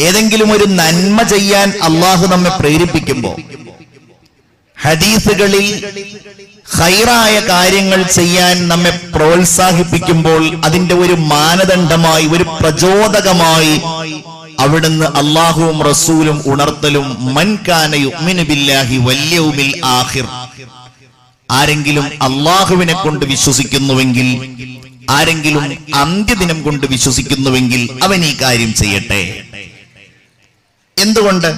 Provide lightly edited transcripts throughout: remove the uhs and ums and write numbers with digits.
ഏതെങ്കിലും ഒരു നന്മ ചെയ്യാൻ അള്ളാഹു നമ്മെ പ്രേരിപ്പിക്കുമ്പോൾ ഹദീസുകളിൽ ഖൈറായ കാര്യങ്ങൾ ചെയ്യാൻ നമ്മെ പ്രോത്സാഹിപ്പിക്കുമ്പോൾ അതിന്റെ ഒരു മാനദണ്ഡമായി, ഒരു പ്രചോദകമായി അവിടുന്ന് അള്ളാഹുവും റസൂലും ഉണർത്തലും മൻ കാന യുഅ്മിനു ബില്ലാഹി വൽ യൗമിൽ ആഖിർ, ആരെങ്കിലും അള്ളാഹുവിനെ കൊണ്ട് വിശ്വസിക്കുന്നുവെങ്കിൽ, ആരെങ്കിലും അന്ത്യദിനം കൊണ്ട് വിശ്വസിക്കുന്നുവെങ്കിൽ അവൻ ഈ കാര്യം ചെയ്യട്ടെ. എന്തുകൊണ്ട്?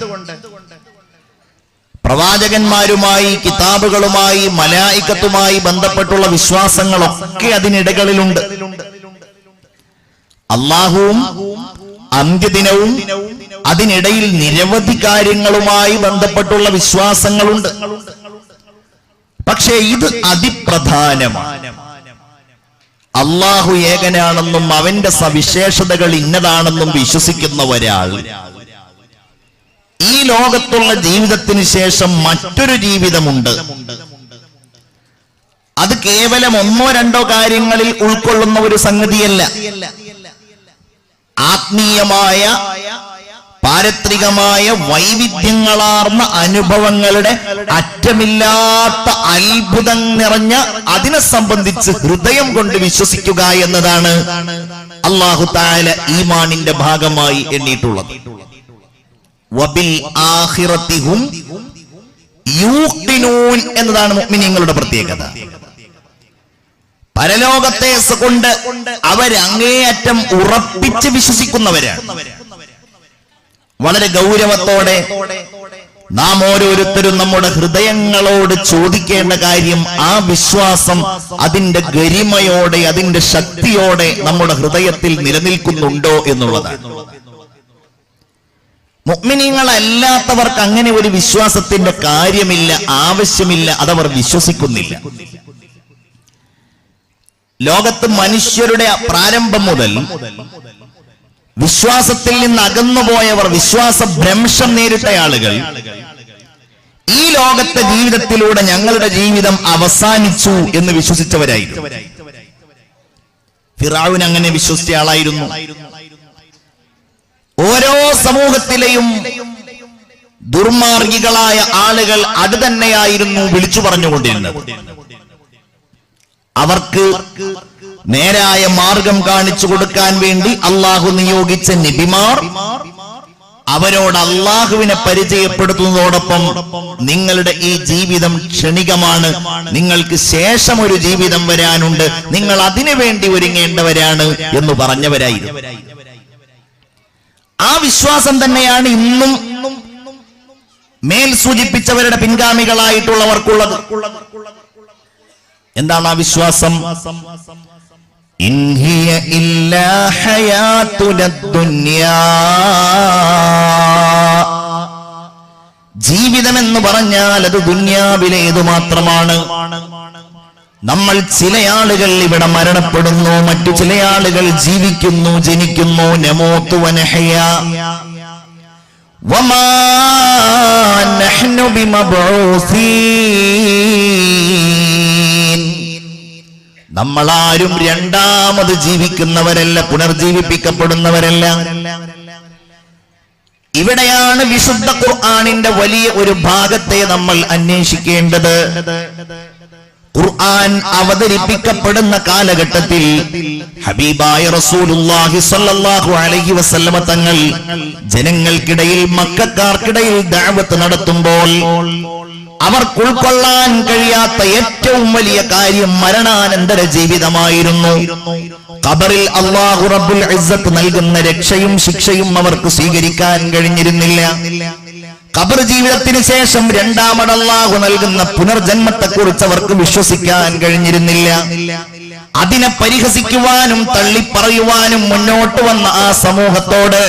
പ്രവാചകന്മാരുമായി, കിതാബുകളുമായി, മലായികത്തുമായി ബന്ധപ്പെട്ടുള്ള വിശ്വാസങ്ങളൊക്കെ അതിനിടകളിലുണ്ട്. അല്ലാഹുവും അന്ത്യദിനവും അതിനിടയിൽ നിരവധി കാര്യങ്ങളുമായി ബന്ധപ്പെട്ടുള്ള വിശ്വാസങ്ങളുണ്ട്. പക്ഷേ ഇത് അതിപ്രധാനമാണ്. അല്ലാഹു ഏകനാണെന്നും അവന്റെ സവിശേഷതകൾ ഇന്നതാണെന്നും വിശ്വസിക്കുന്ന ഒരാൾ ഈ ലോകത്തുള്ള ജീവിതത്തിന് ശേഷം മറ്റൊരു ജീവിതമുണ്ട്. അത് കേവലം ഒന്നോ രണ്ടോ കാര്യങ്ങളിൽ ഉൾക്കൊള്ളുന്ന ഒരു സംഗതിയല്ല. ആത്മീയമായ, പാരത്രികമായ, വൈവിധ്യങ്ങളാർന്ന അനുഭവങ്ങളുടെ അറ്റമില്ലാത്ത അത്ഭുതം നിറഞ്ഞ അതിനെ സംബന്ധിച്ച് ഹൃദയം കൊണ്ട് വിശ്വസിക്കുക എന്നതാണ് അല്ലാഹു തആല ഈമാനിന്റെ ഭാഗമായി എണ്ണിയിട്ടുള്ളത്. വബിൽ ആഖിറതി ഹും യൂഖിനൂൻ എന്നതാണ് മുഅ്മിനീങ്ങളുടെ പ്രത്യേകത. പരലോകത്തെ കൊണ്ട് അവരങ്ങേയറ്റം ഉറപ്പിച്ച് വിശ്വസിക്കുന്നവരാണ്. വളരെ ഗൗരവത്തോടെ നാം ഓരോരുത്തരും നമ്മുടെ ഹൃദയങ്ങളോട് ചോദിക്കേണ്ട കാര്യം, ആ വിശ്വാസം അതിന്റെ ഗരിമയോടെ, അതിന്റെ ശക്തിയോടെ നമ്മുടെ ഹൃദയത്തിൽ നിലനിൽക്കുന്നുണ്ടോ എന്നുള്ളതാണ്. മുഅ്മിനീങ്ങളല്ലാത്തവർക്ക് അങ്ങനെ ഒരു വിശ്വാസത്തിന്റെ കാര്യമില്ല, ആവശ്യമില്ല, അതവർ വിശ്വസിക്കുന്നില്ല. ലോകത്ത് മനുഷ്യരുടെ പ്രാരംഭം മുതൽ വിശ്വാസത്തിൽ നിന്ന് അകന്നുപോയവർ, വിശ്വാസഭ്രംശം നേരിട്ട ആളുകൾ ഈ ലോകത്തെ ജീവിതത്തിലൂടെ ഞങ്ങളുടെ ജീവിതം അവസാനിച്ചു എന്ന് വിശ്വസിച്ചവരായിരുന്നു. ഫിറഔൻ അങ്ങനെ വിശ്വസിച്ച ആളായിരുന്നു. ഓരോ സമൂഹത്തിലെയും ദുർമാർഗികളായ ആളുകൾ അത് തന്നെയായിരുന്നു വിളിച്ചു പറഞ്ഞുകൊണ്ടിരുന്നത്. അവർക്ക് നേരായ മാർഗം കാണിച്ചു കൊടുക്കാൻ വേണ്ടി അള്ളാഹു നിയോഗിച്ച നബിമാർ അവരോട് അള്ളാഹുവിനെ പരിചയപ്പെടുത്തുന്നതോടൊപ്പം നിങ്ങളുടെ ഈ ജീവിതം ക്ഷണികമാണ്, നിങ്ങൾക്ക് ശേഷം ഒരു ജീവിതം വരാനുണ്ട്, നിങ്ങൾ അതിനു വേണ്ടി ഒരുങ്ങേണ്ടവരാണ് എന്ന് പറഞ്ഞവരായിരുന്നു. ആ വിശ്വാസം തന്നെയാണ് ഇന്നും മേൽ സൂചിപ്പിച്ചവരുടെ പിൻഗാമികളായിട്ടുള്ളവർക്കുള്ളത്. എന്താണ് ആ വിശ്വാസം? ഇൻ ഹിയ ഇല്ലാ ഹയാതുനദ് ദുനിയാ, ജീവിതം എന്ന് പറഞ്ഞാൽ അത് ദുനിയാവിലേതു മാത്രമാണ്. നമ്മൾ ചില ആളുകൾ ഇവിടെ മരണപ്പെടുന്നു, മറ്റു ചില ആളുകൾ ജീവിക്കുന്നു, ജനിക്കുന്നു. നമൂതു വനഹയാ വമാ നഹ്നു ബിമബ്ഊസീൻ. നമ്മളാരും രണ്ടാമത് ജീവിക്കുന്നവരല്ല, പുനർജീവിപ്പിക്കപ്പെടുന്നവരല്ല. ഇവിടെയാണ് വിശുദ്ധ ഖുർആനിന്റെ വലിയ ഒരു ഭാഗത്തെ നമ്മൾ അന്വേഷിക്കേണ്ടത്. ഖുർആൻ അവതരിപ്പിക്കപ്പെടുന്ന കാലഘട്ടത്തിൽ ഹബീബായ റസൂലുള്ളാഹി സ്വല്ലല്ലാഹു അലൈഹി വസല്ലമ തങ്ങൾ ജനങ്ങൾക്കിടയിൽ, മക്കക്കാർക്കിടയിൽ ദഅവത്ത് നടത്തുമ്പോൾ അവർക്ക് ഉൾക്കൊള്ളാൻ കഴിയാത്ത ഏറ്റവും വലിയ കാര്യം മരണാനന്തര ജീവിതമായിരുന്നു. ഖബറിൽ അല്ലാഹു റബ്ബുൽ ഇസ്സത്ത് നൽകുന്ന രക്ഷയും ശിക്ഷയും അവർക്ക് സ്വീകരിക്കാൻ കഴിഞ്ഞിരുന്നില്ല. ഖബർ ജീവിതത്തിന് ശേഷം രണ്ടാമത് അല്ലാഹു നൽകുന്ന പുനർജന്മത്തെക്കുറിച്ച് അവർക്ക് വിശ്വസിക്കാൻ കഴിഞ്ഞിരുന്നില്ല. അതിനെ പരിഹസിക്കുവാനും തള്ളിപ്പറയുവാനും മുന്നോട്ട് വന്ന ആ സമൂഹത്തോട്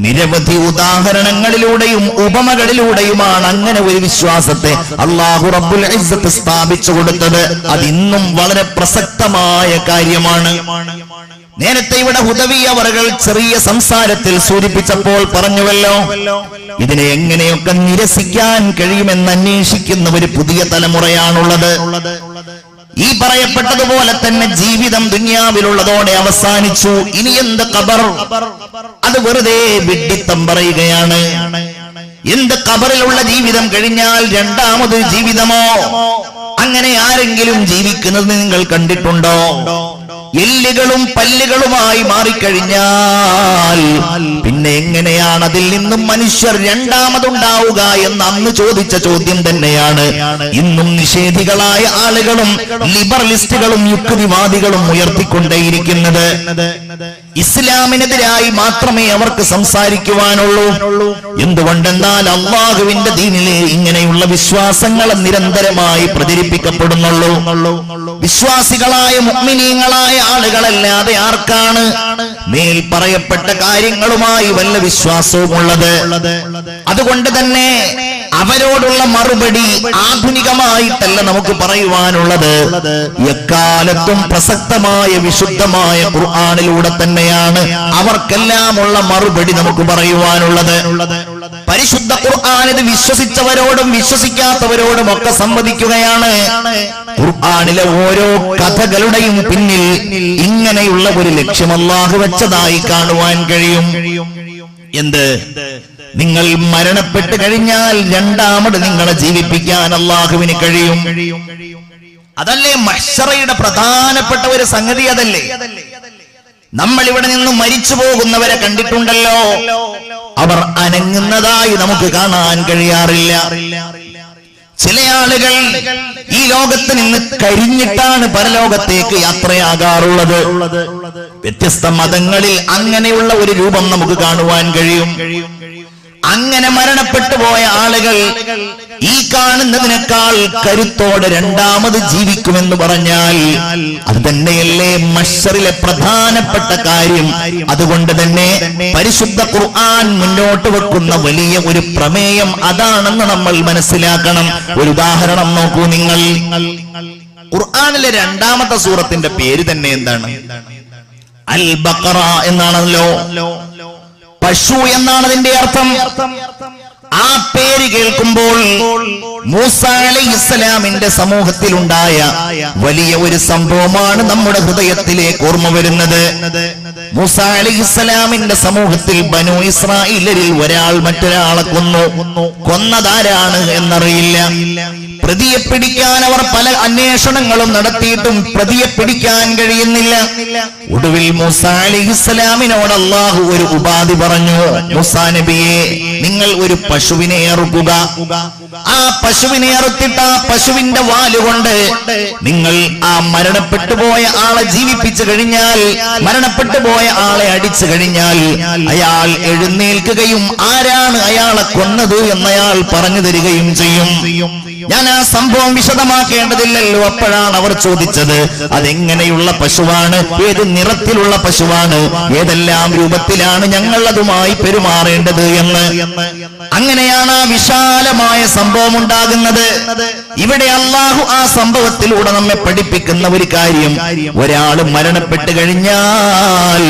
നിരവധി ഉദാഹരണങ്ങളിലൂടെയും ഉപമകളിലൂടെയുമാണ് അങ്ങനെ ഒരു വിശ്വാസത്തെ അല്ലാഹു റബ്ബുൽ ഇസ്സത്ത് സ്ഥാപിച്ചു കൊടുത്തത്. അതിന്നും വളരെ പ്രസക്തമായ കാര്യമാണ്. നേരത്തെ ഇവിടെ ഹുദവി അവറുകൾ ചെറിയ സംസാരത്തിൽ സൂചിപ്പിച്ചപ്പോൾ പറഞ്ഞുവല്ലോ, ഇതിനെ എങ്ങനെയൊക്കെ നിരസിക്കാൻ കഴിയുമെന്ന് അന്വേഷിക്കുന്ന ഒരു പുതിയ തലമുറയാണുള്ളത്. ഈ പറയപ്പെട്ടതുപോലെ തന്നെ ജീവിതം ദുനിയാവിലുള്ളതോടെ അവസാനിച്ചു. ഇനി എന്ത് ഖബർ? അത് വെറുതെ വിഡ്ഢിത്തം പറയുകയാണ്. എന്ത് ഖബറിലുള്ള ജീവിതം കഴിഞ്ഞാൽ രണ്ടാമത് ജീവിതമോ? അങ്ങനെ ആരെങ്കിലും ജീവിക്കുന്നത് നിങ്ങൾ കണ്ടിട്ടുണ്ടോ? എല്ലുകളും പല്ലുകളുമായി മാറിക്കഴിഞ്ഞാൽ പിന്നെ എങ്ങനെയാണ് അതിൽ നിന്നും മനുഷ്യർ രണ്ടാമതുണ്ടാവുക എന്ന് അന്ന് ചോദിച്ച ചോദ്യം തന്നെയാണ് ഇന്നും നിഷേധികളായ ആളുകളും ലിബറലിസ്റ്റുകളും യുക്തിവാദികളും ഉയർത്തിക്കൊണ്ടേയിരിക്കുന്നത്. ഇസ്ലാമിനെതിരായി മാത്രമേ അവർക്ക് സംസാരിക്കുവാനുള്ളൂ. എന്തുകൊണ്ടെന്നാൽ അള്ളാഹുവിന്റെ ദീനിലെ ഇങ്ങനെയുള്ള വിശ്വാസങ്ങൾ നിരന്തരമായി പ്രചരിപ്പിക്കപ്പെടുന്നുള്ളൂ. വിശ്വാസികളായ മുഅ്മിനീങ്ങളായ ആളുകളല്ലാതെ ആർക്കാണ് മേൽ പറയപ്പെട്ട കാര്യങ്ങളുമായി വല്ല വിശ്വാസവുമുള്ളത്? അതുകൊണ്ട് തന്നെ അവരോടുള്ള മറുപടി ആധുനികമായിട്ടല്ല നമുക്ക് പറയുവാനുള്ളത്. എക്കാലത്തും പ്രസക്തമായ വിശുദ്ധമായ ഖുർആനിലൂടെ തന്നെയാണ് അവർക്കെല്ലാമുള്ള മറുപടി നമുക്ക് പറയുവാനുള്ളത്. പരിശുദ്ധ ഖുർആൻ ഇത് വിശ്വസിച്ചവരോടും വിശ്വസിക്കാത്തവരോടും ഒക്കെ സംവദിക്കുകയാണ്. ഖുർആനിലെ ഓരോ കഥകളുടെയും പിന്നിൽ ഇങ്ങനെയുള്ള ഒരു ലക്ഷ്യം അല്ലാഹു വെച്ചതായി കാണുവാൻ കഴിയും. എന്ത്? നിങ്ങൾ മരണപ്പെട്ട് കഴിഞ്ഞാൽ രണ്ടാമത് നിങ്ങളെ ജീവിപ്പിക്കാൻ അല്ലാഹുവിന് കഴിയും. അതല്ലേ മഹ്ശറയുടെ പ്രധാനപ്പെട്ട ഒരു സംഗതി? അതല്ലേ നമ്മൾ ഇവിടെ നിന്ന് മരിച്ചു പോകുന്നവരെ കണ്ടിട്ടുണ്ടല്ലോ, അവർ അനങ്ങുന്നതായി നമുക്ക് കാണാൻ കഴിയാറില്ല. ചില ആളുകൾ ഈ ലോകത്ത് നിന്ന് കരിഞ്ഞിട്ടാണ് പരലോകത്തേക്ക് യാത്രയാകാറുള്ളത്. വ്യത്യസ്ത മതങ്ങളിൽ അങ്ങനെയുള്ള ഒരു രൂപം നമുക്ക് കാണുവാൻ കഴിയും. അങ്ങനെ മരണപ്പെട്ടു പോയ ആളുകൾ ഈ കാണുന്നതിനേക്കാൾ കരുത്തോടെ രണ്ടാമത് ജീവിക്കുമെന്ന് പറഞ്ഞാൽ അത് തന്നെയല്ലേ മഹ്ശറിലെ പ്രധാനപ്പെട്ട കാര്യം. അതുകൊണ്ട് തന്നെ പരിശുദ്ധ ഖുർആൻ മുന്നോട്ട് വെക്കുന്ന വലിയ ഒരു പ്രമേയം അതാണെന്ന് നമ്മൾ മനസ്സിലാക്കണം. ഒരു ഉദാഹരണം നോക്കൂ നിങ്ങൾ. ഖുർആനിലെ രണ്ടാമത്തെ സൂറത്തിന്റെ പേര് തന്നെ എന്താണ്? അൽ ബഖറ എന്നാണല്ലോ. പശു എന്നാണ് അതിന്റെ അർത്ഥം. ആ പേര് കേൾക്കുമ്പോൾ മൂസ അലൈഹിസ്സലാമിന്റെ സമൂഹത്തിലുണ്ടായ വലിയ ഒരു സംഭവമാണ് നമ്മുടെ ഹൃദയത്തിലേക്ക് ഓർമ്മ വരുന്നത്. മൂസ അലൈഹിസ്സലാമിന്റെ സമൂഹത്തിൽ ബനൂ ഇസ്രായേലിൽ ഒരാൾ മറ്റൊരാളെ കൊന്നതാരാണ് എന്നറിയില്ല. പ്രതിയെ പിടിക്കാൻ അവർ പല അന്വേഷണങ്ങളും നടത്തിയിട്ടും പ്രതിയെ പിടിക്കാൻ കഴിയുന്നില്ല. ഒടുവിൽ മൂസ അലൈഹിസ്സലാമിനോട് അല്ലാഹു ഒരു ഉപാധി പറഞ്ഞു. മൂസാ നബിയെ, നിങ്ങൾ ഒരു പശുവിനെ അറുക്കുക. ആ പശുവിനെ അറുത്തിട്ട് ആ പശുവിന്റെ വാലുകൊണ്ട് നിങ്ങൾ ആ മരണപ്പെട്ടു പോയ ആളെ ജീവിപ്പിച്ചു കഴിഞ്ഞാൽ, മരണപ്പെട്ടു പോയ ആളെ അടിച്ചു കഴിഞ്ഞാൽ അയാൾ എഴുന്നേൽക്കുകയും ആരാണ് അയാളെ കൊന്നത് എന്നയാൾ പറഞ്ഞു തരികയും ചെയ്യും. ഞാൻ ആ സംഭവം വിശദമാക്കേണ്ടതില്ലല്ലോ. അപ്പോഴാണ് അവർ ചോദിച്ചത്, അതെങ്ങനെയുള്ള പശുവാണ്? ഏത് നിറത്തിലുള്ള പശുവാണ്? ഏതെല്ലാം രൂപത്തിലാണ് ഞങ്ങൾ അതുമായി പെരുമാറേണ്ടത് എന്ന്. അങ്ങനെയാണ് ആ വിശാലമായ സംഭവം ഉണ്ടാകുന്നത്. ഇവിടെ അല്ലാഹു ആ സംഭവത്തിലൂടെ നമ്മെ പഠിപ്പിക്കുന്ന ഒരു കാര്യം, ഒരാൾ മരണപ്പെട്ട് കഴിഞ്ഞാൽ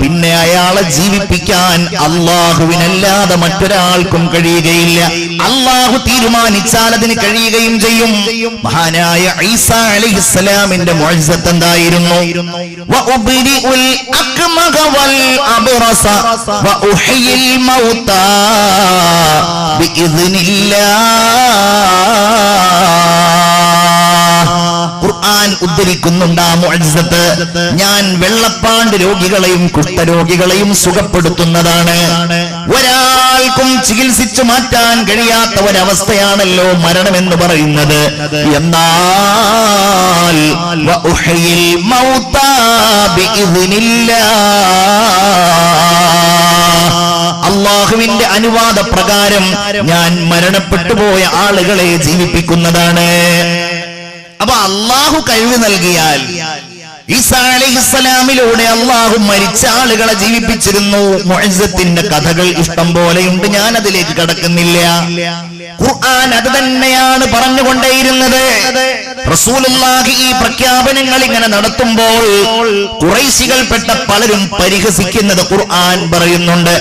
പിന്നെ അയാളെ ജീവിപ്പിക്കാൻ അല്ലാഹുവിനല്ലാതെ മറ്റൊരാൾക്കും കഴിയുകയില്ല. അല്ലാഹു തീരുമാനിച്ചാൽ അതിന് കഴിയുകയും ചെയ്യും. മഹാനായ ഈസാ അലൈഹിസ്സലാമിന്റെ മുഅ്ജിസത്ത് എന്തായിരുന്നു? വഉബ്രിഉൽ അക്മഹ വൽ അബ്റസ വഉഹ്യിൽ മൗതാ ഖുർആൻ ഉദ്ധരിക്കുന്നുണ്ട് ആ മുഅ്ജിസത്ത്. ഞാൻ വെള്ളപ്പാണ്ട് രോഗികളെയും കുഷ്ഠരോഗികളെയും സുഖപ്പെടുത്തുന്നതാണ്. ഒരാൾക്കും ചികിത്സിച്ചു മാറ്റാൻ കഴിയാത്ത ഒരവസ്ഥയാണല്ലോ മരണമെന്ന് പറയുന്നത്. എന്നാൽ വഉഹ്യിൽ മൗതാ ബിഇദ്നില്ലാഹ്, അല്ലാഹുവിന്റെ അനുവാദ പ്രകാരം ഞാൻ മരണപ്പെട്ടു പോയ ആളുകളെ ജീവിപ്പിക്കുന്നതാണ്. അപ്പൊ അല്ലാഹു കഴിവ് നൽകിയാൽ ഈസാ അലൈഹിസ്സലാമിലൂടെ അല്ലാഹു മരിച്ച ആളുകളെ ജീവിപ്പിച്ചിരുന്നു. മുഅ്ജിസത്തിന്റെ കഥകൾ ഇഷ്ടം പോലെയുണ്ട്, ഞാൻ അതിലേക്ക് കടക്കുന്നില്ല. ഖുർആൻ അത് തന്നെയാണ് പറഞ്ഞുകൊണ്ടേയിരുന്നത്. റസൂലുള്ളാഹി ഈ പ്രഖ്യാപനങ്ങൾ ഇങ്ങനെ നടത്തുമ്പോൾ ഖുറൈശികൾപ്പെട്ട പലരും പരിഹസിക്കുന്നത് ഖുർആൻ പറയുന്നുണ്ട്,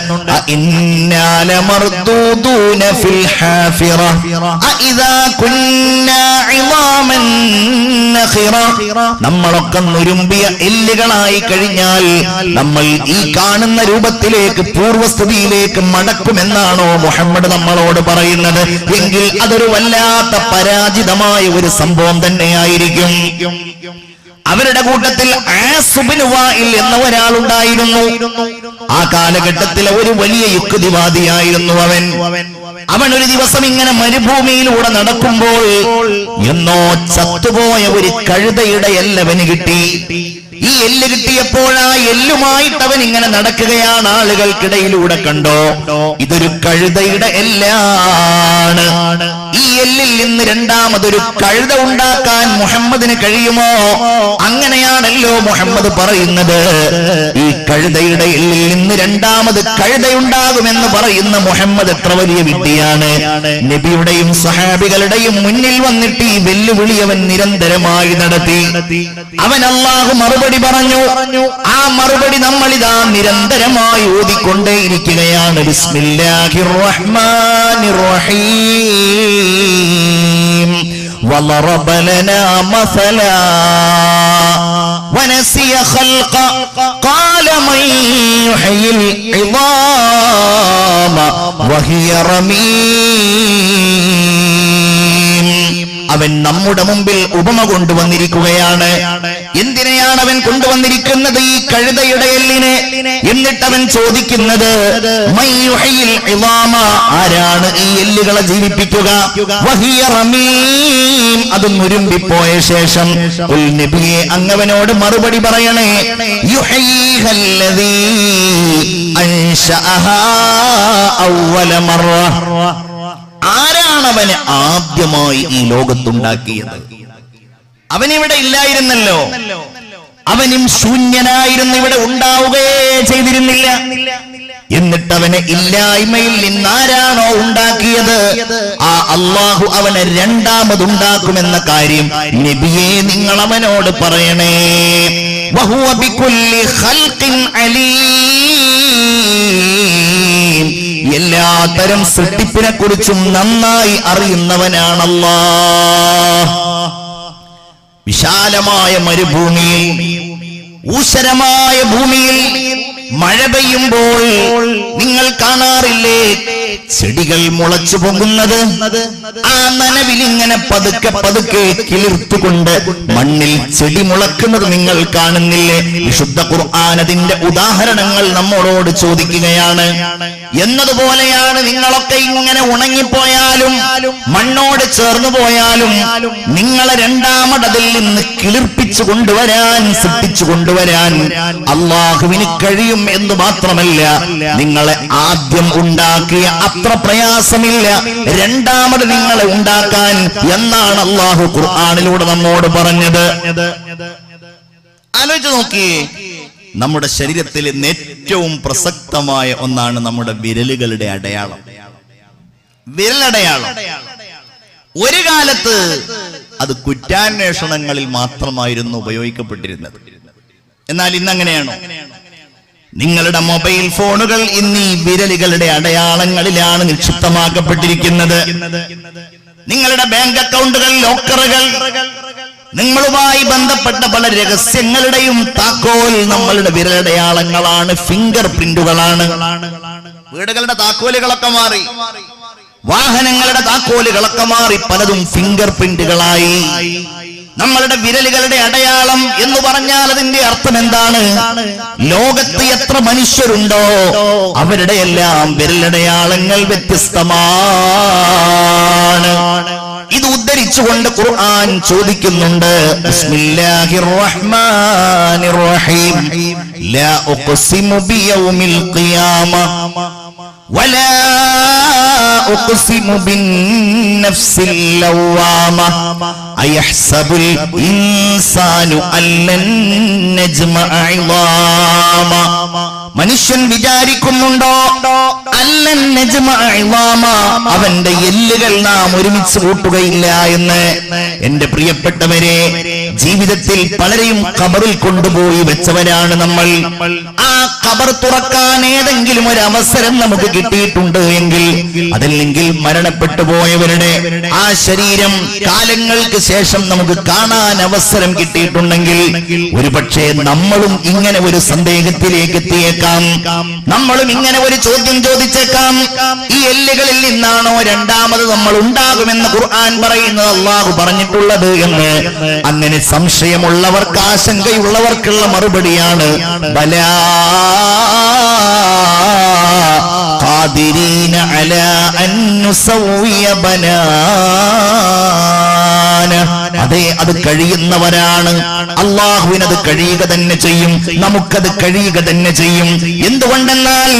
ഇന്നാ ലമർദൂദൂന ഫിൽ ഹാഫിറ അഇദാ കുന്നാ ഇളാമൻ നഖിറ. നമ്മളൊക്കെ നുരുമ്പിയ എല്ലുകളായി കഴിഞ്ഞാൽ നമ്മൾ ഈ കാണുന്ന രൂപത്തിലേക്ക് പൂർവസ്ഥിതിയിലേക്ക് മടക്കുമെന്നാണോ മുഹമ്മദ് നമ്മളോട് പറയുന്നത്? എങ്കിൽ അതൊരു വല്ലാത്ത പരാജിതമായ ഒരു സംഭവം തന്നെയായിരിക്കും. അവരുടെ കൂട്ടത്തിൽ ആസുബ്നു വാഇൽ എന്ന ഒരാളുണ്ടായിരുന്നു. ആ കാലഘട്ടത്തിലെ ഒരു വലിയ യുക്തിവാദിയായിരുന്നു അവൻ ഒരു ദിവസം ഇങ്ങനെ മരുഭൂമിയിലൂടെ നടക്കുമ്പോൾ എന്നോ ചത്തുപോയ ഒരു കഴുതയുടെ എല്ലവന് കിട്ടി. ഈ എല്ല് കിട്ടിയപ്പോൾ ആ എല്ലുമായിട്ട് അവൻ ഇങ്ങനെ നടക്കുകയാണ്. ആളുകൾക്കിടയിലൂടെ കണ്ടോ, ഇതൊരു കഴുതയുടെ എല്ലാണ്. ഈ എല്ലിൽ നിന്ന് രണ്ടാമതൊരു കഴുത ഉണ്ടാക്കാൻ മുഹമ്മദിന് കഴിയുമോ? അങ്ങനെയാണല്ലോ മുഹമ്മദ് പറയുന്നത്. ഈ കഴുതയുടെ എല്ലിൽ നിന്ന് രണ്ടാമത് കഴുതയുണ്ടാകുമെന്ന് പറയുന്ന മുഹമ്മദ് എത്ര വലിയ വിഡ്ഢിയാണ്. നബിയുടെയും സഹാബികളുടെയും മുന്നിൽ വന്നിട്ട് ഈ വെല്ലുവിളി അവൻ നിരന്തരമായി നടത്തി. അവൻ അല്ലാഹു മറുപടി പറഞ്ഞു. ആ മറുപടി നമ്മളിതാ നിരന്തരമായി ഓതിക്കൊണ്ടേയിരിക്കുകയാണ്. ബിസ്മില്ലാഹിർ റഹ്മാനിർ റഹീം. വളറബ ലനാ മസലാ വനസിയ ഖൽഖ ഖാല മൻ യുഹ്യിൽ ഇളാമ വഹിയ റമീം. അവൻ നമ്മുടെ മുമ്പിൽ ഉപമ കൊണ്ടുവന്നിരിക്കുകയാണ്. എന്തിനെയാണ് അവൻ കൊണ്ടുവന്നിരിക്കുന്നത്? ഈ കഴുതയുടെ എല്ലിനെ. എന്നിട്ട് അവൻ ചോദിക്കുന്നത്, മൻ യുഹ്യിൽ ഇളാമ, ആരാണ് ഈ എല്ലുകളെ ജീവിപ്പിക്കുക? വഹിയ റമീം, അത് മുരുമ്പിപ്പോയ ശേഷം. ഖുൽ നബിയെ, അങ്ങവനോട് മറുപടി പറയണേ, യുഹ്യിഹല്ലദീ അൻശഅഹാ അവ്വല മർറ. ആരാണവനെ ആദ്യമായി ഈ ലോകത്തുണ്ടാക്കിയത്? അവനിവിടെ ഇല്ലായിരുന്നല്ലോ. അവനും ശൂന്യനായിരുന്നു, ഇവിടെ ഉണ്ടാവുകയേ ചെയ്തിരുന്നില്ല. എന്നിട്ട് അവനെ ഇല്ലായ്മയിൽ നിന്നാരാണോ ഉണ്ടാക്കിയത്, ആ അല്ലാഹു അവനെ രണ്ടാമതുണ്ടാക്കുമെന്ന കാര്യം നബിയെ നിങ്ങൾ അവനോട് പറയണേ. വഹുവ ബികുല്ലി ഖൽഖിൻ അലീം. എല്ലാത്തരം സൃഷ്ടിപ്പിനെ കുറിച്ചും നന്നായി അറിയുന്നവനാണ് അല്ലാഹ്. വിശാലമായ മരുഭൂമിയിൽ, ഊഷരമായ ഭൂമിയിൽ മഴ പെയ്യുമ്പോൾ നിങ്ങൾ കാണാറില്ലേ ചെടികൾ മുളച്ചു പൊങ്ങുന്നത്? ആ നനവിൽ ഇങ്ങനെ പതുക്കെ പതുക്കെ കിളിർത്തുകൊണ്ട് മണ്ണിൽ ചെടി മുളക്കുന്നത് നിങ്ങൾ കാണുന്നില്ലേ? വിശുദ്ധ ഖുർആൻ അതിന്റെ ഉദാഹരണങ്ങൾ നമ്മളോട് ചോദിക്കുകയാണ്. എന്നതുപോലെയാണ് നിങ്ങളൊക്കെ ഇങ്ങനെ ഉണങ്ങിപ്പോയാലും മണ്ണോട് ചേർന്നു പോയാലും നിങ്ങളെ രണ്ടാമതതിൽ നിന്ന് കിളിർപ്പിച്ചു കൊണ്ടുവരാൻ, സൃഷ്ടിച്ചു കൊണ്ടുവരാൻ അല്ലാഹുവിന് കഴിയും എന്ന് മാത്രമല്ല, നിങ്ങളെ ആദ്യം ഉണ്ടാക്കിയ അത്ര പ്രയാസമില്ല രണ്ടാമത് നിങ്ങളെ ഉണ്ടാക്കാൻ എന്നാണ് അല്ലാഹു ഖുർആനിലൂടെ നമ്മോട് പറഞ്ഞത്. ആലോചിച്ച് നോക്കിയേ, നമ്മുടെ ശരീരത്തിൽ ഏറ്റവും പ്രസക്തമായ ഒന്നാണ് നമ്മുടെ വിരലുകളുടെ അടയാളം. വിരലടയാളം ഒരു കാലത്ത് അത് കുറ്റാന്വേഷണങ്ങളിൽ മാത്രമായിരുന്നു ഉപയോഗിക്കപ്പെട്ടിരുന്നത്. എന്നാൽ ഇന്നങ്ങനെയാണോ? നിങ്ങളുടെ മൊബൈൽ ഫോണുകൾ ഇന്ന് ഈ വിരലുകളുടെ അടയാളങ്ങളിലാണ് നിക്ഷിപ്തമാക്കപ്പെട്ടിരിക്കുന്നത്. നിങ്ങളുടെ ബാങ്ക് അക്കൗണ്ടുകൾ, ലോക്കറുകൾ, നിങ്ങളുമായി ബന്ധപ്പെട്ട പല രഹസ്യങ്ങളുടെയും താക്കോൽ നമ്മളുടെ വിരലടയാളങ്ങളാണ്, ഫിംഗർ പ്രിന്റുകളാണ്. വീടുകളുടെ താക്കോലുകളൊക്കെ മാറി, വാഹനങ്ങളുടെ താക്കോലുകളൊക്കെ മാറി, പലതും ഫിംഗർ പ്രിന്റുകളായി. നമ്മളുടെ വിരലുകളുടെ അടയാളം എന്ന് പറഞ്ഞാൽ അതിന്റെ അർത്ഥം എന്താണ്? ലോകത്ത് എത്ര മനുഷ്യരുണ്ടോ അവരുടെ എല്ലാം വിരലടയാളങ്ങൾ വ്യത്യസ്തമാണ്. ഇത് ഉദ്ധരിച്ചുകൊണ്ട് ഖുർആൻ ചോദിക്കുന്നുണ്ട്, ബിസ്മില്ലാഹിർ റഹ്മാനിർ റഹീം. ലാ ഉഖ്സിമു ബിയൗമിൽ ഖിയാമ വലാ ഉഖ്സിമു ബിന്നഫ്സിൽ ലവ്വാമ അയഹ്സബുൽ ഇൻസാനു അല്ലൻ നജ്മഅ ഇളാമ. മനുഷ്യൻ വിചാരിക്കുന്നുണ്ടോ അല്ലൻ നജ്മഅ അവന്റെ എല്ലുകൾ നാം ഒരുമിച്ച് കൂട്ടുകയില്ല എന്ന്. എന്റെ പ്രിയപ്പെട്ടവരെ, ജീവിതത്തിൽ പലരെയും ഖബറിൽ കൊണ്ടുപോയി വെച്ചവരാണ് നമ്മൾ. ആ ഖബർ തുറക്കാൻ ഏതെങ്കിലും ഒരു അവസരം നമുക്ക് കിട്ടിയിട്ടുണ്ട് എങ്കിൽ, അതല്ലെങ്കിൽ മരണപ്പെട്ടു പോയവരുടെ ആ ശരീരം കാലങ്ങൾക്ക് ശേഷം നമുക്ക് കാണാൻ അവസരം കിട്ടിയിട്ടുണ്ടെങ്കിൽ, ഒരുപക്ഷെ നമ്മളും ഇങ്ങനെ ഒരു സന്ദേഹത്തിലേക്ക് എത്തിയേക്കാം. നമ്മളും ഇങ്ങനെ ഒരു ചോദ്യം ചോദിച്ചേക്കാം, ഈ എല്ലുകളിൽ നിന്നാണോ രണ്ടാമത് നമ്മൾ ഉണ്ടാകുമെന്ന് ഖുർആൻ പറയുന്നത്, അല്ലാഹു പറഞ്ഞിട്ടുള്ളത് എന്ന്. അങ്ങനെ സംശയമുള്ളവർക്ക്, ആശങ്കയുള്ളവർക്കുള്ള മറുപടിയാണ് ബലാ ഖാദിരീന അലാ അൻ നുസവ്വിയ ബനാന. അതെ, അത് കഴിയുന്നവരാണ്. അല്ലാഹുവിനത് കഴിയുക തന്നെ ചെയ്യും, നമുക്കത് കഴിയുക തന്നെ ചെയ്യും. എന്തുകൊണ്ടെന്നാൽ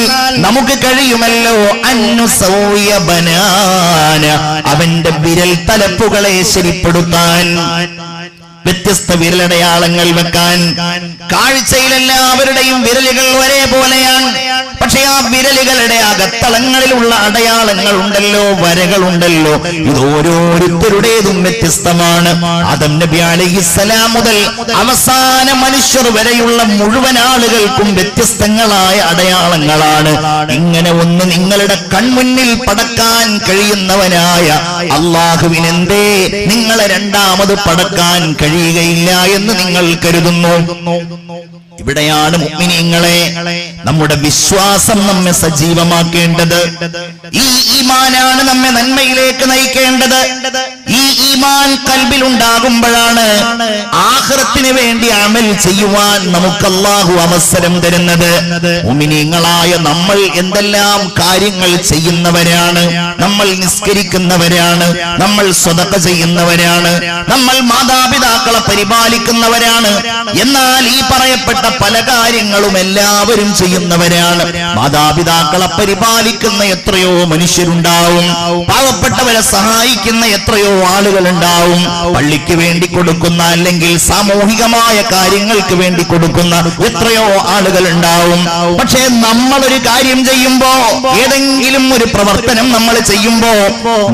നമുക്ക് കഴിയുമല്ലോ അന്നുസൗയ ബനാന, അവന്റെ വിരൽ തലപ്പുകളെ ശരിപ്പെടുത്താൻ, വ്യത്യസ്ത വിരലടയാളങ്ങൾ വെക്കാൻ. കാഴ്ചയിൽ എല്ലാവരുടെയും വിരലുകൾ ഒരേപോലെയാണ്. പക്ഷെ ആ വിരലുകളുടെ അകത്തളങ്ങളിലുള്ള അടയാളങ്ങൾ ഉണ്ടല്ലോ, വരകളുണ്ടല്ലോ, ഇത് ഓരോരുത്തരുടേതും വ്യത്യസ്തമാണ്. ആദം നബി അലൈഹിസ്സലാം മുതൽ അവസാന മനുഷ്യർ വരെയുള്ള മുഴുവൻ ആളുകൾക്കും വ്യത്യസ്തങ്ങളായ അടയാളങ്ങളാണ്. ഇങ്ങനെ ഒന്ന് നിങ്ങളുടെ കൺമുന്നിൽ പടക്കാൻ കഴിയുന്നവനായ അല്ലാഹുവിനെന്തേ നിങ്ങളെ രണ്ടാമത് പടക്കാൻ കഴിയുകയില്ല എന്ന് നിങ്ങൾ കരുതുന്നു? ഇവിടെയാണ് മുഅ്മിനീങ്ങളെ നമ്മുടെ വിശ്വാസം നമ്മെ സജീവമാക്കേണ്ടത്. ഈ ഈമാനാണ് നമ്മെ നന്മയിലേക്ക് നയിക്കേണ്ടത്. ഈ ഈമാൻ ഖൽബിൽ ഉണ്ടാകുമ്പോഴാണ് ആഖിറത്തിന് വേണ്ടി അമൽ ചെയ്യുവാൻ നമുക്ക് അല്ലാഹു അവസരം തരുന്നത്. മുഅ്മിനീങ്ങളായ നമ്മൾ എന്തെല്ലാം കാര്യങ്ങൾ ചെയ്യുന്നവരാണ്. നമ്മൾ നിസ്കരിക്കുന്നവരാണ്, നമ്മൾ സ്വതഖ ചെയ്യുന്നവരാണ്, നമ്മൾ മാതാപിതാക്കളെ പരിപാലിക്കുന്നവരാണ്. എന്നാൽ ഈ പറയപ്പെട്ട പല കാര്യങ്ങളും എല്ലാവരും ചെയ്യുന്നവരാണ്. മാതാപിതാക്കളെ പരിപാലിക്കുന്ന എത്രയോ മനുഷ്യരുണ്ടാവും, പാവപ്പെട്ടവരെ സഹായിക്കുന്ന എത്രയോ ആളുകൾ ഉണ്ടാവും, പള്ളിക്ക് വേണ്ടി കൊടുക്കുന്ന അല്ലെങ്കിൽ സാമൂഹികമായ കാര്യങ്ങൾക്ക് വേണ്ടി കൊടുക്കുന്ന എത്രയോ ആളുകൾ ഉണ്ടാവും. പക്ഷേ നമ്മളൊരു കാര്യം ചെയ്യുമ്പോ, ഏതെങ്കിലും ഒരു പ്രവർത്തനം നമ്മൾ ചെയ്യുമ്പോ,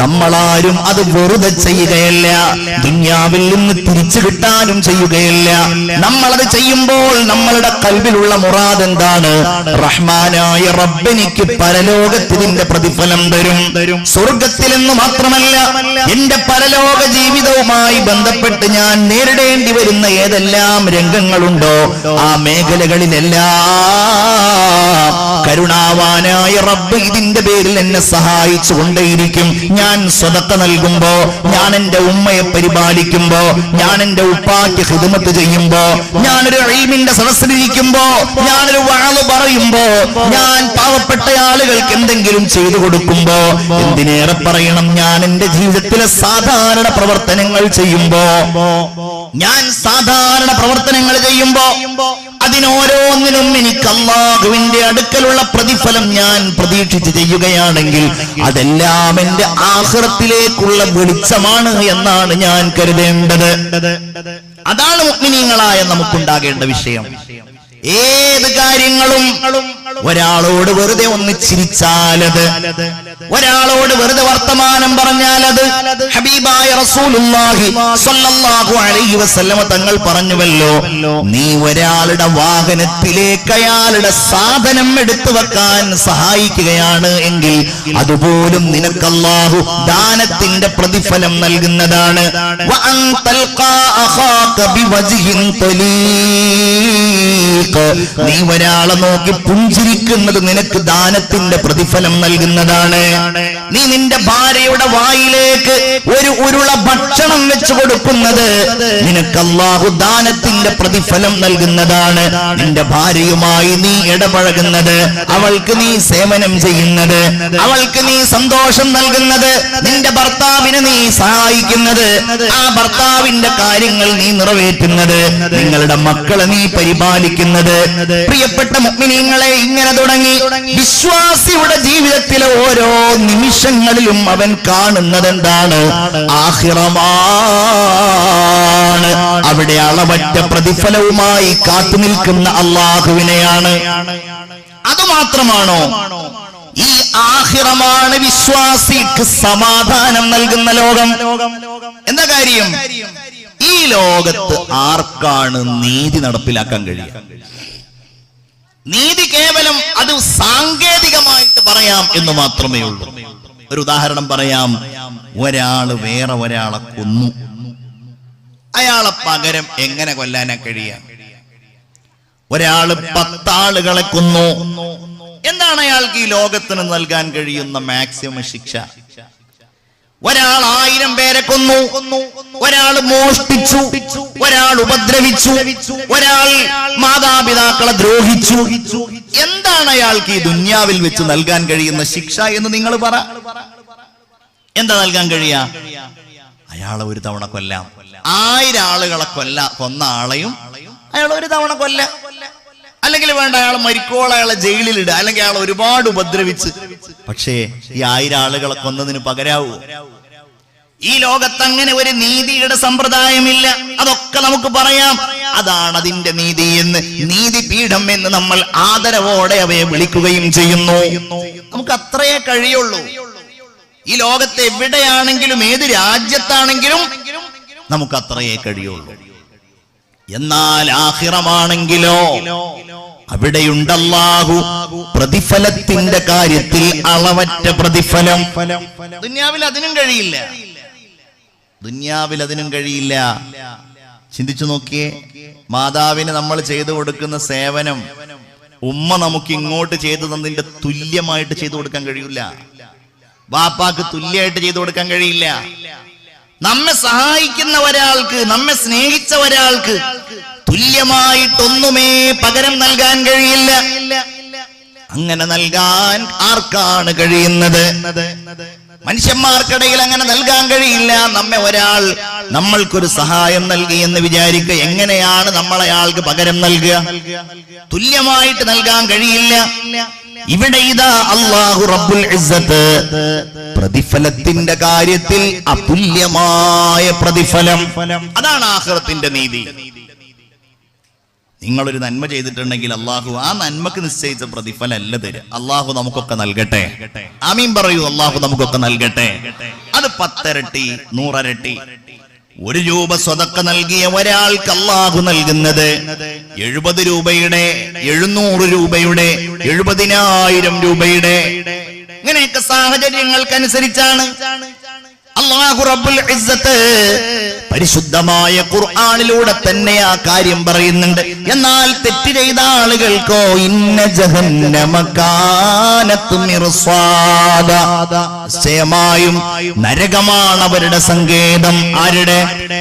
നമ്മളാരും അത് വെറുതെ ചെയ്യുകയല്ല, ദുനിയാവിൽ നിന്ന് തിരിച്ചു കിട്ടാനും ചെയ്യുകയില്ല. നമ്മളത് ചെയ്യുമ്പോൾ നമ്മളുടെ ഖൽബിലുള്ള മുറാദ് എന്താണ്? റഹ്മാനായ റബ്ബെനിക്ക് പരലോകത്തിതിന്റെ പ്രതിഫലം തരും. സ്വർഗത്തിലെന്ന് മാത്രമല്ല, എന്റെ പരലോക ജീവിതവുമായി ബന്ധപ്പെട്ട് ഞാൻ നേരിടേണ്ടി വരുന്ന ഏതെല്ലാം രംഗങ്ങളുണ്ടോ ആ മേഖലകളിലെല്ലാം കരുണാവാനായ റബ്ബ് ഇതിന്റെ പേരിൽ എന്നെ സഹായിച്ചു കൊണ്ടേയിരിക്കും. ഞാൻ സ്വതക്ക നൽകുമ്പോ, ഞാൻ എന്റെ ഉമ്മയെ പരിപാലിക്കുമ്പോ, ഞാൻ എന്റെ ഉപ്പാക്ക് ഖിദ്മത്ത് ചെയ്യുമ്പോ, ഞാനൊരു ഇൽമിന്റെ സദസ്സിലിരിക്കുമ്പോ, ഞാനൊരു വഅള് പറയുമ്പോ, ഞാൻ പാവപ്പെട്ട ആളുകൾക്ക് എന്തെങ്കിലും ചെയ്തു കൊടുക്കുമ്പോ, എന്തിനേറെ പറയണം ഞാൻ എന്റെ ജീവിതത്തിലെ സാധാരണ പ്രവർത്തനങ്ങൾ ചെയ്യുമ്പോ, ഞാൻ സാധാരണ പ്രവർത്തനങ്ങൾ ചെയ്യുമ്പോ അതിനോരോന്നിനും എനിക്ക് അല്ലാഹുവിന്റെ അടുക്കലുള്ള പ്രതിഫലം ഞാൻ പ്രതീക്ഷിച്ച് ചെയ്യുകയാണെങ്കിൽ അതെല്ലാം എന്റെ ആഖിറത്തിലേക്കുള്ള വെളിച്ചമാണ് എന്നാണ് ഞാൻ കരുതേണ്ടത്. അതാണ് മുഅ്മിനീങ്ങളായ നമുക്കുണ്ടാകേണ്ട വിഷയം. ഏത് കാര്യങ്ങളും ഒരാളോട് വെറുതെ ഒന്ന് ചിരിച്ചാലത്, ഒരാളോട് വെറുതെ വർത്തമാനം പറഞ്ഞാലത്, ഹബീബായ റസൂലുള്ളാഹി സ്വല്ലല്ലാഹു അലൈഹി വസല്ലമ തങ്ങൾ പറഞ്ഞുവല്ലോ, നീ ഒരാളുടെ വാഹനത്തിലേക്ക് അയാളുടെ സാധനം എടുത്തു വെക്കാൻ സഹായിക്കുകയാണ് എങ്കിൽ അതുപോലും നിനക്ക് അല്ലാഹു ദാനത്തിന്റെ പ്രതിഫലം നൽകുന്നതാണ്. വഅൻ തൽഖാ അഖാക ബിവജ്ഹിൻ തലീഖ്, നീ ഒരാളെ നോക്കി പുഞ്ചിരിക്കുന്നത് നിനക്ക് ദാനത്തിന്റെ പ്രതിഫലം നൽകുന്നതാണ്. നീ നിന്റെ ഭാര്യയുടെ വായിലേക്ക് ഒരു ഉരുള ഭക്ഷണം വെച്ചു കൊടുക്കുന്നത് നിനക്ക് അല്ലാഹു ദാനത്തിന്റെ പ്രതിഫലം നൽകുന്നതാണ്. നിന്റെ ഭാര്യയുമായി നീ ഇടപഴകുന്നത്, അവൾക്ക് നീ സേവനം ചെയ്യുന്നത്, അവൾക്ക് നീ സന്തോഷം നൽകുന്നത്, നിന്റെ ഭർത്താവിനെ നീ സഹായിക്കുന്നത്, ആ ഭർത്താവിന്റെ കാര്യങ്ങൾ നീ നിറവേറ്റുന്നത്, നിങ്ങളുടെ മക്കളെ നീ പരിപാലിക്കുന്നത്. പ്രിയപ്പെട്ട മുഅ്മിനീങ്ങളെ, ഇങ്ങനെ തുടങ്ങി വിശ്വാസിയുടെ ജീവിതത്തിലെ ഓരോ നിമിഷങ്ങളിലും അവൻ കാണുന്നത് എന്താണ്? ആഖിറമാണ്. അവിടെ അളവറ്റ പ്രതിഫലവുമായി കാത്തുനിൽക്കുന്ന അല്ലാഹുവിനെയാണ്. അതുമാത്രമാണോ? ഈ ആഖിറമാണ് വിശ്വാസിക്ക് സമാധാനം നൽകുന്ന ലോകം. എന്താ കാര്യം? ഈ ലോകത്ത് ആർക്കാണ് നീതി നടപ്പിലാക്കാൻ കഴിയുക? നീതി കേവലം അത് സാങ്കേതികമായിട്ട് പറയാം എന്ന് മാത്രമേ ഉള്ളൂ. ഒരു ഉദാഹരണം പറയാം. ഒരാള് വേറെ ഒരാളെ കൊന്നു, അയാളെ പകരം എങ്ങനെ കൊല്ലാനാ കഴിയാ? ഒരാള് 10 ആളുകളെ കൊന്നു, എന്താണ് അയാൾക്ക് ഈ ലോകത്തിന് നൽകാൻ കഴിയുന്ന മാക്സിമം ശിക്ഷ? ഒരാൾ 1000 പേരെ കൊന്നു, ഒരാൾ മോഷ്ടിച്ചു, ഒരാൾ ഉപദ്രവിച്ചു, ഒരാൾ മാതാപിതാക്കളെ ദ്രോഹിച്ചു. എന്താണ് അയാൾക്ക് ഈ ദുന്യാവിൽ വെച്ച് നൽകാൻ കഴിയുന്ന ശിക്ഷ എന്ന് നിങ്ങൾ പറ. എന്താ നൽകാൻ കഴിയാ? അയാളെ ഒരു തവണ കൊല്ലാം. 1000 ആളുകളെ കൊന്ന ആളെയും അയാൾ ഒരു തവണ കൊല്ലാം. അല്ലെങ്കിൽ വേണ്ട, അയാൾ മരിക്കോളം അയാളെ ജയിലിലിടുക, അല്ലെങ്കിൽ അയാൾ ഒരുപാട് ഉപദ്രവിച്ച്. പക്ഷേ ഈ 1000 ആളുകളെ കൊന്നതിന് പകരാവൂ? ഈ ലോകത്ത് അങ്ങനെ ഒരു നീതിയുടെ സമ്പ്രദായമില്ല. അതൊക്കെ നമുക്ക് പറയാം. അതാണ് അതിന്റെ നീതി എന്ന്, നീതിപീഠം എന്ന് നമ്മൾ ആദരവോടെ അവയെ വിളിക്കുകയും ചെയ്യുന്നു. നമുക്ക് അത്രയേ കഴിയുള്ളൂ. ഈ ലോകത്ത് എവിടെയാണെങ്കിലും ഏത് രാജ്യത്താണെങ്കിലും നമുക്ക് അത്രയേ കഴിയുള്ളൂ. എന്നാൽ ആഖിറമാണെങ്കിലോ അവിടെയുണ്ട് അല്ലാഹു പ്രതിഫലത്തിന്റെ കാര്യത്തിൽ അളവറ്റ പ്രതിഫലം. ദുനിയാവിൽ അതിനും കഴിയില്ല. ദുനിയാവിൽ അതിനും കഴിയില്ല. ചിന്തിച്ചു നോക്കിയേ, മാതാവിന് നമ്മൾ ചെയ്തു കൊടുക്കുന്ന സേവനം ഉമ്മ നമുക്ക് ഇങ്ങോട്ട് ചെയ്തു തന്നതിന്റെ തുല്യമായിട്ട് ചെയ്തു കൊടുക്കാൻ കഴിയില്ല. ബാപ്പാക്ക് തുല്യമായിട്ട് ചെയ്തു കൊടുക്കാൻ കഴിയില്ല. നമ്മെ സഹായിക്കുന്ന ഒരാൾക്ക്, നമ്മെ സ്നേഹിച്ച ഒരാൾക്ക് തുല്യമായിട്ടൊന്നുമേ പകരം നൽകാൻ കഴിയില്ല. അങ്ങനെ നൽകാൻ ആർക്കാണ് കഴിയുന്നത്? മനുഷ്യന്മാർക്കിടയിൽ അങ്ങനെ നൽകാൻ കഴിയില്ല. നമ്മെ ഒരാൾ നമ്മൾക്കൊരു സഹായം നൽകി എന്ന് വിചാരിക്കുക, എങ്ങനെയാണ് നമ്മൾ അയാൾക്ക് പകരം നൽകുക? തുല്യമായിട്ട് നൽകാൻ കഴിയില്ല. ഇവിടെ ഇതാ അല്ലാഹു റബ്ബുൽ ഇസ്സത്ത് പ്രതിഫലത്തിന്റെ കാര്യത്തിൽ അതുല്യമായ പ്രതിഫലം. അതാണ് ആഖിറത്തിന്റെ നീതി. നിങ്ങളൊരു നന്മ ചെയ്തിട്ടുണ്ടെങ്കിൽ അള്ളാഹു ആ നന്മക്ക് നിശ്ചയിച്ച പ്രതിഫലം അല്ല തരും. അള്ളാഹു നമുക്കൊക്കെ നൽകട്ടെ. ആമീൻ പറയൂ. അള്ളാഹു നമുക്കൊക്കെ നൽകട്ടെ. അത് 10 ഇരട്ടി, 100 ഇരട്ടി. 1 രൂപ സ്വതക്ക നൽകിയ ഒരാൾക്ക് അള്ളാഹു നൽകുന്നത് 70 രൂപയുടെ, 700 രൂപയുടെ, 70,000 രൂപയുടെ. ഇങ്ങനെയൊക്കെ സാഹചര്യങ്ങൾക്കനുസരിച്ചാണ്. അല്ലാഹു റബ്ബുൽ ഇസ്സത്ത് പരിശുദ്ധമായ ഖുർആനിലൂടെ തന്നെ ആ കാര്യം പറയുന്നുണ്ട്. എന്നാൽ തെറ്റ് ചെയ്ത ആളുകൾക്കോ ഇന്ന ജഹന്നമ കാനത് മിർസാദ, നിശ്ചയമായും നരകമാണ് അവരുടെ സങ്കേതം. ആരുടെ?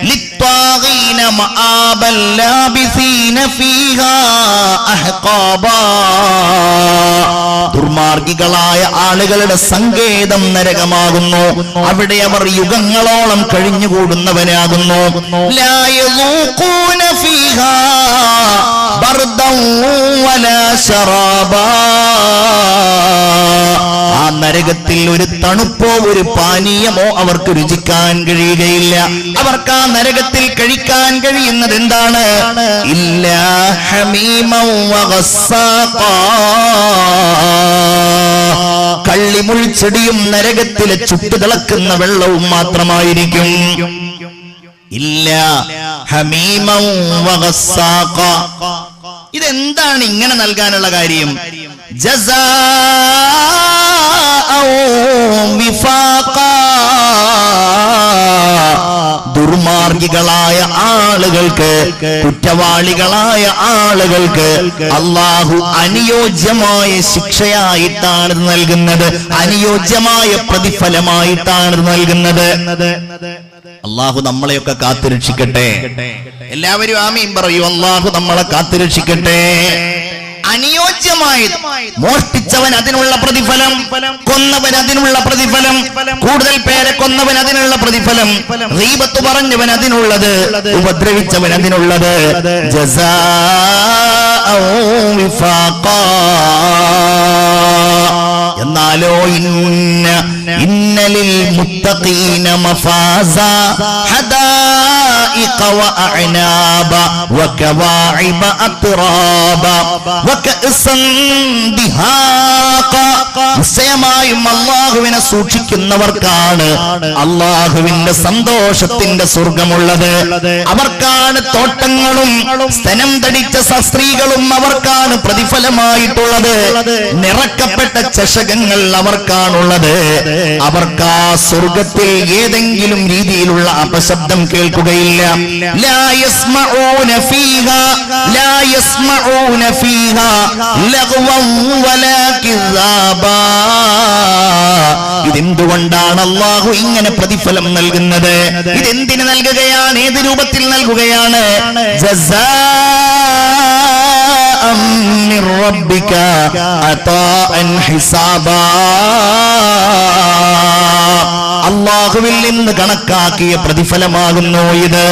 ലിത്വാഗീന മആബൽ ലാബിസീന ഫീഹാ അഹ്ഖാബാ, ദുർമാർഗികളായ ആളുകളുടെ സങ്കേതം നരകമാകുന്നു. അവിടെ അവർ യുഗങ്ങളോളം കഴിഞ്ഞുകൂടുന്നവനാകുന്നു. ലാ യദൂഖൂന ഫീഹാ ബർദൻ വലാ ശറാബാ, ആ നരകത്തിൽ ഒരു തണുപ്പോ ഒരു പാനീയമോ അവർക്ക് രുചിക്കാൻ കഴിയുകയില്ല. അവർക്ക് ആ നരകത്തിൽ കഴിക്കാൻ കഴിയുന്നത് എന്താണ്? ഇല്ലാ ഹമീമൻ വഗസ്സാഖാ, കള്ളിമുൾച്ചെടിയും നരകത്തിലെ ചുട്ടുതിളക്കുന്ന വെള്ളവും മാത്രമായിരിക്കും. ഇല്ല ഹമീമൻ വഗസ്സാഖാ. ഇതെന്താണ് ഇങ്ങനെ നൽകാനുള്ള കാര്യം? ജസാഅൻ വിഫാഖാ, ദുർമാർഗികളായ ആളുകൾക്ക്, കുറ്റവാളികളായ ആളുകൾക്ക് അല്ലാഹു അനുയോജ്യമായ ശിക്ഷയായിട്ടാണ് നൽകുന്നത്, അനുയോജ്യമായ പ്രതിഫലമായിട്ടാണ് നൽകുന്നത്. അല്ലാഹു നമ്മളെയൊക്കെ കാത്തുരക്ഷിക്കട്ടെ. എല്ലാവരും ആമീൻ പറയൂ. അല്ലാഹു നമ്മളെ കാത്തുരക്ഷിക്കട്ടെ. അനുയോജ്യമായത്. മോഷ്ടിച്ചവൻ അതിനുള്ള പ്രതിഫലം, കൊന്നവൻ അതിനുള്ള പ്രതിഫലം, കൂടുതൽ പേരെ കൊന്നവൻ അതിനുള്ള പ്രതിഫലം, ഗീബത്ത് പറഞ്ഞവൻ അതിനുള്ളത്, ഉപദ്രവിച്ചവൻ അതിനുള്ളത്. ജസാഅൻ വിഫാഖാ. എന്നാലോ ഇന്ന للمتقين مفازا حدائق وأعنابا وكواعب أترابا وكأسا دهاقا. നിശ്ചയമായും അല്ലാഹുവിനെ സൂക്ഷിക്കുന്നവർക്കാണ് അല്ലാഹുവിന്റെ സന്തോഷത്തിന്റെ സ്വർഗമുള്ളത്. അവർക്കാണ് തോട്ടങ്ങളും സ്തനം തടിച്ച സസ്ത്രീകളും അവർക്കാണ് പ്രതിഫലമായിട്ടുള്ളത്. നിറക്കപ്പെട്ട ചഷകങ്ങൾ അവർക്കാണുള്ളത്. അവർക്ക് ആ സ്വർഗത്തിൽ ഏതെങ്കിലും രീതിയിലുള്ള അപശബ്ദം കേൾക്കുകയില്ല. ലാ യസ്മഊന ഫീഹാ ലാ യസ്മഊന ഫീഹാ ലഗ്വൻ വലാ കിസാബാ. ഇതെന്തുകൊണ്ടാണ് അല്ലാഹു ഇങ്ങനെ പ്രതിഫലം നൽകുന്നത്? ഇതെന്തിന് നൽകുകയാണ്? ഏത് രൂപത്തിൽ നൽകുകയാണ്? ജസാഅൻ മിർ റബ്ബിക അതാഅൻ ഹിസാബാ. അല്ലാഹുവിൽ നിന്ന് കണക്കാക്കിയ പ്രതിഫലമാകുന്നു ഇത്.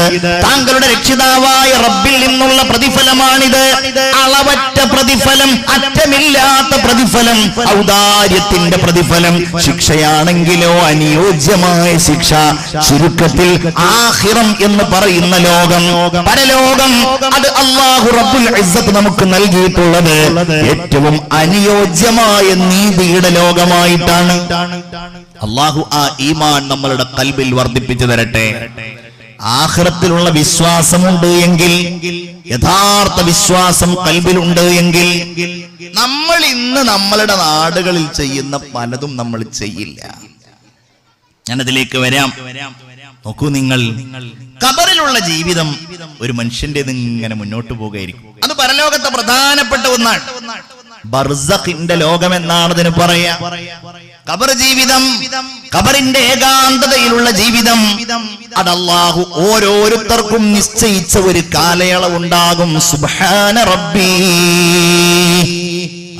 താങ്കളുടെ രക്ഷിതാവായ റബ്ബിൽ നിന്നുള്ള പ്രതിഫലമാണിത്. അളവറ്റ പ്രതിഫലം, അറ്റമില്ലാത്ത പ്രതിഫലം, ഔദാര്യത്തിന്റെ പ്രതിഫലം. ശിക്ഷയാണെങ്കിലോ അനുയോജ്യമായ ശിക്ഷ. ചുരുക്കത്തിൽ ആഖിറം എന്ന് പറയുന്ന ലോകം, പരലോകം, അത് അല്ലാഹു റബ്ബുൽ ഇസ്സത്ത് നമുക്ക് നൽകിയിട്ടുള്ളത് ഏറ്റവും അനുയോജ്യമായ നീതിയുടെ ലോകമായിട്ടാണ്. അല്ലാഹു ആ ഈമാൻ നമ്മളുടെ ഖൽബിൽ വർദ്ധിപ്പിച്ചു തരട്ടെ. ആഖിറത്തിലുള്ള വിശ്വാസമുണ്ട് എങ്കിൽ, യഥാർത്ഥ വിശ്വാസം ഖൽബിലുണ്ട് എങ്കിൽ, നമ്മൾ ഇന്ന് നമ്മളുടെ നാടുകളിൽ ചെയ്യുന്ന പലതും നമ്മൾ ചെയ്യില്ല. ഞാനതിലേക്ക് വരാം. നോക്കൂ, നിങ്ങൾ ഖബറിലുള്ള ജീവിതം ഒരു മനുഷ്യന്റെ ഇങ്ങനെ മുന്നോട്ട് പോകുകയായിരിക്കും. അത് പരലോകത്തെ പ്രധാനപ്പെട്ട ഒന്നാണ്. ബർസഖിന്റെ ലോകം എന്നാണ് അതിന് പറയാ. ഖബർ ജീവിതം, ഖബറിന്റെ ഏകാന്തതയിലുള്ള ജീവിതം, അത് അല്ലാഹു ഓരോരുത്തർക്കും നിശ്ചയിച്ച ഒരു കാലയളവുണ്ടാകും. സുബ്ഹാന റബ്ബി.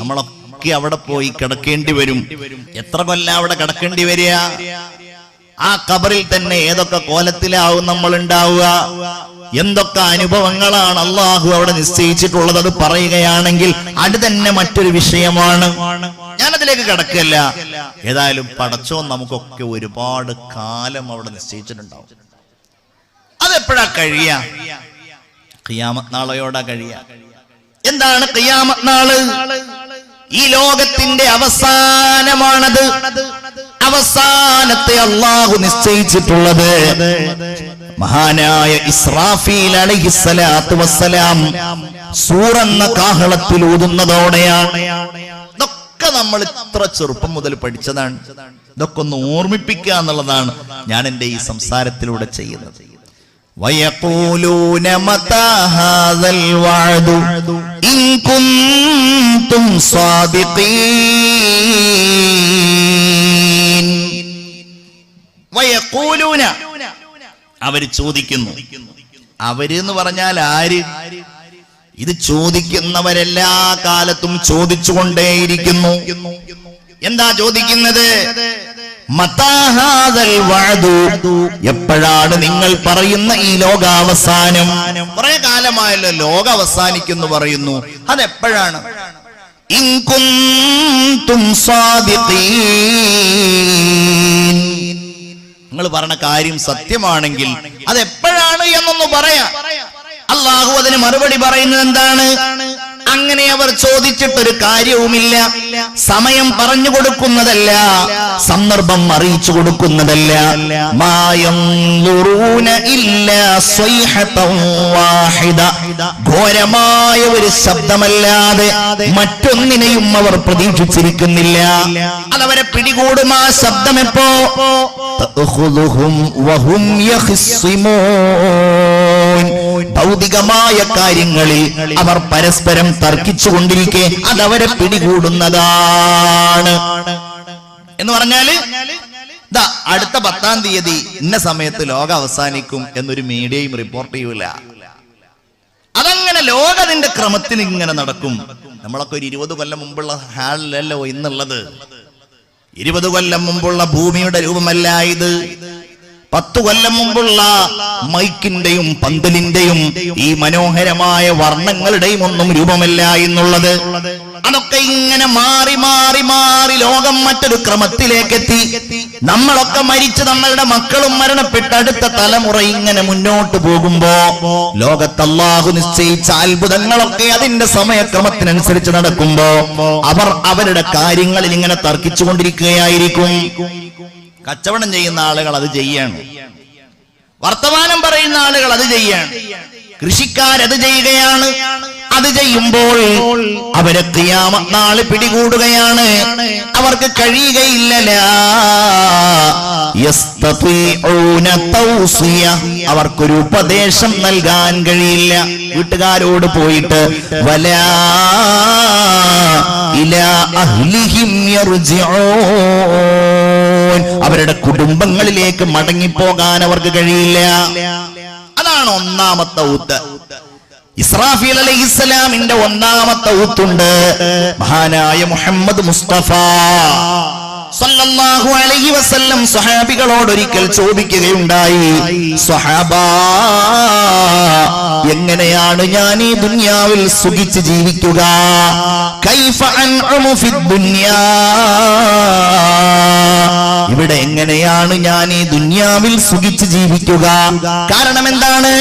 നമ്മളൊക്കെ അവിടെ പോയി കിടക്കേണ്ടി വരും. എത്ര കൊല്ലം അവിടെ കിടക്കേണ്ടി വരിക? ആ ഖബറിൽ തന്നെ ഏതൊക്കെ കോലത്തിലാവും നമ്മൾ ഉണ്ടാവുക? എന്തൊക്കെ അനുഭവങ്ങളാണ് അല്ലാഹു അവിടെ നിശ്ചയിച്ചിട്ടുള്ളത്? അത് പറയുകയാണെങ്കിൽ അത് തന്നെ മറ്റൊരു വിഷയമാണ്. ഞാനതിലേക്ക് കടക്കല്ല. ഏതായാലും പടച്ചോൻ നമുക്കൊക്കെ ഒരുപാട് കാലം അവിടെ നിശ്ചയിച്ചിട്ടുണ്ടാവും. അതെപ്പോഴാ കഴിയാ? ഖിയാമത്ത് നാളെയോടാ കഴിയാ. എന്താണ് ഖിയാമത്ത് നാള്? ഈ ലോകത്തിന്റെ അവസാനമാണത്. അവസാനത്തെ അല്ലാഹു നിശ്ചയിച്ചിട്ടുള്ളത് മഹാനായ ഇസ്രാഫീൽ അലൈഹിസ്സലാത്തു വസ്സലാം സൂറെന്ന കാഹളത്തിൽ ഊതുന്നതോടെയാണ്. ഇതൊക്കെ നമ്മൾ ഇത്ര ചെറുപ്പം മുതൽ പഠിച്ചതാണ്. ഇതൊക്കെ ഒന്ന് ഓർമ്മിപ്പിക്കുക എന്നുള്ളതാണ് ഞാൻ എൻ്റെ ഈ സംസാരത്തിലൂടെ ചെയ്യുന്നത്. വയഖൂലൂന മതാ ഹാദൽ വഅദു ഇൻ കുൻതും സാദിഖീൻ. വയഖൂലൂന, അവര് ചോദിക്കുന്നു. അവര് എന്ന് പറഞ്ഞാൽ ആര്? ഇത് ചോദിക്കുന്നവരെല്ലാ കാലത്തും ചോദിച്ചുകൊണ്ടേയിരിക്കുന്നു. എന്താ ചോദിക്കുന്നത്? മതാ ഹാദൽ വഅദു, എപ്പോഴാണ് നിങ്ങൾ പറയുന്ന ഈ ലോകാവസാനം? കുറെ കാലമായല്ലോ ലോകം അവസാനിക്കുന്നു പറയുന്നു. അതെപ്പോഴാണ്? ഇൻ കുൻതും സാദിഖീൻ, നിങ്ങൾ പറഞ്ഞ കാര്യം സത്യമാണെങ്കിൽ അതെപ്പോഴാണ് എന്നൊന്ന് പറയാ. അല്ലാഹു അതിന് മറുപടി പറയുന്നത് എന്താണ്? അങ്ങനെ അവർ ചോദിച്ചിട്ടൊരു കാര്യവുമില്ല. സമയം പറഞ്ഞു കൊടുക്കുന്നതല്ല, സന്ദർഭം അറിയിച്ചു കൊടുക്കുന്നതല്ല. ഘോരമായ ഒരു ശബ്ദമല്ലാതെ മറ്റൊന്നിനെയും അവർ പ്രതീക്ഷിച്ചിരിക്കുന്നില്ല. അതവരെ പിടികൂടും. ആ ശബ്ദം എപ്പോ? ഭൗതികമായ കാര്യങ്ങളിൽ അവർ പരസ്പരം തർക്കിച്ചുകൊണ്ടിരിക്കെ അതവരെ പിടികൂടുന്നതാണ്. എന്ന് പറഞ്ഞാല് അടുത്ത 10-ാം തീയതി ഇന്ന സമയത്ത് ലോകം അവസാനിക്കും എന്നൊരു മീഡിയയും റിപ്പോർട്ട് ചെയ്യൂല. അതങ്ങനെ ലോകത്തിന്റെ ക്രമത്തിന് ഇങ്ങനെ നടക്കും. നമ്മളൊക്കെ ഒരു 20 കൊല്ലം മുമ്പുള്ള ഹാളിലല്ലോ ഇന്നുള്ളത്. 20 കൊല്ലം മുമ്പുള്ള ഭൂമിയുടെ രൂപമല്ല ഇത്. 10 കൊല്ലം മുമ്പുള്ള മൈക്കിന്റെയും പന്തലിന്റെയും ഈ മനോഹരമായ വർണ്ണങ്ങളുടെയും ഒന്നും രൂപമല്ല എന്നുള്ളത്. അതൊക്കെ ഇങ്ങനെ മാറി മാറി മാറി ലോകം മറ്റൊരു ക്രമത്തിലേക്ക് എത്തി. നമ്മളൊക്കെ മരിച്ച് നമ്മളുടെ മക്കളും മരണപ്പെട്ട് അടുത്ത തലമുറ ഇങ്ങനെ മുന്നോട്ട് പോകുമ്പോ ലോകത്ത് അല്ലാഹു നിശ്ചയിച്ച അത്ഭുതങ്ങളൊക്കെ അതിന്റെ സമയക്രമത്തിനനുസരിച്ച് നടക്കുമ്പോ അവർ അവരുടെ കാര്യങ്ങളിൽ ഇങ്ങനെ തർക്കിച്ചുകൊണ്ടിരിക്കുകയായിരിക്കും. കച്ചവടം ചെയ്യുന്ന ആളുകൾ അത് ചെയ്യാണ്, വർത്തമാനം പറയുന്ന ആളുകൾ അത് ചെയ്യാണ്, കൃഷിക്കാരത് ചെയ്യുകയാണ്. അത് ചെയ്യുമ്പോൾ അവരെ ഖിയാമത്ത് നാൾ പിടികൂടുകയാണ്. അവർക്ക് കഴിയുകയില്ല. അവർക്കൊരു ഉപദേശം നൽകാൻ കഴിയില്ല. വീട്ടുകാരോട് പോയിട്ട് വലാ ഇലാ അഹ്ലിഹിം യർജിഊൻ, അവരുടെ കുടുംബങ്ങളിലേക്ക് മടങ്ങിപ്പോകാൻ അവർക്ക് കഴിയില്ല. അതാണ് ഒന്നാമത്തെ ഊത്ത്. ഇസ്രാഫീൽ അലൈഹിസ്സലാമിന്റെ ഒന്നാമത്തെ ഊത്തുണ്ട്. മഹാനായ മുഹമ്മദ് മുസ്തഫ സല്ലല്ലാഹു അലൈഹി വസല്ലം സ്വഹാബികളോട് ഒരിക്കൽ ചോദിക്കുകയുണ്ടായി, സ്വഹാബാ, എങ്ങനെയാണ് ഞാൻ ഈ ദുനിയാവിൽ സുഖിച്ച് ജീവിക്കുക? കൈഫ അൻഉമു ഫിദ് ദുനിയാ, ഇവിടെ എങ്ങനെയാണ് ഞാൻ ഈ ദുനിയാവിൽ സുഖിച്ച് ജീവിക്കുക? കാരണം എന്താണ്?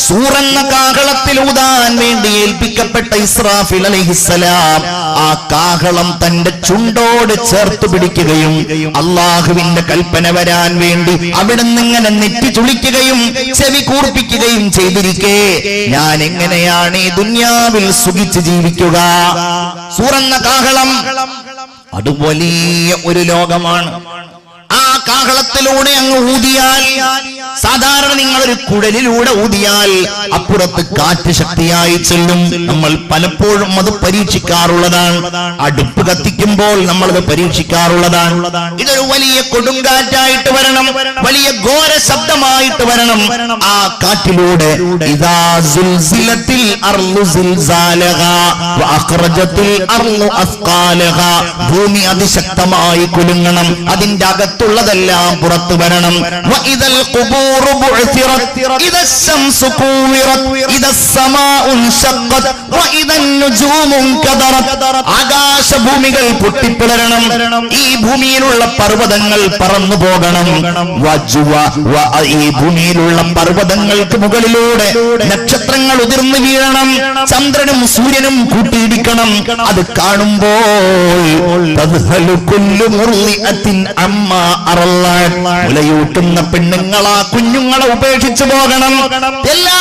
സൂറെന്ന കാഹളത്തിൽ ഊതാൻ വേണ്ടി ഏൽപ്പിക്കപ്പെട്ട ഇസ്രാഫീൽ അലൈഹിസ്സലാം ആ കാഹളം തന്റെ ചുണ്ടോട് ചേർത്ത് പിടിക്കുകയും അള്ളാഹുവിന്റെ കൽപ്പന വരാൻ വേണ്ടി അവിടെ നിന്നിങ്ങനെ നെറ്റി ചുളിക്കുകയും ചെവി കൂർപ്പിക്കുകയും ചെയ്തിരിക്കെ ഞാൻ എങ്ങനെയാണ് ഈ ദുനിയാവിൽ സുഖിച്ച് ജീവിക്കുക? സൂറെന്ന കാഹളം അത് വലിയ ഒരു ലോകമാണ്. ആ കാഹളത്തിലൂടെ അങ്ങ് ഊതിയാൽ, സാധാരണ നിങ്ങളൊരു കുഴലിലൂടെ ഊതിയാൽ അപ്പുറത്ത് കാറ്റ് ശക്തിയായി ചെല്ലും. നമ്മൾ പലപ്പോഴും അത് പരീക്ഷിക്കാറുള്ളതാണ്. അടുപ്പ് കത്തിക്കുമ്പോൾ നമ്മളത് പരീക്ഷിക്കാറുള്ളതാണ്. ഇതൊരു വലിയ കൊടുങ്കാറ്റായിട്ട് വരണം, വലിയ ഘോര ശബ്ദമായിട്ട് വരണം. ആ കാറ്റിലൂടെ ഇദാ സുൽസിലത്തിൽ അർളു സിൽസാലഹാ വഅഖ്റജത്തിൽ അർളു അസ്ഖാലഹാ, ഭൂമി അതിശക്തമായി കുലുങ്ങണം, അതിന്റെ അകത്തുള്ളതെല്ലാം പുറത്തു വരണം. വഇദൽ ഖുബൂറു ബുഅ്തിറത് ഇദസ് ശംസു കൂവിറത് ഇദസ് സമാഉ ശഖ്ഖത് വഇദൻ നുജൂമു കദറത്, ആകാശഭൂമികൾ പൊട്ടിപ്പിളരണം, ഈ ഭൂമിയിലുള്ള പർവ്വതങ്ങൾ പറന്നു പോകണം. ഈ ഭൂമിയിലുള്ള പർവ്വതങ്ങൾക്ക് മുകളിലൂടെ നക്ഷത്രങ്ങൾ ഉതിർന്നു വീഴണം, ചന്ദ്രനും സൂര്യനും കൂട്ടിയിടിക്കണം. അത് കാണുമ്പോൾ മുലയൂട്ടുന്ന പെണ്ണുങ്ങളാ കുഞ്ഞുങ്ങളെ ഉപേക്ഷിച്ചു പോകണം. എല്ലാ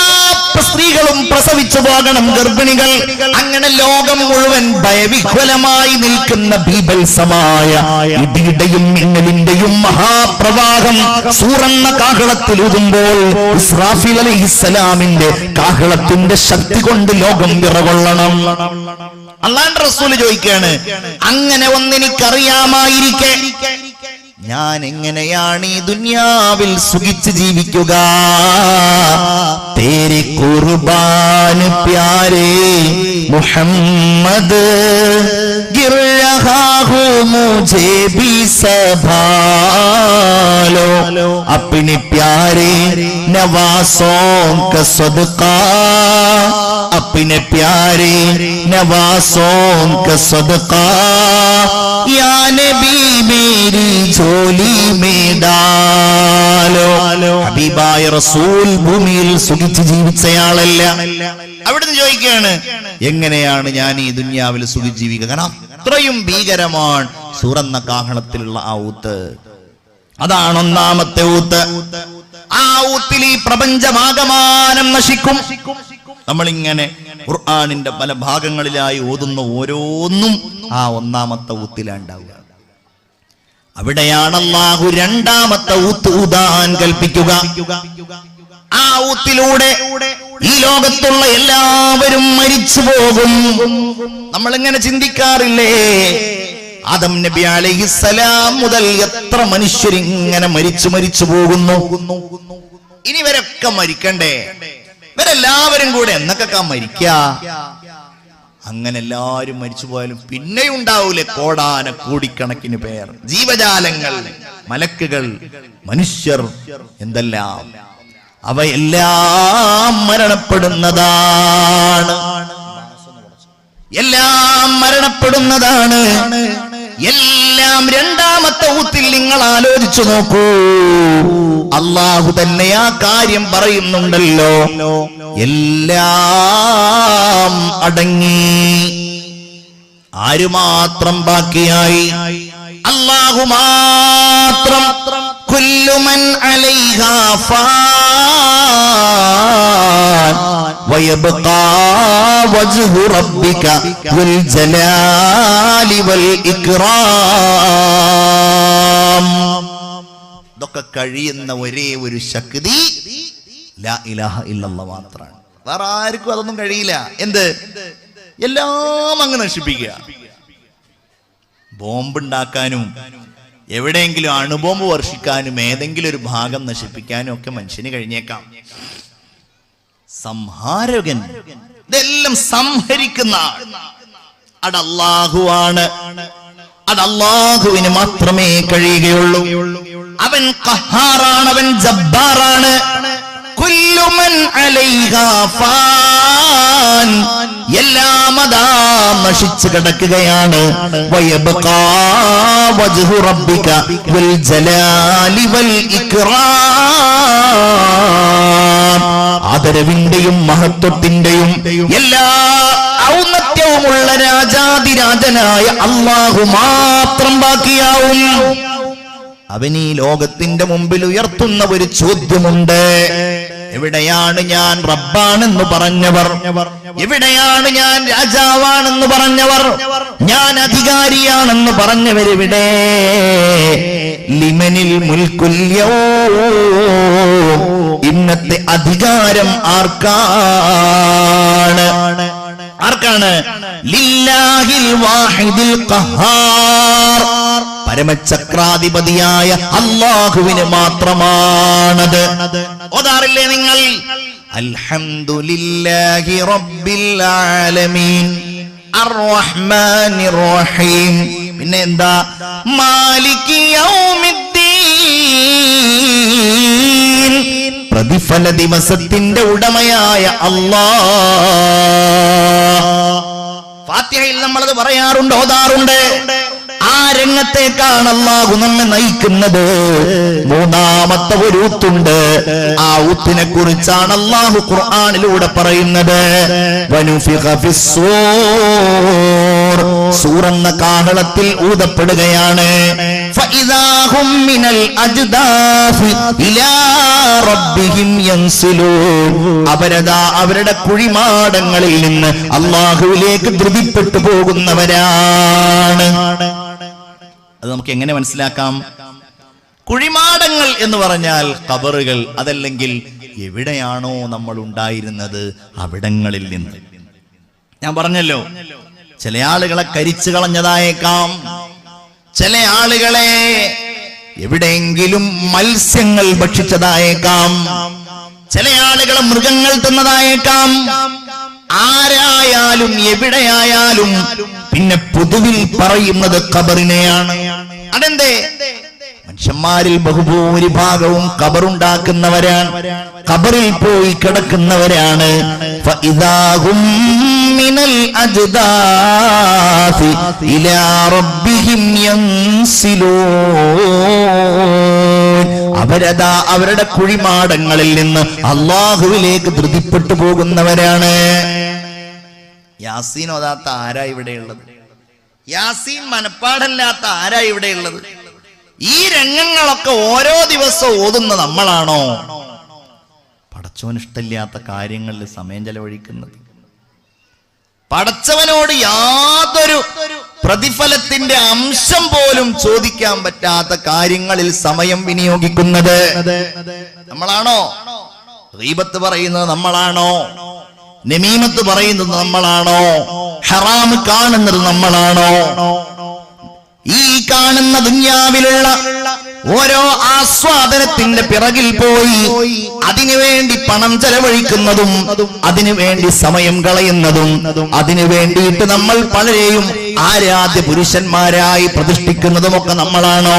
സ്ത്രീകളും പ്രസവിച്ചു പോകണം, ഗർഭിണികൾ. അങ്ങനെ ലോകം മുഴുവൻ ഭയവിഹ്വലമായി നിൽക്കുന്ന ബീഭത്സമായ ഇടിയുടെയും മിന്നലിന്റെയും മഹാപ്രവാഹം സൂറെന്ന കാഹളത്തിൽ ഊതുമ്പോൾ ഇസ്രാഫീൽ അലൈഹിസ്സലാമിന്റെ കാഹളത്തിന്റെ ശക്തി കൊണ്ട് ലോകം വിറകൊള്ളണം. അല്ലാഹുവിന്റെ റസൂൽ ചോദിക്കുകയാണ്, അങ്ങനെ ഒന്നെനിക്കറിയാമായിരിക്കെ ഞാൻ എങ്ങനെയാണ് ഈ ദുനിയാവിൽ സുഖിച്ച് ജീവിക്കുക? തേരെ ഖുർബാൻ പ്യാരേ മുഹമ്മദ് ഗിർ രഹാ ഹൂ മുझे भी संभालो, अपने प्यारे नवासों का सदका, अपने प्यारे नवासों का सदका, या नबी मेरी झोली में डालो. ഹബീബായ റസൂൽ ഭൂമിയിൽ സുഖിച്ച് ജീവിച്ചയാളല്ല. അവിടുന്ന് ചോദിക്കുകയാണ്, എങ്ങനെയാണ് ഞാൻ ഈ ദുനിയാവിൽ സുഖിച്ച് ജീവിക്കുക? കാരണം അത്രയും ഭീകരമാണ് സൂറെന്ന കാഹളത്തിലുള്ള ആ ഊത്ത്. അതാണ് ഒന്നാമത്തെ ഊത്ത്. ആ ഊത്തിൽ ഈ പ്രപഞ്ചമാകമാനം നശിക്കും. നമ്മളിങ്ങനെ ഖുർആനിന്റെ പല ഭാഗങ്ങളിലായി ഓതുന്ന ഓരോന്നും ആ ഒന്നാമത്തെ ഊത്തിലുണ്ടാവുക. അവിടെയാണ് അല്ലാഹു രണ്ടാമത്തെ ഊത്ത് ഊതാൻ കൽപ്പിക്കുക. ആ ഊത്തിലൂടെ ഈ ലോകത്തുള്ള എല്ലാവരും മരിച്ചു പോകും. നമ്മളിങ്ങനെ ചിന്തിക്കാറില്ലേ, ആദം നബി അലൈഹിസ്സലാം മുതൽ എത്ര മനുഷ്യരിങ്ങനെ മരിച്ചു പോകുന്നു. ഇനി ഇവരൊക്കെ മരിക്കണ്ടേ? ഇവരെല്ലാവരും കൂടെ എന്നൊക്കെ മരിക്ക? അങ്ങനെ എല്ലാവരും മരിച്ചു പോയാലും പിന്നെ ഉണ്ടാവൂലേ കോടാന കോടിക്കണക്കിന് പേർ, ജീവജാലങ്ങൾ, മലക്കുകൾ, മനുഷ്യർ, എന്തെല്ലാം. അവയെല്ലാം മരണപ്പെടുന്നതാണ്. എല്ലാം മരണപ്പെടുന്നതാണ്. എല്ലാം രണ്ടാമത്തെ ഊത്തിൽ നിങ്ങൾ ആലോചിച്ചു നോക്കൂ. അല്ലാഹു തന്നെ ആ കാര്യം പറയുന്നുണ്ടല്ലോ. എല്ലാം അടങ്ങി, ആര് മാത്രം ബാക്കിയായി? അല്ലാഹു മാത്രം. കുല്ലു മൻ അലൈഹാ ഫാൻ വയബ്ഖാ വജ്ഹു റബ്ബിക വൽ ജലാലി വൽ ഇക്റാം. ഇതൊക്കെ കഴിയുന്ന ഒരേ ഒരു ശക്തി ലാ ഇലാഹ ഇല്ലല്ലാഹ് മാത്രമാണ്. വേറെ ആർക്കും അതൊന്നും കഴിയില്ല. എന്ത്? എല്ലാം അങ്ങ് നശിപ്പിക്കുക. ബോംബുണ്ടാക്കാനും എവിടെയെങ്കിലും അണുബോംബ് വർഷിക്കാനും ഏതെങ്കിലും ഒരു ഭാഗം നശിപ്പിക്കാനും ഒക്കെ മനുഷ്യന് കഴിഞ്ഞേക്കാം. സംഹാരകൻ, ഇതെല്ലാം സംഹരിക്കുന്ന അത് അല്ലാഹുവാണ്. അത് അല്ലാഹുവിന് മാത്രമേ കഴിയുകയുള്ളൂ. അവൻ ഖഹാറാണ്, അവൻ ജബ്ബാറാണ്. കുല്ലു മൻ അലൈഹാ ഫാൻ, എല്ലാം അതാ നശിച്ചു കിടക്കുകയാണ്. വയബ്ഖാ വജ്ഹു റബ്ബിക വൽ ജലാലി വൽ ഇക്റാം, ആദരവിന്റെയും മഹത്വത്തിന്റെയും എല്ലാ ഔന്നത്യവുമുള്ള രാജാതിരാജനായ അല്ലാഹു മാത്രം ബാക്കിയാവും. അവൻ ഈ ലോകത്തിന്റെ മുമ്പിൽ ഉയർത്തുന്ന ഒരു ചോദ്യമുണ്ട്. എവിടെയാണ് ഞാൻ റബ്ബാണെന്ന് പറഞ്ഞവർ? എവിടെയാണ് ഞാൻ രാജാവാണെന്ന് പറഞ്ഞവർ? ഞാൻ അധികാരിയാണെന്ന് പറഞ്ഞവരെവിടെ? ലിമനിൽ മുൽക്കുൽ യൗം, ഇന്നത്തെ അധികാരം ആർക്കാണ്? ആർക്കാണ്? ലില്ലാഹിൽ വാഹിദിൽ ഖഹാർ, പരമചക്രാധിപതിയായ അല്ലാഹുവിന് മാത്രമാണത്. ഓതാറില്ലേ നിങ്ങൾ? അൽഹംദുലില്ലാഹി റബ്ബിൽ ആലമീൻ അർറഹ്മാനിർ റഹീം. പിന്നെ എന്താ? മാലികി യൗമിദ്ദീൻ, പ്രതിഫല ദിവസത്തിന്റെ ഉടമയായ അല്ലാഹ്. ഫാത്തിഹയിൽ നമ്മളത് പറയാറുണ്ട്, ഓതാറുണ്ട്. ആ രംഗത്തേക്കാണ് അല്ലാഹു നമ്മെ നയിക്കുന്നത്. മൂന്നാമത്തെ ഒരു ഊത്തുണ്ട്. ആ ഊത്തിനെ കുറിച്ചാണ് അല്ലാഹു ഖുർആനിലൂടെ പറയുന്നത്. വനുഫിഖ ഫിസ്സൂർ, സൂറെന്ന കാഹളത്തിൽ ഊതപ്പെടുകയാണ്. ഫഇദാഹും മിനൽ അജ്ദാഫി ഇലാ റബ്ബിഹിം യൻസിലൂൻ, അവരദാ അവരുടെ കുഴിമാടങ്ങളിൽ നിന്ന് അല്ലാഹുവിലേക്ക് ധൃതിപ്പെട്ടു പോകുന്നവരാണ്. അത് നമുക്ക് എങ്ങനെ മനസ്സിലാക്കാം? കുഴിമാടങ്ങൾ എന്ന് പറഞ്ഞാൽ ഖബറുകൾ, അതല്ലെങ്കിൽ എവിടെയാണോ നമ്മൾ ഉണ്ടായിരുന്നത് അവിടങ്ങളിൽ നിന്ന്. ഞാൻ പറഞ്ഞല്ലോ, ചില ആളുകളെ കരിച്ചു കളഞ്ഞതായേക്കാം, ചില ആളുകളെ എവിടെയെങ്കിലും മത്സ്യങ്ങൾ ഭക്ഷിച്ചതായേക്കാം, ചില ആളുകളെ മൃഗങ്ങൾ തിന്നതായേക്കാം. ആരായാലും എവിടെയായാലും പിന്നെ പൊതുവിൽ പറയുന്നത് ഖബറിനെയാണ്. അതെന്തേ? മനുഷ്യന്മാരിൽ ബഹുഭൂരിഭാഗവും ഖബറുണ്ടാക്കുന്നവരാണ്, ഖബറിൽ പോയി കിടക്കുന്നവരാണ്. ഫഇദാഹും മിനൽ അജ്ദാഫി ഇലാ റബ്ബിഹിം യൻസിലൂൻ, അവരതാ അവരുടെ കുഴിമാടങ്ങളിൽ നിന്ന് അല്ലാഹുവിലേക്ക് ധൃതിപ്പെട്ടു പോകുന്നവരാണ്. യാസീൻ ഓതാത്ത ആരാ ഇവിടെയുള്ളത്? യാസീൻ മനപ്പാടല്ലാത്ത ആരാ ഇവിടെയുള്ളത്? ഈ രംഗങ്ങളൊക്കെ ഓരോ ദിവസവും ഓതുന്ന നമ്മളാണോ പടച്ചവന് ഇഷ്ടമില്ലാത്ത കാര്യങ്ങളിൽ സമയം ചെലവഴിക്കുന്നത്? പടച്ചവനോട് യാതൊരു പ്രതിഫലത്തിന്റെ അംശം പോലും ചോദിക്കാൻ പറ്റാത്ത കാര്യങ്ങളിൽ സമയം വിനിയോഗിക്കുന്നത് നമ്മളാണോ? ഗീബത്ത് പറയുന്നത് നമ്മളാണോ? നമീമത്ത് പറയുന്നത് നമ്മളാണോ? ഹറാം കാണുന്നത് നമ്മളാണോ? ഈ കാണുന്ന ദുനിയാവിലുള്ള ഓരോ ആസ്വാദനത്തിന്റെ പിറകിൽ പോയി അതിനുവേണ്ടി പണം ചെലവഴിക്കുന്നതും അതിനുവേണ്ടി സമയം കളയുന്നതും അതിനു വേണ്ടിയിട്ട് നമ്മൾ പലരെയും ആരാധ്യ പുരുഷന്മാരായി പ്രതിഷ്ഠിക്കുന്നതുമൊക്കെ നമ്മളാണോ?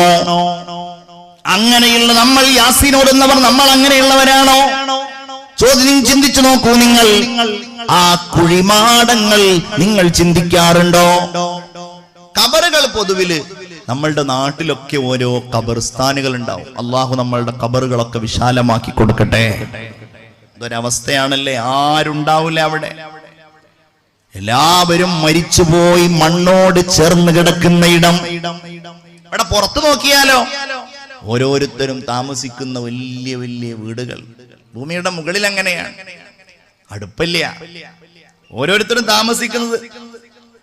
അങ്ങനെയുള്ള നമ്മൾ യാസീൻ ഓതുന്നവർ നമ്മൾ അങ്ങനെയുള്ളവരാണോ? ചോദ്യം ചിന്തിച്ചു നോക്കൂ നിങ്ങൾ. ആ കുഴിമാടങ്ങൾ നിങ്ങൾ ചിന്തിക്കാറുണ്ടോ? ഖബറുകൾ പൊതുവില് നമ്മളുടെ നാട്ടിലൊക്കെ ഓരോ ഖബർസ്ഥാനുകൾ ഉണ്ടാവും. അള്ളാഹു നമ്മളുടെ ഖബറുകളൊക്കെ വിശാലമാക്കി കൊടുക്കട്ടെ. ഇതൊരവസ്ഥയാണല്ലേ, ആരുണ്ടാവില്ല അവിടെ. എല്ലാവരും മരിച്ചുപോയി മണ്ണോട് ചേർന്ന് കിടക്കുന്ന ഇടം. ഇവിടെ പുറത്തു നോക്കിയാലോ ഓരോരുത്തരും താമസിക്കുന്ന വലിയ വലിയ വീടുകൾ. ഭൂമിയുടെ മുകളിൽ അങ്ങനെയാണ്, അടുപ്പില്ല. ഓരോരുത്തരും താമസിക്കുന്നത്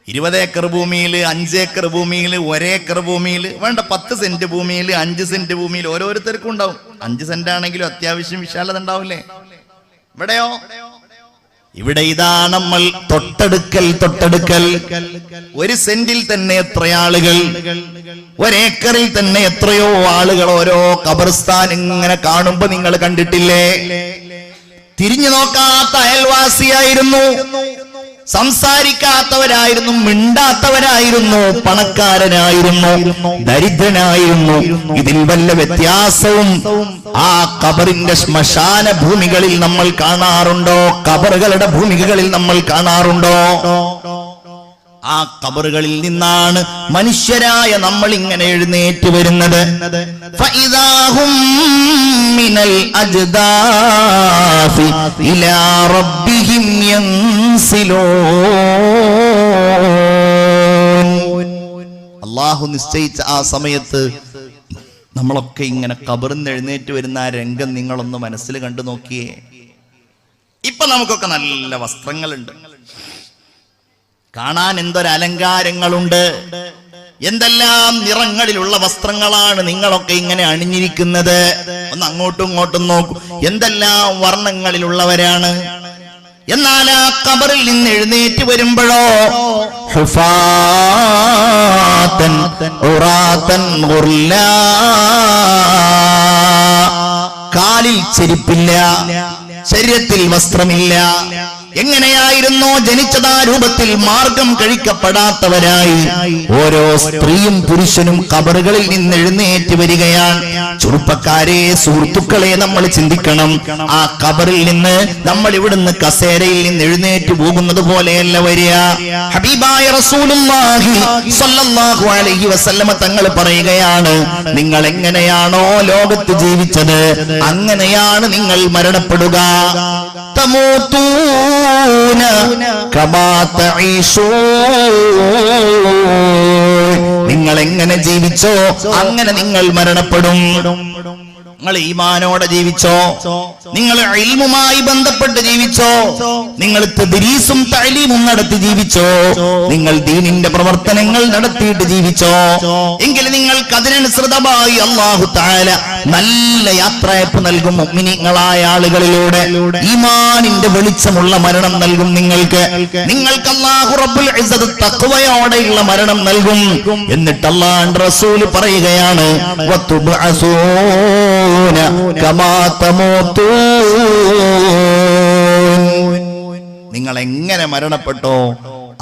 20 ഏക്കർ ഭൂമിയിൽ, 5 ഏക്കർ ഭൂമിയിൽ, 1 ഏക്കർ ഭൂമിയിൽ, വേണ്ട 10 സെന്റ് ഭൂമിയിൽ, 5 സെന്റ് ഭൂമിയിൽ ഓരോരുത്തർക്കും ഉണ്ടാവും. 5 സെന്റ് ആണെങ്കിലും അത്യാവശ്യം വിശാലത ഉണ്ടാവില്ലേ? ഇവിടെയോ? ഇവിടെ ഇതാ നമ്മൾ തൊട്ടടുക്കൽ 1 സെന്റിൽ തന്നെ എത്ര ആളുകൾ, 1 ഏക്കറിൽ തന്നെ എത്രയോ ആളുകൾ. ഓരോ ഖബർസ്ഥാൻ ഇങ്ങനെ കാണുമ്പോ നിങ്ങൾ കണ്ടിട്ടില്ലേ? തിരിഞ്ഞു നോക്കാത്ത അയൽവാസിയായിരുന്നു, സംസാരിക്കാത്തവരായിരുന്നു, മിണ്ടാത്തവരായിരുന്നു, പണക്കാരനായിരുന്നു, ദരിദ്രനായിരുന്നു. ഇതിൽ വല്ല വ്യത്യാസവും ആ ഖബറിന്റെ ശ്മശാന ഭൂമികളിൽ നമ്മൾ കാണാറുണ്ടോ? ഖബറുകളുടെ ഭൂമികളിൽ നമ്മൾ കാണാറുണ്ടോ? ആ ഖബറുകളിൽ നിന്നാണ് മനുഷ്യരായ നമ്മൾ ഇങ്ങനെ എഴുന്നേറ്റ് വരുന്നത്. ഫഇദാഹും മിനൽ അജ്ദാഫി ഇലാ റബ്ബിഹിം യൻസിലൂൻ. അല്ലാഹു നിശ്ചയിച്ച ആ സമയത്ത് നമ്മളൊക്കെ ഇങ്ങനെ ഖബറിൽ നിന്ന് എഴുന്നേറ്റ് വരുന്ന ആ രംഗം നിങ്ങളൊന്ന് മനസ്സിൽ കണ്ടു നോക്കിയേ. ഇപ്പൊ നമുക്കൊക്കെ നല്ല വസ്ത്രങ്ങളുണ്ട്, കാണാൻ എന്തൊരലങ്കാരങ്ങളുണ്ട്, എന്തെല്ലാം നിറങ്ങളിലുള്ള വസ്ത്രങ്ങളാണ് നിങ്ങളൊക്കെ ഇങ്ങനെ അണിഞ്ഞിരിക്കുന്നത്. ഒന്ന് അങ്ങോട്ടും ഇങ്ങോട്ടും നോക്കൂ, എന്തെല്ലാം വർണ്ണങ്ങളിലുള്ളവരാണ്. എന്നാൽ ആ ഖബറിൽ നിന്ന് എഴുന്നേറ്റ് വരുമ്പോഴോ ഹുഫാതൻ ഉറാതൻ ഗുർലാ, കാലിൽ ചെരുപ്പില്ല, ശരീരത്തിൽ വസ്ത്രമില്ല. എങ്ങനെയായിരുന്നോ ജനിച്ചതാ രൂപത്തിൽ മാർഗം കഴിക്കപ്പെടാത്തവരായി ഓരോ സ്ത്രീയും പുരുഷനും ഖബറുകളിൽ നിന്ന് എഴുന്നേറ്റ് വരികയാണ്. ചെറുപ്പക്കാരെ, സുഹൃത്തുക്കളെ, നമ്മൾ ചിന്തിക്കണം. ആ ഖബറിൽ നിന്ന് നമ്മൾ ഇവിടുന്ന് കസേരയിൽ നിന്ന് എഴുന്നേറ്റ് പോകുന്നത് പോലെയല്ല വരിക. ഹബീബായ റസൂലുള്ളാഹി സ്വല്ലല്ലാഹു അലൈഹി വസല്ലമ തങ്ങൾ പറയുകയാണ്, നിങ്ങൾ എങ്ങനെയാണോ ലോകത്ത് ജീവിച്ചത് അങ്ങനെയാണ് നിങ്ങൾ മരണപ്പെടുക. തമൂതൂന കമാ തഈശൂൻ. നിങ്ങൾ എങ്ങനെ ജീവിച്ചോ അങ്ങനെ നിങ്ങൾ മരണപ്പെടും. നിങ്ങൾ ഈമാനോടെ ജീവിച്ചോ, നിങ്ങൾ ഇൽമുമായി ബന്ധപ്പെട്ട് ജീവിച്ചോ, നിങ്ങൾ തദ്രീസും തഅലീമും നടത്തി ജീവിച്ചോ, നിങ്ങൾ ദീനിന്റെ പ്രവർത്തനങ്ങൾ നടത്തിയിട്ട് ജീവിച്ചോ, എങ്കിൽ നിങ്ങൾക്ക് അതിനനുസൃതമായി അല്ലാഹു തആല നല്ല യാത്രയപ്പ് നൽകും. മുഅ്മിനീങ്ങളായ ആളുകളിലൂടെ ഈമാനിന്റെ വെളിച്ചമുള്ള മരണം നൽകും നിങ്ങൾക്ക്. നിങ്ങൾക്ക് അല്ലാഹു റബ്ബുൽ ഇസ്സത്ത് തഖ്വയോടെയുള്ള മരണം നൽകും. എന്നിട്ട് അല്ലാഹുവിന്റെ റസൂൽ പറയുകയാണ്, വതുബ്അസൂന കമാ തമൂതൂൻ. നിങ്ങൾ എങ്ങനെ മരണപ്പെട്ടോ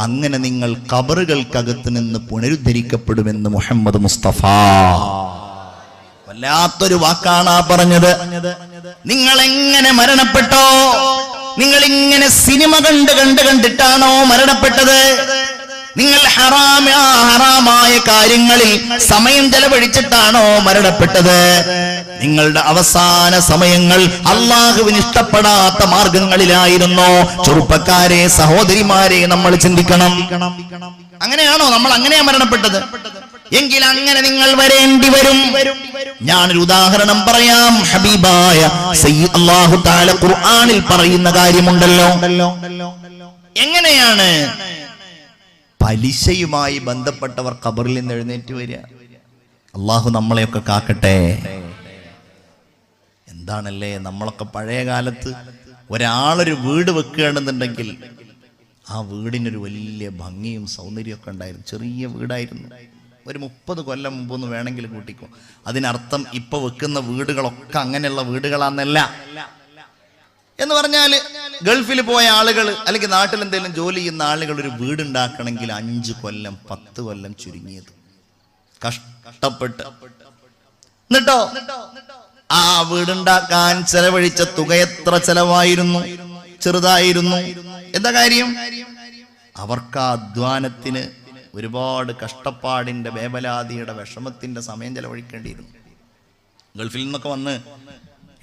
അങ്ങനെ നിങ്ങൾ ഖബറുകൾക്കകത്ത് നിന്ന് പുനരുദ്ധരിക്കപ്പെടുമെന്ന് മുഹമ്മദ് മുസ്തഫ. വല്ലാത്തൊരു വാക്കാണ് ആ പറഞ്ഞത്. നിങ്ങൾ എങ്ങനെ മരണപ്പെട്ടോ, നിങ്ങൾ ഇങ്ങനെ സിനിമ കണ്ടിട്ടാണോ മരണപ്പെട്ടത്? നിങ്ങൾ ഹറാമായ കാര്യങ്ങളിൽ സമയം ചെലവഴിച്ചിട്ടാണോ മരണപ്പെട്ടത്? നിങ്ങളുടെ അവസാന സമയങ്ങൾ അള്ളാഹുവിന് ഇഷ്ടപ്പെടാത്ത മാർഗങ്ങളിലായിരുന്നോ? ചെറുപ്പക്കാരെ, സഹോദരിമാരെ, നമ്മൾ ചിന്തിക്കണം. അങ്ങനെയാണോ? നമ്മൾ അങ്ങനെയാ മരണപ്പെട്ടത് എങ്കിൽ അങ്ങനെ നിങ്ങൾ വരേണ്ടി വരും. ഞാനൊരു ഉദാഹരണം പറയാം. ഹബീബായ സയ്യിദ് അല്ലാഹു തആല ഖുർആനിൽ പറയുന്ന കാര്യമുണ്ടല്ലോ. എങ്ങനെയാണ് പലിശയുമായി ബന്ധപ്പെട്ടവർ ഖബറിൽ നിന്ന് എഴുന്നേറ്റ് വരിക? അള്ളാഹു നമ്മളെയൊക്കെ കാക്കട്ടെ. എന്താണല്ലേ, നമ്മളൊക്കെ പഴയ കാലത്ത് ഒരാളൊരു വീട് വെക്കുകയാണെന്നുണ്ടെങ്കിൽ ആ വീടിനൊരു വലിയ ഭംഗിയും സൗന്ദര്യമൊക്കെ ഉണ്ടായിരുന്നു. ചെറിയ വീടായിരുന്നു. ഒരു 30 കൊല്ലം മുമ്പൊന്ന് വേണമെങ്കിൽ കൂട്ടിക്കോ. അതിനർത്ഥം ഇപ്പൊ വെക്കുന്ന വീടുകളൊക്കെ അങ്ങനെയുള്ള വീടുകളാന്നല്ല. എന്ന് പറഞ്ഞാല് ഗൾഫിൽ പോയ ആളുകൾ അല്ലെങ്കിൽ നാട്ടിൽ എന്തെങ്കിലും ജോലി ചെയ്യുന്ന ആളുകൾ ഒരു വീടുണ്ടാക്കണമെങ്കിൽ 5 കൊല്ലം 10 കൊല്ലം ചുരുങ്ങിയത് കഷ്ടപ്പെട്ട്. എന്നിട്ടോ ആ വീടുണ്ടാക്കാൻ ചെലവഴിച്ച തുക എത്ര ചെലവായിരുന്നു? ചെറുതായിരുന്നു. എന്താ കാര്യം? അവർക്ക് ആ അധ്വാനത്തിന് ഒരുപാട് കഷ്ടപ്പാടിന്റെ, വേവലാതിയുടെ, വിഷമത്തിന്റെ സമയം ചെലവഴിക്കേണ്ടിയിരുന്നു. ഗൾഫിൽ നിന്നൊക്കെ വന്ന്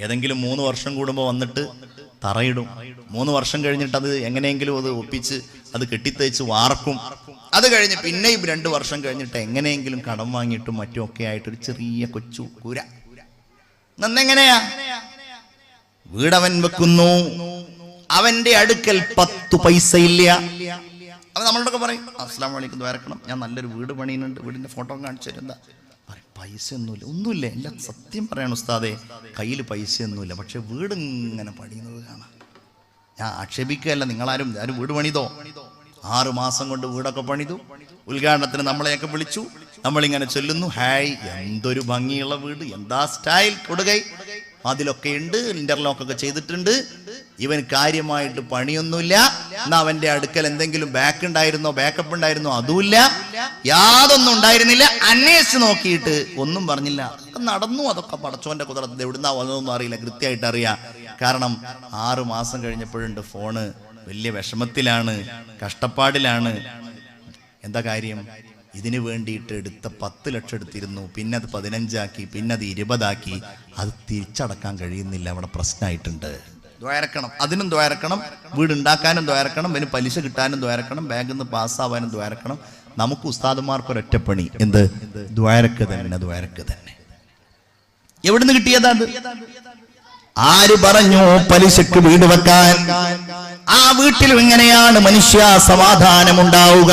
ഏതെങ്കിലും 3 വർഷം കൂടുമ്പോൾ വന്നിട്ട് തറയിടും. 3 വർഷം കഴിഞ്ഞിട്ട് അത് എങ്ങനെയെങ്കിലും അത് ഒപ്പിച്ച് അത് കെട്ടിത്തേച്ച് വാർക്കും. അത് കഴിഞ്ഞ് പിന്നെയും 2 വർഷം കഴിഞ്ഞിട്ട് എങ്ങനെയെങ്കിലും കടം വാങ്ങിയിട്ടും മറ്റുമൊക്കെ ആയിട്ടൊരു ചെറിയ കൊച്ചു കൂര. എങ്ങനെയാ വീടവൻ വെക്കുന്നു, അവന്റെ അടുക്കൽ 10 പൈസ ഇല്ല. അപ്പൊ നമ്മളോടൊക്കെ പറയും, അസ്സലാമു അലൈക്കും, ദ്വാരക്കണം, ഞാൻ നല്ലൊരു വീട് പണിയുന്നുണ്ട്, വീടിന്റെ ഫോട്ടോ കാണിച്ചു തരും. എന്താ പറയും? പൈസ ഒന്നുമില്ല. എല്ലാ സത്യം പറയണം ഉസ്താദേ, കയ്യിൽ പൈസ ഒന്നുമില്ല, പക്ഷെ വീട് ഇങ്ങനെ പണിയുന്നത് കാണാം. ഞാൻ ആക്ഷേപിക്കുകയല്ല, നിങ്ങളാരും വീട് പണിതോ? 6 മാസം കൊണ്ട് വീടൊക്കെ പണിതു. ഉദ്ഘാടനത്തിന് നമ്മളെയൊക്കെ വിളിച്ചു. നമ്മളിങ്ങനെ ചൊല്ലുന്നു, ഹായ്, എന്തൊരു ഭംഗിയുള്ള വീട്, എന്താ സ്റ്റൈൽ, കൊടുകൈ, അതിലൊക്കെ ഉണ്ട്, ഇന്റർലോക്കൊക്കെ ചെയ്തിട്ടുണ്ട്. ഇവൻ കാര്യമായിട്ട് പണിയൊന്നുമില്ല. എന്നാ അവന്റെ അടുക്കൽ എന്തെങ്കിലും ബാക്കപ്പ് ഉണ്ടായിരുന്നോ? അതുമില്ല. യാതൊന്നും ഉണ്ടായിരുന്നില്ല. അന്വേഷിച്ച് നോക്കിയിട്ട് ഒന്നും പറഞ്ഞില്ല. നടന്നു. അതൊക്കെ പടച്ചോന്റെ കുതിരത്ത് എവിടുന്നാ വന്നതൊന്നും അറിയില്ല, കൃത്യമായിട്ട് അറിയാം. കാരണം 6 മാസം കഴിഞ്ഞപ്പോഴുണ്ട് ഫോണ്. വലിയ വിഷമത്തിലാണ്, കഷ്ടപ്പാടിലാണ്. എന്താ കാര്യം? ഇതിനു വേണ്ടിയിട്ട് എടുത്ത 10 ലക്ഷം എടുത്തിരുന്നു, പിന്നെ അത് 15 ആക്കി, പിന്നെ അത് 20 ആക്കി. അത് തിരിച്ചടക്കാൻ കഴിയുന്നില്ല. അവിടെ പ്രശ്നമായിട്ടുണ്ട്. ദ്വാരക്കണം, അതിനും ദ്വാരക്കണം, വീടുണ്ടാക്കാനും ദ്വാരക്കണം, പിന്നെ പലിശ കിട്ടാനും ദ്വാരക്കണം, ബാങ്കിൽ നിന്ന് പാസ്സാവാനും ദ്വാരക്കണം. നമുക്ക് ഉസ്താദുമാർക്കൊരൊറ്റപ്പണി, എന്ത്? ദ്വാരക്ക് തന്നെ. എവിടുന്ന് കിട്ടിയതാണ്? ആര് പറഞ്ഞു പലിശക്ക് വീട് വെക്കാൻ? ആ വീട്ടിലും എങ്ങനെയാണ് മനുഷ്യ സമാധാനം ഉണ്ടാവുക?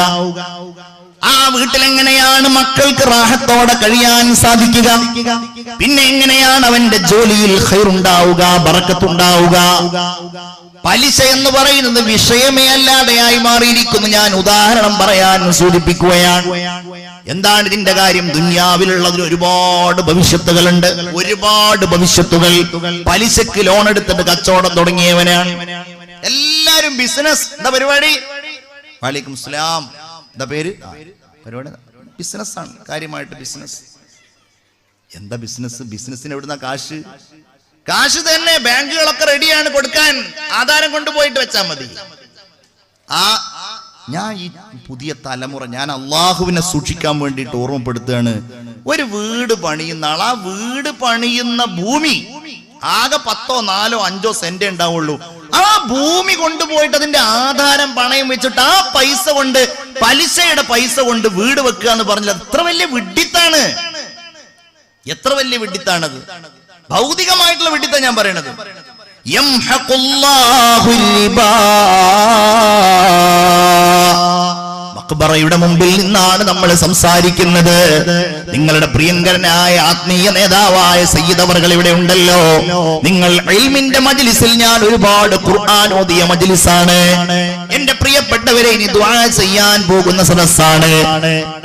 ആ വീട്ടിലെങ്ങനെയാണ് മക്കൾക്ക് റാഹത്തോടെ കഴിയാൻ സാധിക്കുക? പിന്നെ എങ്ങനെയാണ് അവന്റെ ജോലിയിൽ ഖൈറുണ്ടാവുക, ബറക്കത്തുണ്ടാവുക? പലിശ എന്ന് പറയുന്നത് വിഷയമേ അല്ലാതെയായി മാറിയിരിക്കുന്നു. ഞാൻ ഉദാഹരണം പറയാൻ സൂചിപ്പിക്കുകയാണ്. എന്താണ് ഇതിന്റെ കാര്യം? ദുനിയാവിലുള്ളതിൽ ഒരുപാട് ഭവിഷ്യത്തുകളുണ്ട്, ഒരുപാട് ഭവിഷ്യത്തുകൾ. പലിശക്ക് ലോൺ എടുത്തിട്ട് കച്ചവടം തുടങ്ങിയവനാണ്. എല്ലാരും ബിസിനസ്. എന്താ പരിപാടി? വലൈക്കും സ്ലാം. എന്താ പേര്? പരിപാടി ബിസിനസ് ആണ്, കാര്യമായിട്ട് ബിസിനസ്. എന്താ ബിസിനസ്? ബിസിനസിന് എവിടുന്ന കാശ്? കാശ് തന്നെ ബാങ്കുകളൊക്കെ റെഡിയാണ് കൊടുക്കാൻ. ആധാരം കൊണ്ടുപോയിട്ട് വെച്ചാൽ മതി. ഞാൻ ഈ പുതിയ തലമുറ, ഞാൻ അള്ളാഹുവിനെ സൂക്ഷിക്കാൻ വേണ്ടിയിട്ട് ഓർമ്മപ്പെടുത്തുകയാണ്. ഒരു വീട് പണിയുന്ന ആൾ, ആ വീട് പണിയുന്ന ഭൂമി ആകെ 10, 4, 5 സെന്റ് ഉണ്ടാവുള്ളൂ. ആ ഭൂമി കൊണ്ടുപോയിട്ട് അതിന്റെ ആധാരം പണയം വെച്ചിട്ട് ആ പൈസ കൊണ്ട്, പലിശയുടെ പൈസ കൊണ്ട് വീട് വെക്കുക എന്ന് പറഞ്ഞാൽ എത്ര വലിയ വിഡ്ഢിത്താണ്! എത്ര വലിയ വിഡ്ഢിത്താണത്! ഭൗതികമായിട്ടുള്ള വിഡ്ഢിത്താണ് ഞാൻ പറയണത്. മഖ്ബറയുടെ മുമ്പിൽ നിന്നാണ് നമ്മൾ സംസാരിക്കുന്നത്. നിങ്ങളുടെ പ്രിയങ്കരനായ ആത്മീയ നേതാവായ സയ്യിദ് അവർകൾ ഇവിടെ ഉണ്ടല്ലോ. നിങ്ങൾ ഇൽമിന്റെ മജ്ലിസിൽ, ഞാൻ ഒരുപാട് ഖുർആൻ ഓതിയ മജ്ലിസാണ്. എന്റെ പ്രിയപ്പെട്ടവരെ, ഇനി ദുആ ചെയ്യാൻ പോകുന്ന സദസ്സാണ്.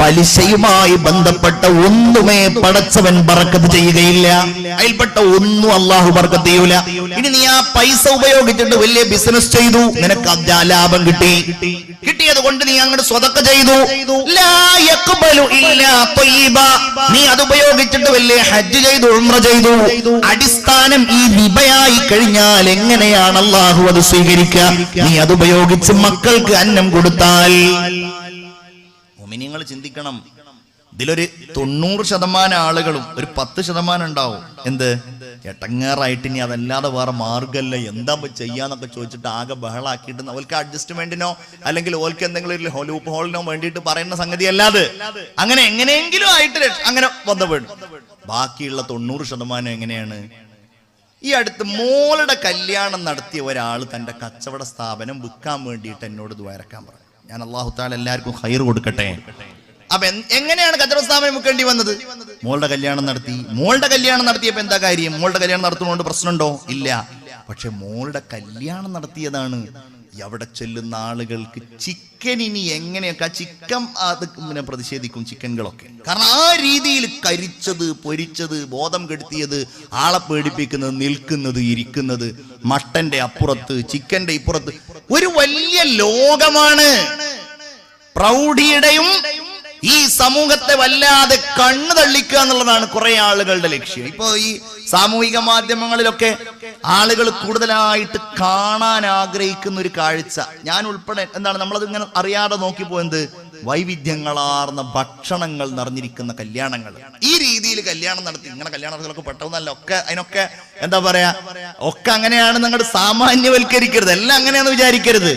പലിശയുമായി ബന്ധപ്പെട്ട ഒന്നുമേ പടച്ചവൻ ബറക്കത്ത് ചെയ്യുകയില്ല. അതിൽപ്പെട്ട ഒന്നും അല്ലാഹു ബറക്കത്ത് ചെയ്യൂല. ഇനി നീ ആ പൈസ ഉപയോഗിച്ചിട്ട് വലിയ ബിസിനസ് ചെയ്തു, നിനക്ക് ലാഭം കിട്ടിയത് കൊണ്ട് നീ അങ്ങോട്ട് സ്വതക്ക ചെയ്തു, ലാ യഖ്ബലു ഇല്ലാ ത്വയ്യിബ. നീ അത് ഉപയോഗിച്ചിട്ട് വലിയ ഹജ്ജ് ചെയ്തു, ഉംറ ചെയ്തു. അടിസ്ഥാനം ഈ റിബയായി കഴിഞ്ഞാൽ എങ്ങനെയാണ് അല്ലാഹു അത് സ്വീകരിക്കുക? നീ അത് ഉപയോഗിച്ച് മക്കൾക്ക് അന്നം കൊടുത്താൽ. മുഅ്മിനീങ്ങൾ ചിന്തിക്കണം. ഇതിലൊരു 90% ആളുകളും ഒരു 10% ഉണ്ടാവും എന്ത് എട്ടങ്ങാറായിട്ട്, ഇനി അതല്ലാതെ വേറെ മാർഗമല്ല, എന്താ ചെയ്യാന്നൊക്കെ ചോദിച്ചിട്ട് ആകെ ബഹളാക്കിയിട്ട് ഓൽക്ക് അഡ്ജസ്റ്റ്മെന്റിനോ അല്ലെങ്കിൽ ഓൽക്ക് എന്തെങ്കിലും ഒരു ലൂപ്പ് ഹോളിനോ വേണ്ടിയിട്ട് പറയുന്ന സംഗതി അല്ലാതെ അങ്ങനെ എങ്ങനെയെങ്കിലും ആയിട്ട് അങ്ങനെ ബന്ധപ്പെടും. ബാക്കിയുള്ള 90% എങ്ങനെയാണ്? ഈ അടുത്ത് മോളുടെ കല്യാണം നടത്തിയ ഒരാൾ തന്റെ കച്ചവട സ്ഥാപനം വിൽക്കാൻ വേണ്ടിയിട്ട് എന്നോട് ദ്വാരക്കാൻ പറഞ്ഞു. ഞാൻ അല്ലാഹു തആല എല്ലാവർക്കും ഖൈർ കൊടുക്കട്ടെ. അപ്പൊ എങ്ങനെയാണ് കച്ചവട സ്ഥാപനം വെക്കേണ്ടി വന്നത്? മോളുടെ കല്യാണം നടത്തിയപ്പോ എന്താ കാര്യം? മോളുടെ കല്യാണം നടത്തുന്നതുകൊണ്ട് പ്രശ്നമുണ്ടോ? ഇല്ല. പക്ഷെ മോളുടെ കല്യാണം നടത്തിയതാണ്. അവിടെ ചെല്ലുന്ന ആളുകൾക്ക് ചിക്കൻ ഇനി എങ്ങനെയൊക്കെ ചിക്കൻ അത് പിന്നെ പ്രതിഷേധിക്കും ചിക്കനുകളൊക്കെ. കാരണം ആ രീതിയിൽ കരിച്ചത്, പൊരിച്ചത്, ബോധം കെടുത്തിയത്, ആളെ പേടിപ്പിക്കുന്നത്, നിൽക്കുന്നത്, ഇരിക്കുന്നത്, മട്ടന്റെ അപ്പുറത്ത്, ചിക്കന്റെ ഇപ്പുറത്ത് ഒരു വലിയ ലോകമാണ്. പ്രൗഢിയുടെയും ഈ സമൂഹത്തെ വല്ലാതെ കണ്ണു തള്ളിക്കുക എന്നുള്ളതാണ് കുറെ ആളുകളുടെ ലക്ഷ്യം. ഇപ്പൊ ഈ സാമൂഹിക മാധ്യമങ്ങളിലൊക്കെ ആളുകൾ കൂടുതലായിട്ട് കാണാൻ ആഗ്രഹിക്കുന്ന ഒരു കാഴ്ച, ഞാൻ ഉൾപ്പെടെ എന്താണ്, നമ്മളത് ഇങ്ങനെ അറിയാതെ നോക്കിപ്പോയത് വൈവിധ്യങ്ങളാർന്ന ഭക്ഷണങ്ങൾ നിറഞ്ഞിരിക്കുന്ന കല്യാണങ്ങൾ. ഈ രീതിയിൽ കല്യാണം നടത്തി ഇങ്ങനെ കല്യാണങ്ങളൊക്കെ പെട്ടെന്നല്ല, ഒക്കെ അതിനൊക്കെ എന്താ പറയാ, ഒക്കെ അങ്ങനെയാണ്. നിങ്ങളുടെ സാമാന്യവൽക്കരിക്കരുത്, എല്ലാം അങ്ങനെയാന്ന് വിചാരിക്കരുത്.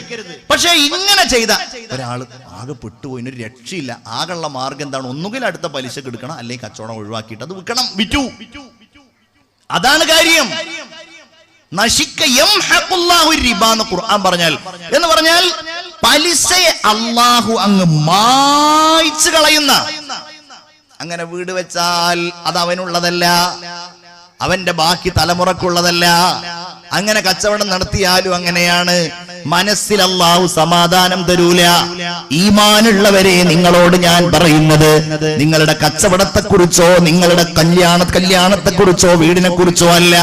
പക്ഷെ ഇങ്ങനെ ചെയ്ത ഒരാൾ ആകെ പെട്ടുപോയി, ഒരു രക്ഷയില്ല. ആകെയുള്ള മാർഗം എന്താണ്? ഒന്നുകിൽ അടുത്ത പലിശക്ക് എടുക്കണം, അല്ലെങ്കിൽ കച്ചവടം ഒഴിവാക്കിയിട്ട് അത് വിൽക്കണം, വിറ്റു. അതാണ് കാര്യം. നശിക്ക യംഹഖുല്ലാഹു റിബ എന്ന് ഖുർആൻ പറഞ്ഞാൽ, എന്ന് പറഞ്ഞാൽ പലിശയെ അള്ളാഹു അങ്ങ് മായ്ച്ചു കളയുന്ന. അങ്ങനെ വീട് വെച്ചാൽ അത് അവനുള്ളതല്ല, അവന്റെ ബാക്കി തലമുറക്കുള്ളതല്ല. അങ്ങനെ കച്ചവടം നടത്തിയാലും അങ്ങനെയാണ്. മനസ്സിൽ അള്ളാഹു സമാധാനം തരൂല. ഈമാനുള്ളവരെ, നിങ്ങളോട് ഞാൻ പറയുന്നത്, നിങ്ങളുടെ കച്ചവടത്തെക്കുറിച്ചോ നിങ്ങളുടെ കല്യാണത്തെക്കുറിച്ചോ വീടിനെ കുറിച്ചോ അല്ല,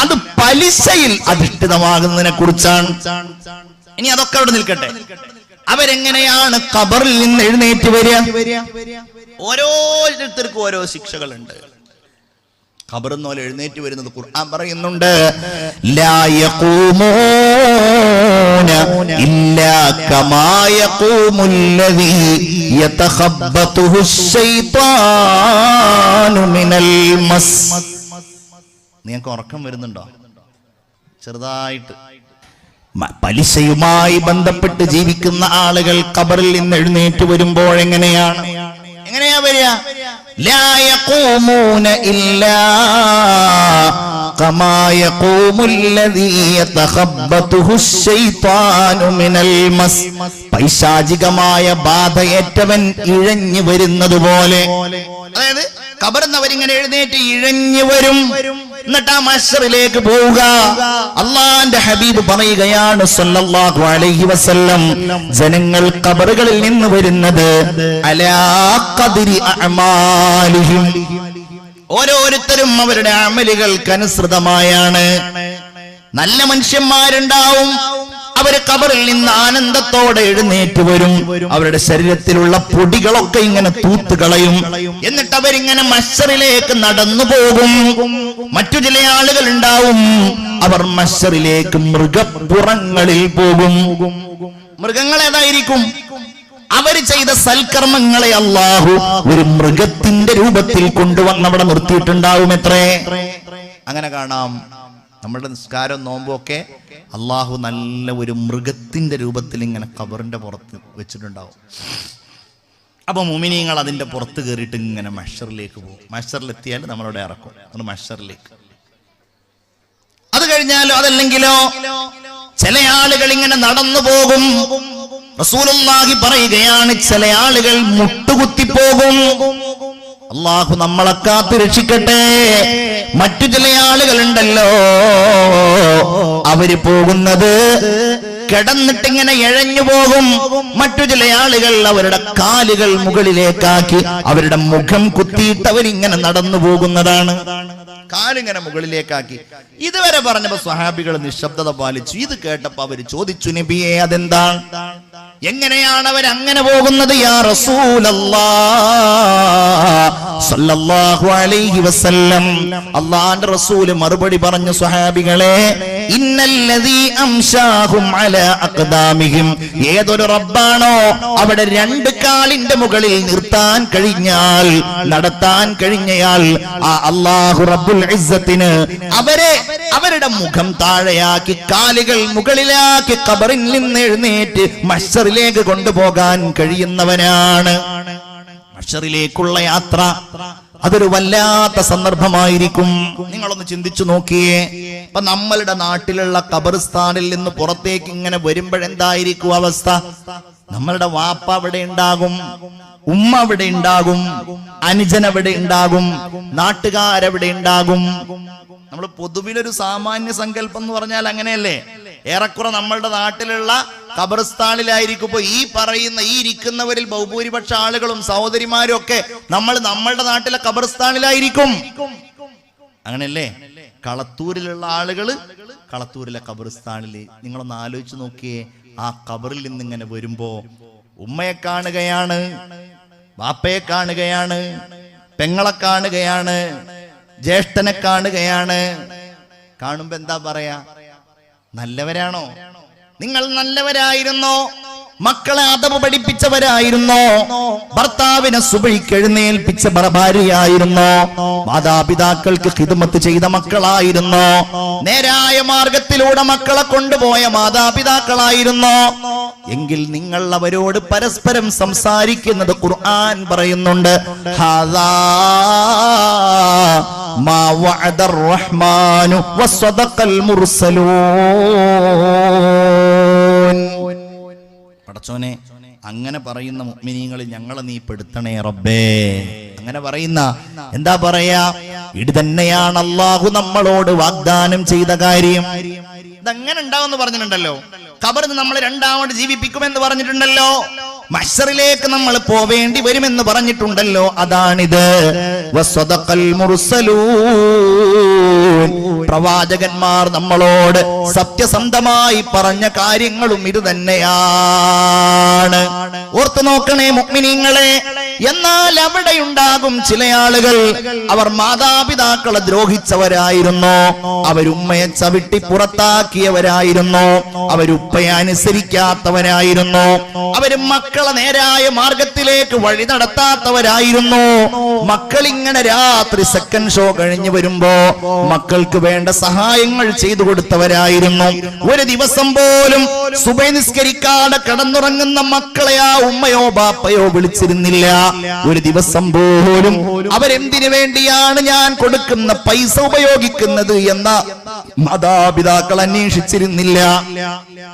അത് പലിശയിൽ അധിഷ്ഠിതമാകുന്നതിനെ കുറിച്ചാണ്. ഇനി അതൊക്കെ അവിടെ നിൽക്കട്ടെ. അവരെങ്ങനെയാണ് ഖബറിൽ നിന്ന് എഴുന്നേറ്റ് വരിക? ഓരോരുത്തർക്കും ഓരോ ശിക്ഷകളുണ്ട്. ഖബറിൽ നിന്ന് എഴുന്നേറ്റ് വരുന്നത് ഖുർആൻ പറയുന്നുണ്ട്, ലാ യഖൂമൂന ഇല്ലാ കമാ യഖൂമുല്ലദീ യതഖബ്ബതുഹു ശൈത്വാനു മിനൽ മസ്. നിങ്ങൾക്ക് ഉറക്കം വരുന്നുണ്ടോ? ചെറുതായിട്ട്. പലിശയുമായി ബന്ധപ്പെട്ട് ജീവിക്കുന്ന ആളുകൾ ഖബറിൽ നിന്ന് എഴുന്നേറ്റ് വരുമ്പോൾ എങ്ങനെയാ വരിക? ലാ യഖൂമൂന ഇല്ലാ കമാ യഖൂമുല്ലദീ യതഖബ്ബതുഹു ശൈത്വാനു മിനൽ മസ്. പൈശാചികമായ ബാധയേറ്റവൻ ഇഴഞ്ഞു വരുന്നത് പോലെ. അതായത് ഖബറിൽ അവരിങ്ങനെ എഴുന്നേറ്റ് ഇഴഞ്ഞു വരും, എന്നിട്ട് ആ മഹ്ശറിലേക്ക് പോവുക. അള്ളാന്റെ ഹബീബ് പറയുകയാണ് സല്ലല്ലാഹു അലൈഹി വസല്ലം, ജനങ്ങൾ ഖബറുകളിൽ നിന്ന് വരുന്നത് അലാ ഖദ്രി അഅമാലിഹിം, ഓരോരുത്തരും അവരുടെ അമലുകൾക്കനുസൃതമായാണ്. നല്ല മനുഷ്യന്മാരുണ്ടാവും, അവര് ഖബറിൽ നിന്ന് ആനന്ദത്തോടെ എഴുന്നേറ്റ് വരും. അവരുടെ ശരീരത്തിലുള്ള പൊടികളൊക്കെ ഇങ്ങനെ തൂത്ത് കളയും. എന്നിട്ട് അവരിങ്ങനെ മഹ്ശറിലേക്ക് നടന്നു പോകും. മറ്റു ചില ആളുകൾ ഉണ്ടാവും, അവർ മഹ്ശറിലേക്ക് മൃഗപ്പുറങ്ങളിൽ പോകും. മൃഗങ്ങൾ ഏതായിരിക്കും? അവര് ചെയ്ത സൽക്കർമ്മങ്ങളെ അല്ലാഹു ഒരു മൃഗത്തിന്റെ രൂപത്തിൽ കൊണ്ടുവന്ന് അവിടെ നിർത്തിയിട്ടുണ്ടാവും. എത്രേ അങ്ങനെ കാണാം. നമ്മുടെ നിസ്കാരം നോമ്പും ഒക്കെ അള്ളാഹു നല്ല ഒരു മൃഗത്തിന്റെ രൂപത്തിൽ ഇങ്ങനെ ഖബറിന്റെ പുറത്ത് വെച്ചിട്ടുണ്ടാവും. അപ്പൊ മുഅ്മിനീങ്ങൾ അതിന്റെ പുറത്ത് കയറിയിട്ട് ഇങ്ങനെ മഹ്ശറിലേക്ക് പോകും. മഹ്ശറിലെത്തിയാൽ നമ്മളവിടെ ഇറക്കും, നമ്മൾ മഹ്ശറിലേക്ക്. അത് കഴിഞ്ഞാലോ അതല്ലെങ്കിലോ ചില ആളുകൾ ഇങ്ങനെ നടന്നു പോകും. റസൂലുള്ളാഹി പറയുകയാണ്, ചില ആളുകൾ മുട്ടുകുത്തി പോകും. അള്ളാഹു നമ്മളെ കാത്തു രക്ഷിക്കട്ടെ. മറ്റു ചില ആളുകളുണ്ടല്ലോ, അവര് പോകുന്നത് കിടന്നിട്ടിങ്ങനെ ഇഴഞ്ഞു പോകും. മറ്റു ചില ആളുകൾ അവരുടെ കാലുകൾ മുകളിലേക്കാക്കി അവരുടെ മുഖം കുത്തിയിട്ട് അവരിങ്ങനെ നടന്നു പോകുന്നതാണ്. കാലിങ്ങനെ മുകളിലേക്കാക്കി. ഇതുവരെ പറഞ്ഞപ്പോ സ്വഹാബികൾ നിശബ്ദത പാലിച്ചു. ഇത് കേട്ടപ്പോ അവര് ചോദിച്ചു, നബിയെ അതെന്താണ്, എങ്ങനെയാണ് അവരങ്ങനെ പോകുന്നത് യാ റസൂലല്ലാഹ് സല്ലല്ലാഹു അലൈഹി വസല്ലം? അല്ലാഹുവിന്റെ റസൂല് മറുപടി പറഞ്ഞു, സ്വഹാബികളെ, ഇന്നല്ലദീ അംശാഹും അലാ അഖ്ദാമിഹിം, ഏതൊരു റബ്ബാണോ അവിടെ രണ്ട് കാലിന്റെ മുകളിൽ നിർത്താൻ കഴിഞ്ഞാൽ, നടത്താൻ കഴിഞ്ഞയാൽ, ആ അല്ലാഹു റബ്ബുൽ ഇസ്സത്തിന് അവരുടെ മുഖം താഴെയാക്കി കാലുകൾ മുകളിലാക്കി ഖബറിൽ നിന്ന് എഴുന്നേറ്റ് മഹ്ശറിലേക്ക് കൊണ്ടുപോകാൻ കഴിയുന്നവനാണ്. മഹ്ശറിലേക്കുള്ള യാത്ര അതൊരു വല്ലാത്ത സന്ദർഭമായിരിക്കും. നിങ്ങളൊന്ന് ചിന്തിച്ചു നോക്കിയേ. ഇപ്പൊ നമ്മളുടെ നാട്ടിലുള്ള ഖബർസ്ഥാനിൽ നിന്ന് പുറത്തേക്ക് ഇങ്ങനെ വരുമ്പോഴെന്തായിരിക്കും അവസ്ഥ? നമ്മളുടെ വാപ്പ അവിടെ ഉണ്ടാകും, ഉമ്മ അവിടെ ഉണ്ടാകും, അനുജൻ അവിടെ ഉണ്ടാകും, നാട്ടുകാരവിടെ ഉണ്ടാകും. നമ്മൾ പൊതുവിലൊരു സാമാന്യ സങ്കല്പം എന്ന് പറഞ്ഞാൽ അങ്ങനെയല്ലേ? ഏറെക്കുറെ നമ്മളുടെ നാട്ടിലുള്ള ഖബർസ്ഥാനിലായിരിക്കും ഇപ്പൊ ഈ പറയുന്ന ഈ ഇരിക്കുന്നവരിൽ ബഹുഭൂരിപക്ഷ ആളുകളും സഹോദരിമാരും ഒക്കെ നമ്മളുടെ നാട്ടിലെ ഖബർസ്ഥാനിലായിരിക്കും. അങ്ങനെയല്ലേ? കളത്തൂരിലുള്ള ആളുകള് കളത്തൂരിലെ ഖബർസ്ഥാനില്. നിങ്ങളൊന്ന് ആലോചിച്ച് നോക്കിയേ. ആ ഖബറിൽ നിന്ന് ഇങ്ങനെ വരുമ്പോ ഉമ്മയെ കാണുകയാണ്, ബാപ്പയെ കാണുകയാണ്, പെങ്ങളെ കാണുകയാണ്, ജ്യേഷ്ഠനെ കാണുകയാണ്. കാണുമ്പോ എന്താ പറയാ? നല്ലവരാണോ? നിങ്ങൾ നല്ലവരായിരുന്നോ? മക്കളെ അദബ് പഠിപ്പിച്ചവരായിരുന്നോ? ഭർത്താവിനെ സുബഹിക്ക് എഴുന്നേൽപ്പിച്ച ഭാര്യയായിരുന്നോ? മാതാപിതാക്കൾക്ക് ഖിദ്മത്ത് ചെയ്ത മക്കളായിരുന്നോ? നേരായ മാർഗത്തിലൂടെ മക്കളെ കൊണ്ടുപോയ മാതാപിതാക്കളായിരുന്നോ? എങ്കിൽ നിങ്ങൾ അവരോട് പരസ്പരം സംസാരിക്കുന്നത് ഖുർആൻ പറയുന്നുണ്ട്, ഹാദാ മാ വഅദർ റഹ്മാനു വസ്സദഖൽ മുർസലൂൻ. പടച്ചോനെ, അങ്ങനെ പറയുന്ന മുഅ്മിനീങ്ങളിൽ ഞങ്ങളെ നീ പെടുത്തണേ റബ്ബേ. അങ്ങനെ പറയുന്ന എന്താ പറയാ? ഇത് തന്നെയാണ് അല്ലാഹു നമ്മളോട് വാഗ്ദാനം ചെയ്ത കാര്യം. ഇതങ്ങനെ ഉണ്ടാവുമെന്ന് പറഞ്ഞിട്ടുണ്ടല്ലോ. ഖബറിൽ നമ്മൾ രണ്ടാമത് ജീവിപ്പിക്കുമെന്ന് പറഞ്ഞിട്ടുണ്ടല്ലോ. മഹ്ശറിലേക്ക് നമ്മൾ പോവേണ്ടി വരുമെന്ന് പറഞ്ഞിട്ടുണ്ടല്ലോ. അതാണിത്. വസ്സദഖൽ മുർസലൂൻ. പ്രവാചകന്മാർ നമ്മളോട് സത്യസന്ധമായി പറഞ്ഞ കാര്യങ്ങളും ഇത് തന്നെയാണ്. ഓർത്തു നോക്കണേ മുഅ്മിനീങ്ങളെ. എന്നാൽ അവിടെ ഉണ്ടാകും ചില ആളുകൾ, അവർ മാതാപിതാക്കളെ ദ്രോഹിച്ചവരായിരുന്നു, അവരുമ്മയെ ചവിട്ടി പുറത്താക്കിയവരായിരുന്നു, അവരുപ്പയെ അനുസരിക്കാത്തവരായിരുന്നു, അവര് മക്കളെ നേരായ മാർഗത്തിലേക്ക് വഴി നടത്താത്തവരായിരുന്നു. മക്കളിങ്ങനെ രാത്രി സെക്കൻഡ് ഷോ കഴിഞ്ഞു വരുമ്പോ മക്കൾക്ക് വേണ്ട സഹായങ്ങൾ ചെയ്തു കൊടുത്തവരായിരുന്നു. ഒരു ദിവസം പോലും സുബഹി നിസ്കരിക്കാതെ കിടന്നുറങ്ങുന്ന മക്കളെ ആ ഉമ്മയോ ബാപ്പയോ വിളിച്ചിരുന്നില്ല. ഒരു ദിവസം പോലും അവരെന്തിനു വേണ്ടിയാണ് ഞാൻ കൊടുക്കുന്ന പൈസ ഉപയോഗിക്കുന്നത് എന്ന മാതാപിതാക്കൾ അന്വേഷിച്ചിരുന്നില്ല.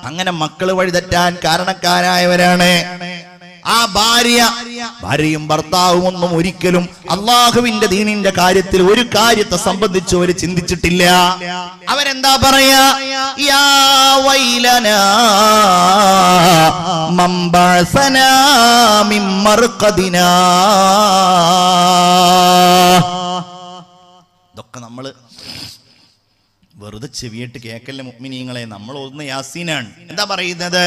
അങ്ങനെ മക്കള് വഴിതെറ്റാൻ കാരണക്കാരായവരാണ്. ആ ഭാര്യയും ഭർത്താവും ഒന്നും ഒരിക്കലും അള്ളാഹുവിന്റെ ദീനിന്റെ കാര്യത്തിൽ ഒരു കാര്യത്തെ സംബന്ധിച്ച് അവർ ചിന്തിച്ചിട്ടില്ല. അവരെന്താ പറയാ? യാ വൈലനാ മൻ ബഅസനാ മിൻ മർഖദിനാ. ഇതൊക്കെ നമ്മള് വെറുതെ ചെവിയിട്ട് കേക്കല്ല മുഅ്മിനീങ്ങളെ. നമ്മൾ ഒന്ന് യാസീനാണ്. എന്താ പറയുന്നത്?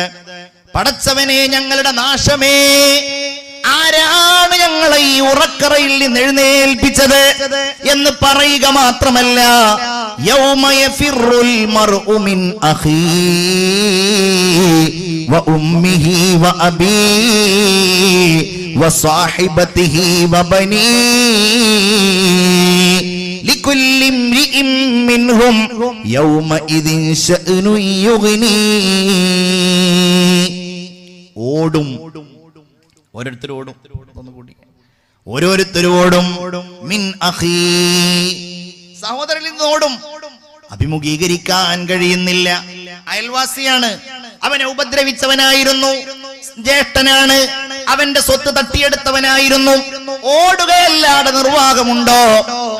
പടച്ചവനെ, ഞങ്ങളുടെ നാശമേ, ആരാണ് ഞങ്ങളെ ഈ ഉറക്കറയിൽ നിന്ന് എഴുന്നേൽപ്പിച്ചത് എന്ന് പറയുക മാത്രമല്ല, യൗമ യഫിറുൽ മർഉ മിൻ അഖീഹി വ ഉമ്മിഹി വ അബീഹി വ സാഹിബതിഹി വ ബനീഹി ലികുല്ലി ഇംരിഇൻ മിൻഹും യൗമഇദിൻ ശഅ്നു യുഗ്നീ. ഓടും, ഓരോരുത്തരും ഓടും, ഓരോരുത്തരും ഓടും. മിൻ അഖീ, സഹോദരനിൽ നിന്ന് ഓടും. അഭിമുഖീകരിക്കാൻ കഴിയുന്നില്ല. അയൽവാസിയാണ്, അവനെ ഉപദ്രവിച്ചവനായിരുന്നു, ജ്യേഷ്ഠനാണ്, അവന്റെ സ്വത്ത് തട്ടിയെടുത്തവനായിരുന്നു. ഓടുകയല്ലാതെ നിർവാഹമുണ്ടോ?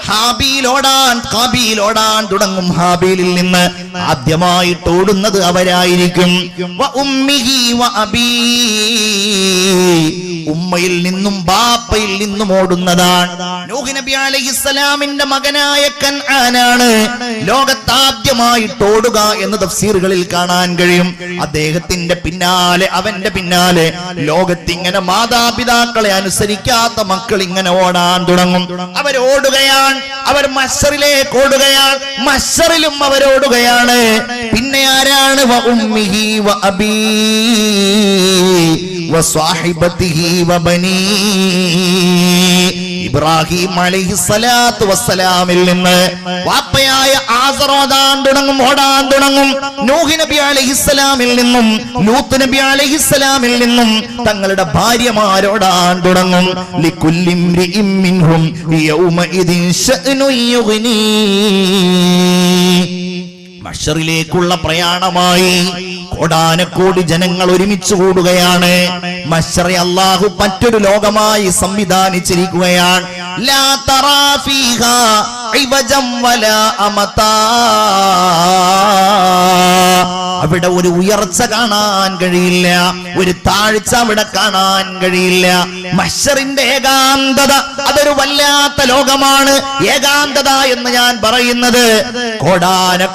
ഹാബീലോടാൻ കാബീലോടാൻ തുടങ്ങും. ഹാബീലിൽ നിന്ന് ആദ്യമായിട്ട് ഓടുന്നത് അവരായിരിക്കും. വ ഉമ്മിഹി വ അബീ, ഉമ്മയിൽ നിന്നും ബാപ്പയിൽ നിന്നും ഓടുന്നതാണ്. നൂഹ് നബി അലൈഹിസ്സലാമിന്റെ മകനായ കൻആനാണ് ലോകത്താദ്യമായിട്ട് ഓടുക എന്ന് തഫ്സീറുകളിൽ കാണാൻ കഴിയും. അദ്ദേഹത്തിന്റെ പിന്നാലെ, അവന്റെ പിന്നാലെ ലോകത്തിങ്ങനെ മാതാപിതാക്കളെ അനുസരിക്കാത്ത മക്കൾ ഇങ്ങനെ ഓടാൻ തുടങ്ങും. അവരോടുകയാണ്, അവർ മഹ്ശറിലേക്ക് ഓടുകയാണ്, മഹ്ശറിലും അവരോടുകയാണ്. പിന്നെ ആരാണ്? വ ഉമ്മിഹി വ അബീ വ സാഹിബതിഹി വ ബനീ. ഇബ്രാഹിം അലൈഹിസ്സലാത്തു വസ്സലാമിൽ നിന്ന് വാപ്പയായ ആസർ ഓടാൻ തുടങ്ങും, ഓടാൻ തുടങ്ങും. നൂഹ് നബി അലൈഹിസ്സലാമിൽ നിന്നും ലൂത്ത് നബി അലൈഹിസ്സലാമിൽ നിന്നും തങ്ങളുടെ ഭാര്യമാരോടാൻ തുടങ്ങും. ലികുല്ലി ഇംരിഇൻ മിൻഹും യൗമഇദിൻ ശഅ്നു യുഗ്നീ. മഹ്ശറിലേക്കുള്ള പ്രയാണമായി കോടാനക്കോടി ജനങ്ങൾ ഒരുമിച്ച് കൂടുകയാണ്. മഹ്ശറെ അല്ലാഹു മറ്റൊരു ലോകമായി സംവിധാനിച്ചിരിക്കുകയാണ്. ലാ തറാ ഫീഹാ ഇവജം വലാ അമതാ. അവിടെ ഒരു ഉയർച്ച കാണാൻ കഴിയില്ല, ഒരു താഴ്ച അവിടെ കാണാൻ കഴിയില്ല. മഹ്ശറിന്റെ ഏകാന്തത അതൊരു വല്ലാത്ത ലോകമാണ്. ഏകാന്തത എന്ന് ഞാൻ പറയുന്നത്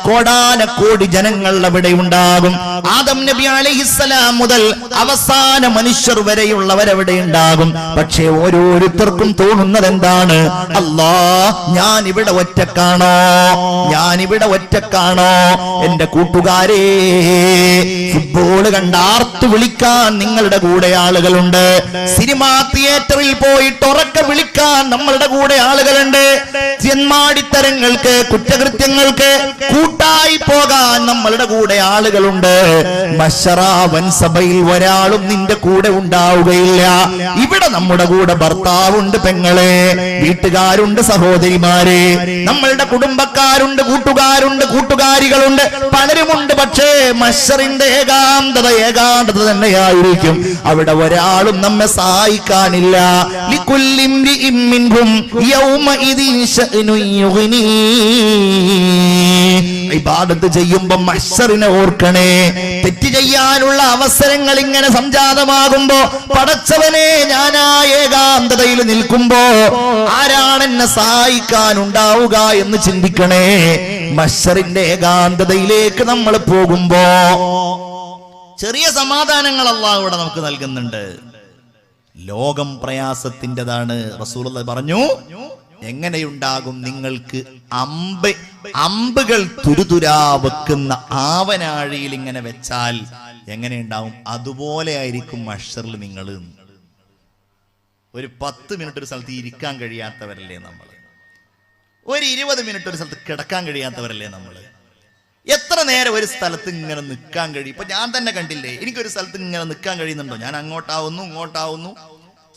കോടാന കോടി ജനങ്ങൾ അവിടെ ഉണ്ടാകും. ആദം നബി അലൈഹിസ്സലാം മുതൽ അവസാന മനുഷ്യർ വരെയുള്ളവരവിടെ ഉണ്ടാകും. പക്ഷേ ഓരോരുത്തർക്കും തോന്നുന്നത് എന്താണ്? അല്ലാ, ഞാൻ ഇവിടെ ഒറ്റക്കാണോ? ഞാനിവിടെ ഒറ്റക്കാണോ? എന്റെ കൂട്ടുകാരെ, ഫുട്ബോൾ കണ്ട് ആർത്തു വിളിക്കാൻ നിങ്ങളുടെ കൂടെ ആളുകളുണ്ട്. സിനിമാ തിയേറ്ററിൽ പോയിട്ട് ഉറക്കെ വിളിക്കാൻ നമ്മളുടെ കൂടെ ആളുകളുണ്ട്. ചെന്മാടിത്തരങ്ങൾക്ക്, കുറ്റകൃത്യങ്ങൾക്ക് കൂട്ടായി പോകാൻ നമ്മളുടെ കൂടെ ആളുകളുണ്ട്. മശ്ശറാവൻ സഭയിൽ ഒരാളും നിന്റെ കൂടെ ഉണ്ടാവുകയില്ല. ഇവിടെ നമ്മുടെ കൂടെ ഭർത്താവുണ്ട്, പെങ്ങളെ, വീട്ടുകാരുണ്ട്, സഹോദരിമാരെ, നമ്മളുടെ കുടുംബക്കാരുണ്ട്, കൂട്ടുകാരുണ്ട്, കൂട്ടുകാരികളുണ്ട്, പലരുമുണ്ട്. പക്ഷേ മശ്ശറിന്റെ ഏകാന്തത തന്നെയായിരിക്കും. അവിടെ ഒരാളും നമ്മെ സഹായിക്കാനില്ല. ലികുല്ലി ഇംരിഇൻ മിൻഹും യൗമഇദിൻ ശഅ്നുൻ യുഗ്നീ. ഇബാദത്ത് ചെയ്യുമ്പോൾ മഹ്ശറിനെ ഓർക്കണേ. തെറ്റ് ചെയ്യാനുള്ള അവസരങ്ങൾ ഇങ്ങനെ സംജാതമാകുമ്പോ, പടച്ചവനെ, ഞാൻ ആ ഏകാന്തതയിൽ നിൽക്കുമ്പോ ആരാണ് എന്നെ സഹായിക്കാൻ ഉണ്ടാവുക എന്ന് ചിന്തിക്കണേ. മഹ്ശറിന്റെ ഏകാന്തതയിലേക്ക് നമ്മൾ പോകുമ്പോ ചെറിയ സമാധാനങ്ങൾ അല്ലാഹു ഇവിടെ നമുക്ക് നൽകുന്നുണ്ട്. ലോകം പ്രയാസത്തിൻ്റെതാണ്. റസൂലുള്ളാഹി പറഞ്ഞു, എങ്ങനെയുണ്ടാകും നിങ്ങൾക്ക് അമ്പുകൾ തുരുതുരാ വെക്കുന്ന ആവനാഴിയിൽ ഇങ്ങനെ വെച്ചാൽ എങ്ങനെയുണ്ടാവും? അതുപോലെ ആയിരിക്കും മഹ്ശറിൽ നിങ്ങൾ. ഒരു 10 മിനിറ്റ് ഒരു സ്ഥലത്ത് ഇരിക്കാൻ കഴിയാത്തവരല്ലേ നമ്മൾ? ഒരു 20 മിനിറ്റ് ഒരു സ്ഥലത്ത് കിടക്കാൻ കഴിയാത്തവരല്ലേ നമ്മൾ? എത്ര നേരം ഒരു സ്ഥലത്ത് ഇങ്ങനെ നിൽക്കാൻ കഴിയും? ഇപ്പൊ ഞാൻ തന്നെ കണ്ടില്ലേ, എനിക്കൊരു സ്ഥലത്ത് ഇങ്ങനെ നിൽക്കാൻ കഴിയുന്നുണ്ടോ? ഞാൻ അങ്ങോട്ടാവുന്നു ഇങ്ങോട്ടാവുന്നു.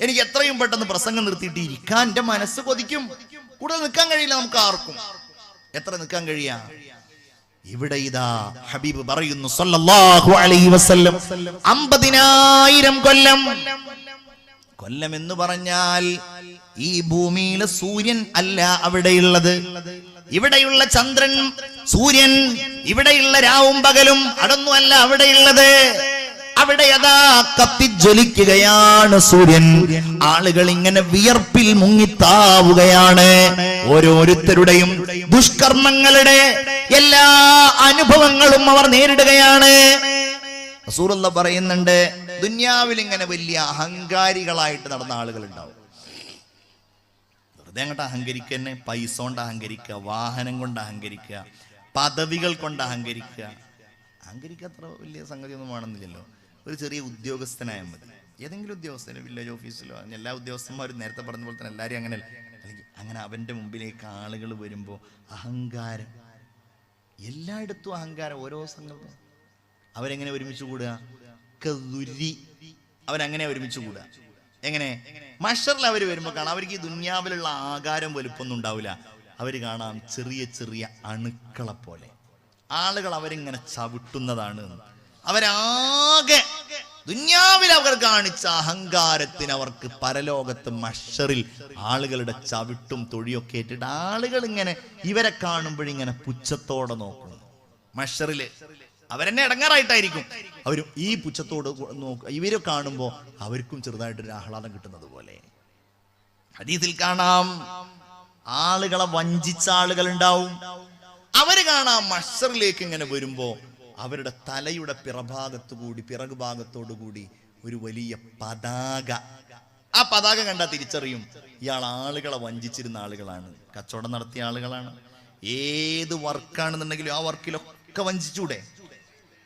എനിക്ക് എത്രയും പെട്ടെന്ന് പ്രസംഗം നിർത്തിയിട്ട് ഇരിക്കാൻ എന്റെ മനസ്സ് കൊതിക്കും. കൂടുതൽ നിൽക്കാൻ കഴിയില്ല നമുക്ക് ആർക്കും. എത്ര നിൽക്കാൻ കഴിയാ? ഇവിടെ ഇതാ ഹബീബ് പറയുന്നു സല്ലല്ലാഹു അലൈഹി വസല്ലം, 50,000 കൊല്ലം എന്ന് പറഞ്ഞാൽ ഈ ഭൂമിയിലെ സൂര്യൻ അല്ല അവിടെയുള്ളത്. ഇവിടെയുള്ള ചന്ദ്രൻ, സൂര്യൻ, ഇവിടെയുള്ള രാവും പകലും അതൊന്നുമല്ല അവിടെയുള്ളത്. അവിടെ അതാ കത്തിജ്വലിക്കുകയാണ് സൂര്യൻ. ആളുകൾ ഇങ്ങനെ വിയർപ്പിൽ മുങ്ങിത്താവുകയാണ്. ഓരോരുത്തരുടെയും ദുഷ്കർമ്മങ്ങളുടെ എല്ലാ അനുഭവങ്ങളും അവർ നേരിടുകയാണ്. റസൂലുള്ളാഹി പറയുന്നുണ്ട്, ദുനിയാവിൽ ഇങ്ങനെ വലിയ അഹങ്കാരികളായിട്ട് നടന്ന ആളുകൾ ഉണ്ടാവും. വെറുതെ അങ്ങോട്ട് അഹങ്കരിക്കന്നെ, പൈസ കൊണ്ട് അഹങ്കരിക്കുക, വാഹനം കൊണ്ട് അഹങ്കരിക്കുക, പദവികൾ കൊണ്ട് അഹങ്കരിക്കുക. അഹങ്കരിക്കത്ര വലിയ സംഗതിയൊന്നും വേണമെന്നില്ലല്ലോ. ഒരു ചെറിയ ഉദ്യോഗസ്ഥനായാൽ മതി, ഏതെങ്കിലും ഉദ്യോഗസ്ഥന്, വില്ലേജ് ഓഫീസിലോ, എല്ലാ ഉദ്യോഗസ്ഥന്മാരും നേരത്തെ പറഞ്ഞ പോലെ തന്നെ എല്ലാവരും അങ്ങനെ അല്ലെങ്കിൽ അങ്ങനെ അവൻ്റെ മുമ്പിലേക്ക് ആളുകൾ വരുമ്പോൾ അഹങ്കാരം, എല്ലായിടത്തും അഹങ്കാരം. ഓരോ സംഘവും അവരെങ്ങനെ ഒരുമിച്ച് കൂടുക? അവരങ്ങനെ ഒരുമിച്ച് കൂടുക. എങ്ങനെ? മഹ്ശറിൽ അവർ വരുമ്പോൾ കാണാം, അവർക്ക് ഈ ദുനിയാവിലുള്ള ആകാരം വലുപ്പൊന്നും ഉണ്ടാവില്ല. അവർ കാണാം ചെറിയ ചെറിയ അണുക്കളെ പോലെ. ആളുകൾ അവരിങ്ങനെ ചവിട്ടുന്നതാണ്. അവരാകെ ദുനിയാവിൽ അവർ കാണിച്ച അഹങ്കാരത്തിന് അവർക്ക് പരലോകത്ത് മഹ്ശറിൽ ആളുകളുടെ ചവിട്ടും തൊഴിയൊക്കെ ഏറ്റിട്ട് ആളുകൾ ഇങ്ങനെ ഇവരെ കാണുമ്പോഴിങ്ങനെ പുച്ഛത്തോടെ നോക്കും. മഹ്ശറില് അവരെന്നെ ഇടങ്ങാറായിട്ടായിരിക്കും അവരും ഈ പുച്ഛത്തോട് നോക്കുക. ഇവരെ കാണുമ്പോൾ അവർക്കും ചെറുതായിട്ടൊരു ആഹ്ലാദം കിട്ടുന്നത് പോലെ. ഹദീസിൽ കാണാം, ആളുകളെ വഞ്ചിച്ച ആളുകൾ ഉണ്ടാവും. അവര് കാണാം മഹ്ശറിലേക്ക് ഇങ്ങനെ വരുമ്പോ അവരുടെ തലയുടെ പിറകു ഭാഗത്തോടുകൂടി ഒരു വലിയ പതാക. ആ പതാക കണ്ടാൽ തിരിച്ചറിയും ഇയാൾ ആളുകളെ വഞ്ചിച്ചിരുന്ന ആളുകളാണ്, കച്ചവടം നടത്തിയ ആളുകളാണ്. ഏത് വർക്കാണെന്നുണ്ടെങ്കിലും ആ വർക്കിലൊക്കെ വഞ്ചിച്ചൂടെ,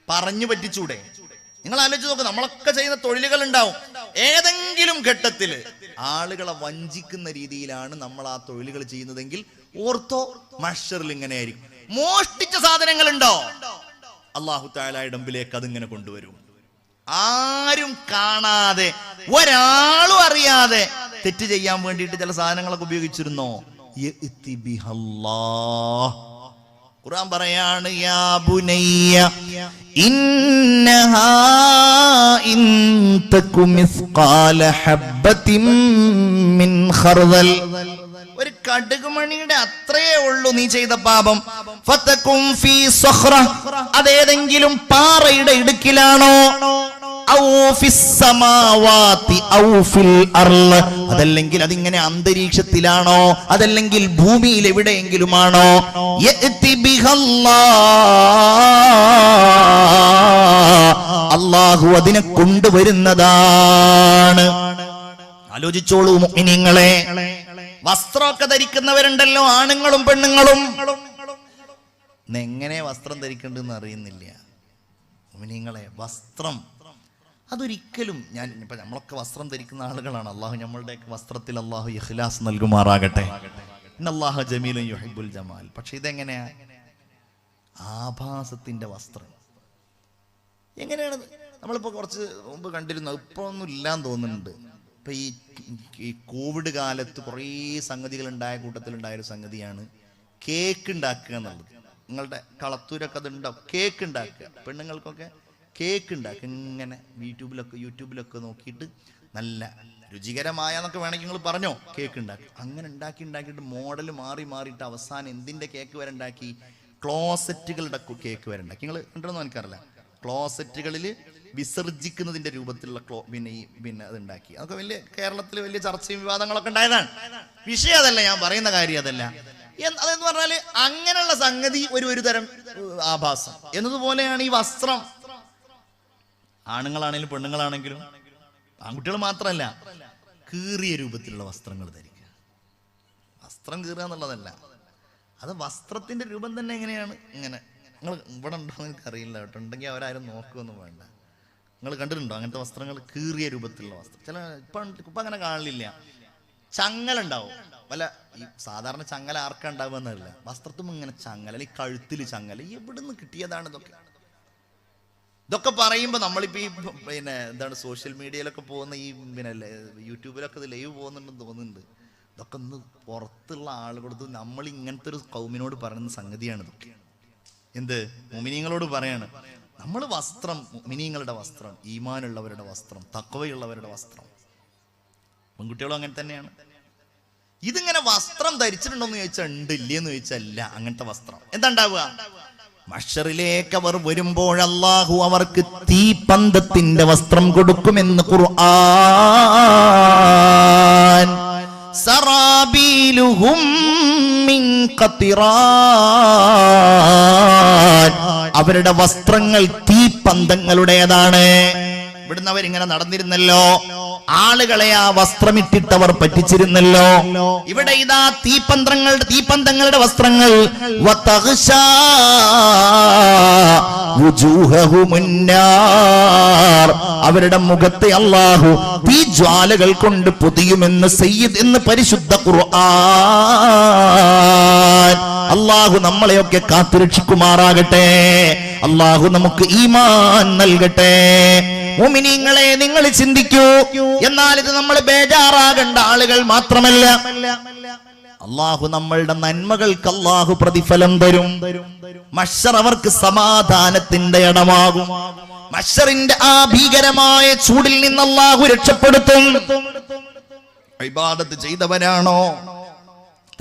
പറഞ്ഞു പറ്റിച്ചൂടെ? നിങ്ങൾ ആലോചിച്ച് നോക്ക്, നമ്മളൊക്കെ ചെയ്യുന്ന തൊഴിലുകൾ ഉണ്ടാവും. ഏതെങ്കിലും ഘട്ടത്തില് ആളുകളെ വഞ്ചിക്കുന്ന രീതിയിലാണ് നമ്മൾ ആ തൊഴിലുകൾ ചെയ്യുന്നതെങ്കിൽ ഓർത്തോ, മഹ്ശറിൽ ഇങ്ങനെ ആയിരിക്കും. മോഷ്ടിച്ച സാധനങ്ങളുണ്ടോ, അല്ലാഹു തആലയുടെ മുമ്പിലേക്ക് അതിങ്ങനെ കൊണ്ടുവരും. ആരും കാണാതെ, ഒരാളും അറിയാതെ തെറ്റ് ചെയ്യാൻ വേണ്ടിയിട്ട് ചില സാധനങ്ങളൊക്കെ ഉപയോഗിച്ചിരുന്നോ? ഖുർആൻ പറയാണ്, യാ ബുനയ്യ ഇന്നഹാ ഇൻ തകു മിസ്ഖാല ഹബ്ബത്തിൻ മിൻ ഖർദൽ. ഒരു കടുകുമണിയുടെ അത്രയേ ഉള്ളൂ നീ ചെയ്ത പാപം. ഫതകും ഫീ സഖറ, അതേതെങ്കിലും പാറയുടെ ഇടുക്കിലാണോ, ഔ ഫിസ് സമാവാതി ഔ ഫിൽ അർള്, അതല്ലെങ്കിൽ അതിങ്ങനെ അന്തരീക്ഷത്തിലാണോ, അതല്ലെങ്കിൽ ഭൂമിയിൽ എവിടെയെങ്കിലുമാണോ, യഅതി ബിഹല്ലാഹ്, അല്ലാഹു അതിനെ കൊണ്ടുവരുന്നതാണ്. ആലോചിച്ചോളൂ മുഅ്മിനീങ്ങളെ, വസ്ത്രമൊക്കെ ധരിക്കുന്നവരുണ്ടല്ലോ, ആണുങ്ങളും പെണ്ണുങ്ങളും. എങ്ങനെ വസ്ത്രം ധരിക്കേണ്ടതെന്ന് അറിയുന്നില്ല മുഅ്മിനീങ്ങളെ. വസ്ത്രം അതൊരിക്കലും, ഇപ്പൊ നമ്മളൊക്കെ വസ്ത്രം ധരിക്കുന്ന ആളുകളാണ്. അള്ളാഹു നമ്മളുടെ വസ്ത്രത്തിൽ അള്ളാഹു ഇഖ്ലാസ് നൽകുമാറാകട്ടെ. ഇന്നല്ലാഹു ജമീലുൻ യുഹിബ്ബുൽ ജമാൽ. പക്ഷെ ഇതെങ്ങനെയാ? ആഭാസത്തിന്റെ വസ്ത്രം. എങ്ങനെയാണ്? നമ്മളിപ്പോ കുറച്ച് മുമ്പ് കണ്ടിരുന്നു, ഇപ്പൊ ഒന്നും ഇല്ലാന്ന് തോന്നുന്നുണ്ട്. ഇപ്പൊ ഈ കോവിഡ് കാലത്ത് കുറേ സംഗതികൾ ഉണ്ടായ കൂട്ടത്തിലുണ്ടായൊരു സംഗതിയാണ് കേക്ക് ഉണ്ടാക്കുക എന്നുള്ളത്. നിങ്ങളുടെ കളത്തൂരൊക്കെ അത് ഉണ്ടാവും, കേക്ക് ഉണ്ടാക്കുക. പെണ്ണുങ്ങൾക്കൊക്കെ കേക്ക് ഉണ്ടാക്കുക. ഇങ്ങനെ യൂട്യൂബിലൊക്കെ നോക്കിയിട്ട് നല്ല രുചികരമായെന്നൊക്കെ വേണമെങ്കിൽ നിങ്ങൾ പറഞ്ഞോ, കേക്ക് ഉണ്ടാക്കുക. അങ്ങനെ ഉണ്ടാക്കിയിട്ട് മോഡൽ മാറിയിട്ട് അവസാനം എന്തിൻ്റെ കേക്ക് വരെ ഉണ്ടാക്കി? ക്ലോസറ്റുകളുടെ കേക്ക് വരെ ഉണ്ടാക്കി. നിങ്ങൾ കണ്ടിരുന്നോ എനിക്കറിയില്ല. ക്ലോസറ്റുകളിൽ വിസർജിക്കുന്നതിന്റെ രൂപത്തിലുള്ള പിന്നെ അതുണ്ടാക്കി. അതൊക്കെ കേരളത്തിൽ വലിയ ചർച്ചയും വിവാദങ്ങളൊക്കെ ഉണ്ടായതാണ്. വിഷയം അതല്ല, ഞാൻ പറയുന്ന കാര്യം അതല്ല. അതെന്ന് പറഞ്ഞാല് അങ്ങനെയുള്ള സംഗതി ഒരു തരം ആഭാസം എന്നതുപോലെയാണ് ഈ വസ്ത്രം. ആണുങ്ങളാണെങ്കിലും പെണ്ണുങ്ങളാണെങ്കിലും, ആൺകുട്ടികൾ മാത്രമല്ല, കീറിയ രൂപത്തിലുള്ള വസ്ത്രങ്ങൾ ധരിക്കുക. വസ്ത്രം കീറുക എന്നുള്ളതല്ല, അത് വസ്ത്രത്തിന്റെ രൂപം തന്നെ എങ്ങനെയാണ്? ഇങ്ങനെ നിങ്ങൾ ഇവിടെ ഉണ്ടോ എന്ന് എനിക്കറിയില്ല കേട്ടോ. ഉണ്ടെങ്കിൽ അവരാരും നോക്കുകയൊന്നും വേണ്ട. നിങ്ങൾ കണ്ടിട്ടുണ്ടോ അങ്ങനത്തെ വസ്ത്രങ്ങൾ? കീറിയ രൂപത്തിലുള്ള വസ്ത്രം ഇപ്പം അങ്ങനെ കാണില്ല. ചങ്ങലുണ്ടാവും, വല്ല ഈ സാധാരണ ചങ്ങല ആർക്കാ ഉണ്ടാവുക? വസ്ത്രത്തും ഇങ്ങനെ ചങ്ങല, അല്ലെങ്കിൽ കഴുത്തിൽ ചങ്ങല. എവിടുന്ന് കിട്ടിയതാണ് ഇതൊക്കെ പറയുമ്പോൾ നമ്മളിപ്പോൾ ഈ എന്താണ് സോഷ്യൽ മീഡിയയിലൊക്കെ പോകുന്ന ഈ യൂട്യൂബിലൊക്കെ ഇത് ലൈവ് പോകുന്നുണ്ടെന്ന് തോന്നുന്നുണ്ട്. ഇതൊക്കെ ഒന്ന് പുറത്തുള്ള ആളുകളോട് നമ്മൾ ഇങ്ങനത്തെ ഒരു കൗമിനോട് പറയുന്ന സംഗതിയാണ് ഇതൊക്കെ. എന്ത്? മുഅ്മിനീങ്ങളോട് പറയാണ്. നമ്മൾ വസ്ത്രം, മുഅ്മിനീങ്ങളുടെ വസ്ത്രം, ഈമാനുള്ളവരുടെ വസ്ത്രം, തഖ്വയുള്ളവരുടെ വസ്ത്രം. പെൺകുട്ടികളും അങ്ങനെ തന്നെയാണ്. ഇതിങ്ങനെ വസ്ത്രം ധരിച്ചിട്ടുണ്ടോന്ന് ചോദിച്ചാൽ ഉണ്ട്, ഇല്ലേന്ന് ചോദിച്ചാൽ ഇല്ല. അങ്ങനത്തെ വസ്ത്രം എന്താ ഉണ്ടാവുക? മഹ്ശറിലേക്ക് അവർ വരുമ്പോൾ അല്ലാഹു അവർക്ക് തീപന്തത്തിന്റെ വസ്ത്രം കൊടുക്കുമെന്ന് ഖുർആൻ. സറാബീലുഹും മിൻ ഖതിറാൻ, അവരുടെ വസ്ത്രങ്ങൾ തീപന്തങ്ങളുടേതാണ്. ഇവിടുന്ന് അവരിങ്ങനെ നടന്നിരുന്നല്ലോ, ആളുകളെ ആ വസ്ത്രമിട്ടിട്ടവർ പറ്റിച്ചിരുന്നല്ലോ. ഇവിടെ ഇതാ തീപന്തങ്ങളുടെ വസ്ത്രങ്ങൾ. അവരുടെ മുഖത്തെ അല്ലാഹു തീജ്വാലകൾ കൊണ്ട് പൊതിയുമെന്ന് സയ്യിദ് എന്ന് പരിശുദ്ധ ഖുർആൻ. അല്ലാഹു നമ്മളെയൊക്കെ കാത്തുരക്ഷിക്കുമാറാകട്ടെ. അല്ലാഹു നമുക്ക് ഈമാൻ നൽകട്ടെ. മുഅ്മിനീങ്ങളെ, നിങ്ങൾ ചിന്തിക്കൂ. എന്നാൽ ഇത് നമ്മൾ ബേജാറാകേണ്ട ആളുകൾ മാത്രമല്ല. അല്ലാഹു നമ്മളുടെ നന്മകൾക്ക് അല്ലാഹു പ്രതിഫലം തരും. മഹ്ശർ അവർക്ക് സമാധാനത്തിന്റെ ഇടമാകും. മഹ്ശറിന്റെ ആ ഭീകരമായ ചൂടിൽ നിന്ന് അല്ലാഹു രക്ഷപ്പെടുത്തും. ഇബാദത്ത് ചെയ്തവരാണോ,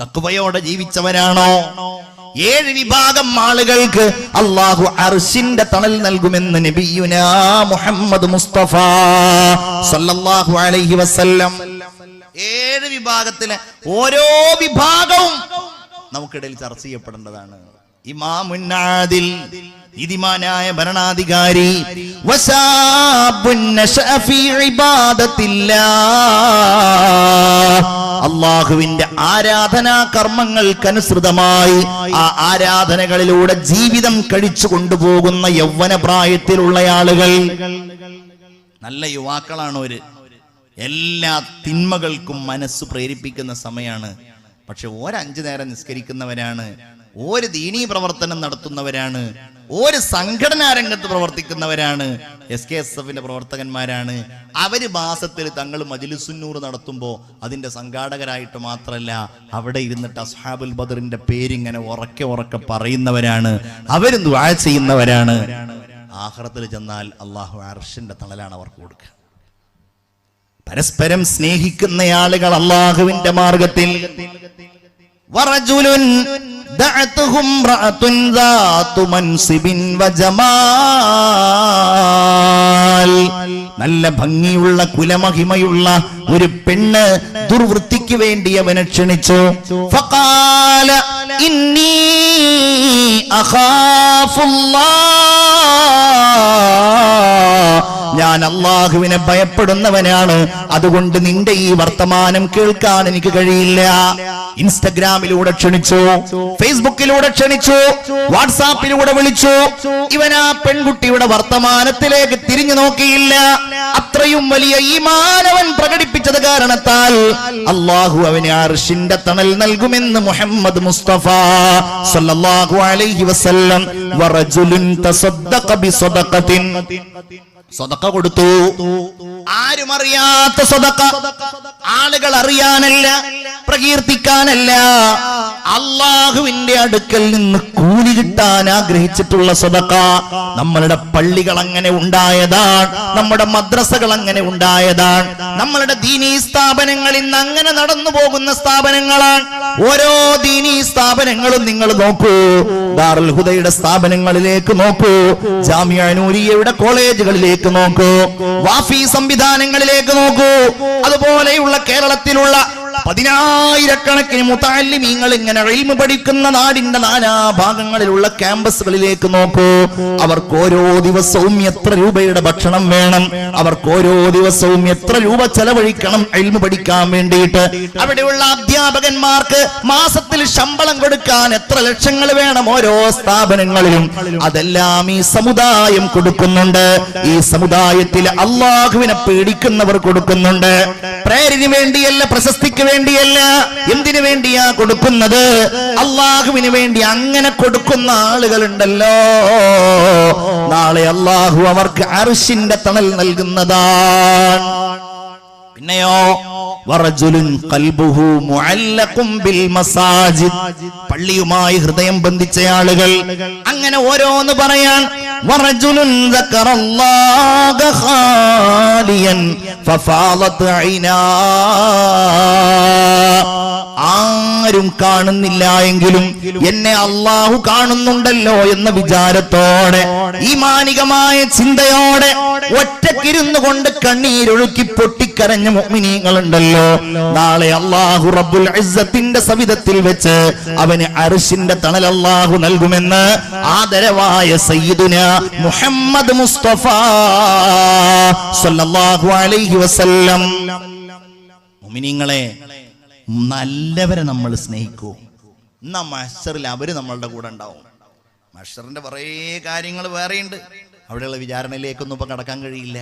തഖ്വയോടെ ജീവിച്ചവരാണോ, 7 വിഭാഗം ആളുകൾക്ക് അല്ലാഹു അർശിന്റെ തണൽ നൽകുമെന്ന് നബിയുനാ മുഹമ്മദ് മുസ്തഫ സല്ലല്ലാഹു അലൈഹി വസല്ലം. 7 വിഭാഗത്തിലെ ഓരോ വിഭാഗവും നമുക്കിടയിൽ ചർച്ച ചെയ്യപ്പെടേണ്ടതാണ്. ഇമാമുൻ ആദിൽ, നീതിമാനായ ഭരണാധികാരി, വശാബുൻ നശഅ ഫീ ഇബാദത്തില്ലാഹ്, അല്ലാഹുവിന്റെ ആരാധനാ കർമ്മങ്ങൾക്കനുസൃതമായി ആ ആരാധനകളിലൂടെ ജീവിതം കഴിച്ചു കൊണ്ടുപോകുന്ന യൗവന പ്രായത്തിലുള്ള ആളുകൾ. നല്ല യുവാക്കളാണ് അവര്. എല്ലാ തിന്മകൾക്കും മനസ്സ് പ്രേരിപ്പിക്കുന്ന സമയമാണ്. പക്ഷെ 5 നേരം നിസ്കരിക്കുന്നവരാണ്, ഒരു ദീനീ പ്രവർത്തനം നടത്തുന്നവരാണ്, ഒരു സംഘടനാ രംഗത്ത് പ്രവർത്തിക്കുന്നവരാണ്, SKSF-ന്റെ പ്രവർത്തകന്മാരാണ്. അവര് മാസത്തിൽ തങ്ങൾ മജ്ലിസുന്നൂർ നടത്തുമ്പോൾ അതിന്റെ സംഘാടകരായിട്ട് മാത്രമല്ല, അവിടെ ഇരുന്നിട്ട് അസ്ഹാബുൽ ബദറിന്റെ പേരിങ്ങനെ ഉറക്കെ പറയുന്നവരാണ്. അവരും ദുആ ചെയ്യുന്നവരാണ്. ആഖിറത്തിൽ ചെന്നാൽ അല്ലാഹു അർശിന്റെ തണലാണ് അവർക്ക് കൊടുക്കുക. പരസ്പരം സ്നേഹിക്കുന്ന ആളുകൾ അല്ലാഹുവിന്റെ മാർഗത്തിൽ. വറജുലുൻ ദഅതുഹും റഅത്തുൻ ദാതു മൻസിബിൻ വജമാൽ. നല്ല ഭംഗിയുള്ള കുലമഹിമയുള്ള ഒരു പെണ്ണ് ദുർവൃത്തിക്ക് വേണ്ടി അവനെ ക്ഷണിച്ചു. ഫഖാല ഇന്നി അഖാഫുല്ലാഹ്, ഞാൻ അല്ലാഹുവിനെ ഭയപ്പെടുന്നവനാണ്, അതുകൊണ്ട് നിന്റെ ഈ വർത്തമാനം കേൾക്കാൻ എനിക്ക് കഴിയില്ല. ഇൻസ്റ്റഗ്രാമിലൂടെ ക്ഷണിച്ചു, ഫേസ്ബുക്കിലൂടെ ക്ഷണിച്ചു, വാട്സാപ്പിലൂടെ വിളിച്ചു. ഇവൻ ആ പെൺകുട്ടിയുടെ വർത്തമാനത്തിലേക്ക് തിരിഞ്ഞു നോക്കിയില്ല. അത്രയും വലിയ ഈമാൻ അവൻ പ്രകടിപ്പിച്ചത് കാരണത്താൽ അല്ലാഹു അവന് അർശിന്റെ തണൽ നൽകുമെന്ന് മുഹമ്മദ് മുസ്തഫ സല്ലല്ലാഹു അലൈഹി വസല്ലം. വറജുലുൻ തസദ്ദഖ ബിസദഖത്തിൻ, സദഖ കൊടുത്തു. ആരും അറിയാത്ത സദഖ, ആളുകൾ അറിയാനല്ല, പ്രകീർത്തിക്കാനല്ല, അള്ളാഹുവിന്റെ അടുക്കൽ നിന്ന് കൂലി കിട്ടാൻ ആഗ്രഹിച്ചിട്ടുള്ള സദഖ. നമ്മളുടെ പള്ളികൾ അങ്ങനെ ഉണ്ടായതാണ്, നമ്മുടെ മദ്രസകൾ അങ്ങനെ ഉണ്ടായതാണ്, നമ്മളുടെ ദീനീ സ്ഥാപനങ്ങൾ ഇന്ന് അങ്ങനെ നടന്നു പോകുന്ന സ്ഥാപനങ്ങളാണ്. ഓരോ ദീനീ സ്ഥാപനങ്ങളും നിങ്ങൾ നോക്കൂ, ദാറുൽ ഹുദയുടെ സ്ഥാപനങ്ങളിലേക്ക് നോക്കൂ, ജാമിഅ നൂരിയയുടെ കോളേജുകളിലേക്ക് നോക്കൂ, വാഫി സംവിധാനങ്ങളിലേക്ക് നോക്കൂ, അതുപോലെയുള്ള കേരളത്തിലുള്ള പതിനായിരക്കണക്കിന് മുതഅല്ലിമീങ്ങൾ ഇങ്ങനെ ഇൽമു പഠിക്കുന്ന നാടിന്റെ നാനാഭാഗങ്ങളിലുള്ള ക്യാമ്പസുകളിലേക്ക് നോക്കൂ. അവർക്ക് ഓരോ ദിവസവും എത്ര രൂപയുടെ ഭക്ഷണം വേണം, അവർക്ക് ഓരോ ദിവസവും എത്ര രൂപ ചെലവഴിക്കണം ഇൽമു പഠിക്കാൻ വേണ്ടിയിട്ട്. അവിടെയുള്ള അധ്യാപകന്മാർക്ക് മാസത്തിൽ ശമ്പളം കൊടുക്കാൻ എത്ര ലക്ഷങ്ങൾ വേണം ഓരോ സ്ഥാപനങ്ങളിലും. അതെല്ലാം ഈ സമുദായം കൊടുക്കുന്നുണ്ട്. ഈ സമുദായത്തിൽ അല്ലാഹുവിനെ പേടിക്കുന്നവർ കൊടുക്കുന്നുണ്ട്. പ്രേരിന് വേണ്ടിയല്ല, പ്രശസ്തിക്ക് വേണ്ടിയല്ല. എന്തിനു വേണ്ടിയാ കൊടുക്കുന്നത്? അള്ളാഹുവിന് വേണ്ടി. അങ്ങനെ കൊടുക്കുന്ന ആളുകളുണ്ടല്ലോ, നാളെ അള്ളാഹു അവർക്ക് അർശിന്റെ തണൽ നൽകുന്നതാണ്. പിന്നെയോ വറജുലുൻ ഖൽബുഹു മുഅല്ലഖും ബിൽ മസാജിദ്, പള്ളിയുമായി ഹൃദയം ബന്ധിച്ച ആളുകൾ. അങ്ങനെ ഓരോന്ന് പറയാൻ. വറജുലുൻ ദക്കറല്ലാഹ ഖാലിയൻ ഫഫാളത് ഐനാ, ആരും കാണുന്നില്ല എങ്കിലും എന്നെ അള്ളാഹു കാണുന്നുണ്ടല്ലോ എന്ന വിചാരത്തോടെ, ഈമാനികമായ ചിന്തയോടെ ഒറ്റക്കിരുന്നു കൊണ്ട് കണ്ണീരൊഴുക്കി പൊട്ടിക്കരഞ്ഞ മുഅ്മിനീങ്ങളുണ്ടല്ലോ, നാളെ അല്ലാഹു റബ്ബുൽ ഇസ്സത്തിന്റെ സവിധത്തിൽ വെച്ച് അവന് അർശിന്റെ തണൽ അല്ലാഹു നൽകുമെന്ന് ആദരവായ സയ്യിദുനാ മുഹമ്മദ് മുസ്തഫ സല്ലല്ലാഹു അലൈഹി വസല്ലം. മുഅ്മിനീങ്ങളെ, നല്ലവരെ നമ്മൾ സ്നേഹിക്കൂ. എന്നാ മഹ്ശറിൽ അവര് നമ്മളുടെ കൂടെ ഉണ്ടാവും. മഹ്ശറിന്റെ കുറേ കാര്യങ്ങൾ വേറെയുണ്ട്. അവിടെയുള്ള വിചാരണയിലേക്കൊന്നും ഇപ്പൊ കടക്കാൻ കഴിയില്ല.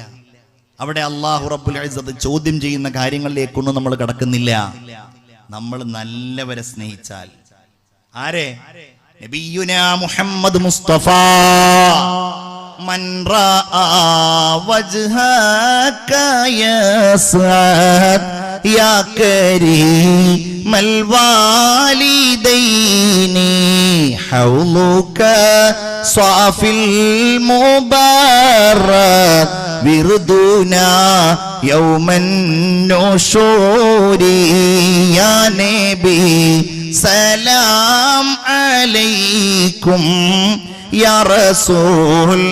അവിടെ അല്ലാഹു റബ്ബുൽ ഇസ്സത്ത് ചോദ്യം ചെയ്യുന്ന കാര്യങ്ങളിലേക്കൊന്നും നമ്മൾ കടക്കുന്നില്ല. നമ്മൾ നല്ലവരെ സ്നേഹിച്ചാൽ. ആരെ? നബിയുനാ മുഹമ്മദ് മുസ്തഫ. മൻ റാആ വജ്ഹക യസ്അദ് യാ കരീമൽ വാലിദൈനി ഹൗലുക സ്വാഫിൽ മുബാറക് വിർദുനാ യൗമൻ നുശൂരി യാ നബി സലാം അലൈക്കും യാ റസൂൽ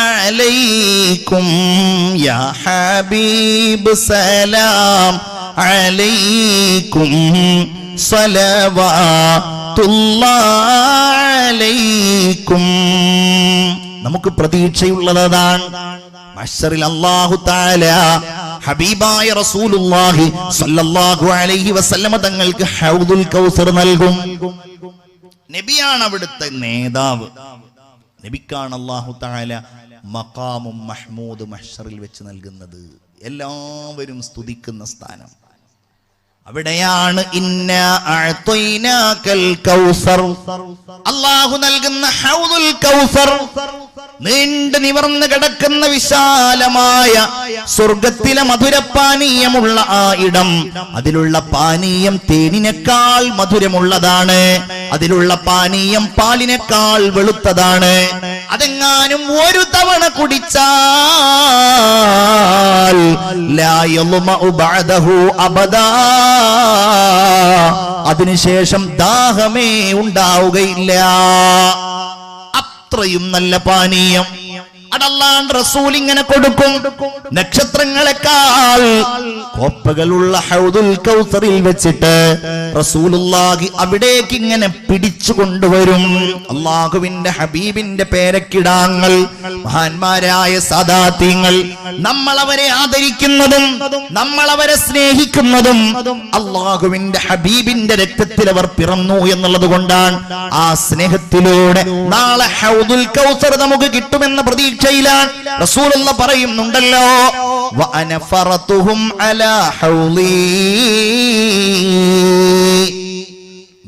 അലൈക്കും യാ ഹബീബ് സലാം അലൈക്കും സ്വലവാത്തുല്ലാഹി അലൈക്കും. നമുക്ക് പ്രതീക്ഷയുള്ളതാണ്. മഹ്ശറിൽ അല്ലാഹു തആല ഹബീബായ റസൂലുള്ളാഹി സ്വല്ലല്ലാഹു അലൈഹി വസല്ലമ തങ്ങൾക്ക് ഹൗദുൽ കൗസർ നൽകും. നബിയാണ് അവിടുത്തെ നേതാവ്. നബിക്കാണ് അല്ലാഹു തആല മഖാമും മഹ്മൂദ് മഹ്ശറിൽ വെച്ച് നൽകുന്നത്. എല്ലാവരും സ്തുതിക്കുന്ന സ്ഥാനം അവിടെയാണ്. ഇന്നാ അഅ്തൈനാകൽ കൗസർ, അല്ലാഹു നൽകുന്ന ഹൗദുൽ കൗസർ, നീണ്ടു നിവർന്ന് കിടക്കുന്ന വിശാലമായ സ്വർഗത്തിലെ മധുരപാനീയമുള്ള ആ ഇടം. അതിലുള്ള പാനീയം തേനിനേക്കാൾ മധുരമുള്ളതാണ്. അതിലുള്ള പാനീയം പാലിനേക്കാൾ വെളുത്തതാണ്. അതെങ്ങാനും ഒരു തവണ കുടിച്ചാൽ ലാ യളുമഉ ബഅദഹു അബദാ, അതിനുശേഷം ദാഹമേ ഉണ്ടാവുകയില്ല. അത്രയും നല്ല പാനീയം അല്ലാഹുവിന്റെ റസൂൽ ഇങ്ങനെ കൊടുക്കും. നക്ഷത്രങ്ങളെക്കാൾ കോപ്പകളുള്ള ഹൗദുൽ കൗസറിൽ വെച്ചിട്ട് റസൂലുള്ളാഹി അവിടേക്ക് ഇങ്ങനെ പിടിച്ചു കൊണ്ടുവരും. അല്ലാഹുവിന്റെ ഹബീബിന്റെ പേരക്കിടാങ്ങൾ, മഹാന്മാരായ സാദാത്യങ്ങൾ, നമ്മൾ അവരെ ആദരിക്കുന്നതും നമ്മൾ അവരെ സ്നേഹിക്കുന്നതും അല്ലാഹുവിന്റെ ഹബീബിന്റെ രക്തത്തിൽ അവർ പിറന്നു എന്നുള്ളത് കൊണ്ടാണ്. ആ സ്നേഹത്തിലൂടെ നാളെ ഹൗദുൽ കൗസർ നമുക്ക് കിട്ടുമെന്ന പ്രതീക്ഷ റസൂലുള്ള പറയുന്നുണ്ടല്ലോ, വഅന ഫറതുഹും അലാ ഹൗളി,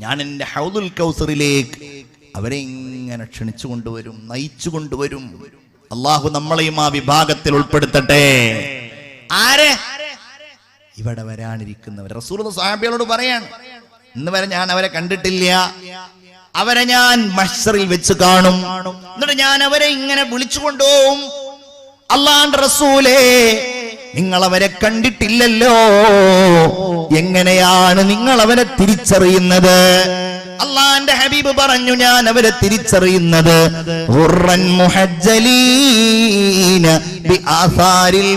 ഞാൻ എന്റെ ഹൗദുൽ കൗസറിലേക്ക് അവരെ ഇങ്ങനെ ക്ഷണിച്ചു കൊണ്ടുവരും, നയിച്ചു കൊണ്ടുവരും. അള്ളാഹു നമ്മളെയും ആ വിഭാഗത്തിൽ ഉൾപ്പെടുത്തട്ടെ. ആരെ? ഇവിടെ വരാനിരിക്കുന്നവർ. റസൂലുള്ള സ്വഹാബികളോട് പറയാണ്, ഇന്ന് വരെ ഞാൻ അവരെ കണ്ടിട്ടില്ല, അവരെ ഞാൻ മഹ്ശറിൽ വെച്ച് കാണും, എന്നിട്ട് ഞാൻ അവരെ ഇങ്ങനെ വിളിച്ചു കൊണ്ടുപോകും. അല്ലാഹുവിന്റെ റസൂലേ, നിങ്ങൾ അവരെ കണ്ടിട്ടില്ലല്ലോ, എങ്ങനെയാണ് നിങ്ങൾ അവരെ തിരിച്ചറിയുന്നത്? അല്ലാഹുവിന്റെ ഹബീബ് പറഞ്ഞു, ഞാൻ അവരെ തിരിച്ചറിയുന്നത് ഖുർറൻ മുഹജ്ജലീന ബിആസാരിൽ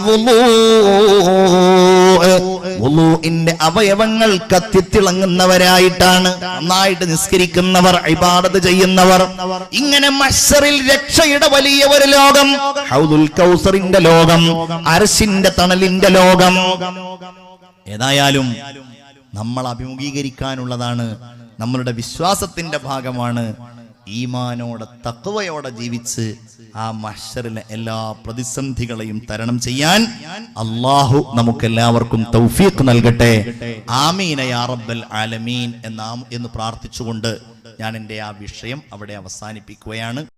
വുളൂഇന്റെ അവയവങ്ങൾ കത്തിത്തിളങ്ങുന്നവരായിട്ടാണ്. നന്നായിട്ട് നിസ്കരിക്കുന്നവർ, ഇബാദത്ത് ചെയ്യുന്നവർ. ഇങ്ങനെ മഹ്ശറിൽ രക്ഷയുടെ വലിയ ഒരു ലോകം, ഹൗദുൽ കൗസറിന്റെ ലോകം, അർശിന്റെ തണലിന്റെ ലോകം. ഏതായാലും നമ്മൾ അഭിമുഖീകരിക്കാനുള്ളതാണ്, നമ്മളുടെ വിശ്വാസത്തിന്റെ ഭാഗമാണ്. ഈമാനോടെ തഖ്വയോടെ ജീവിച്ച് ആ മഹ്ശറിലെ എല്ലാ പ്രതിസന്ധികളെയും തരണം ചെയ്യാൻ അല്ലാഹു നമുക്കെല്ലാവർക്കും തൗഫീഖ് നൽകട്ടെ. ആമീൻ യാ റബ്ബൽ ആലമീൻ എന്ന് പ്രാർത്ഥിച്ചുകൊണ്ട് ഞാൻ എൻ്റെ ആ വിഷയം അവിടെ അവസാനിപ്പിക്കുകയാണ്.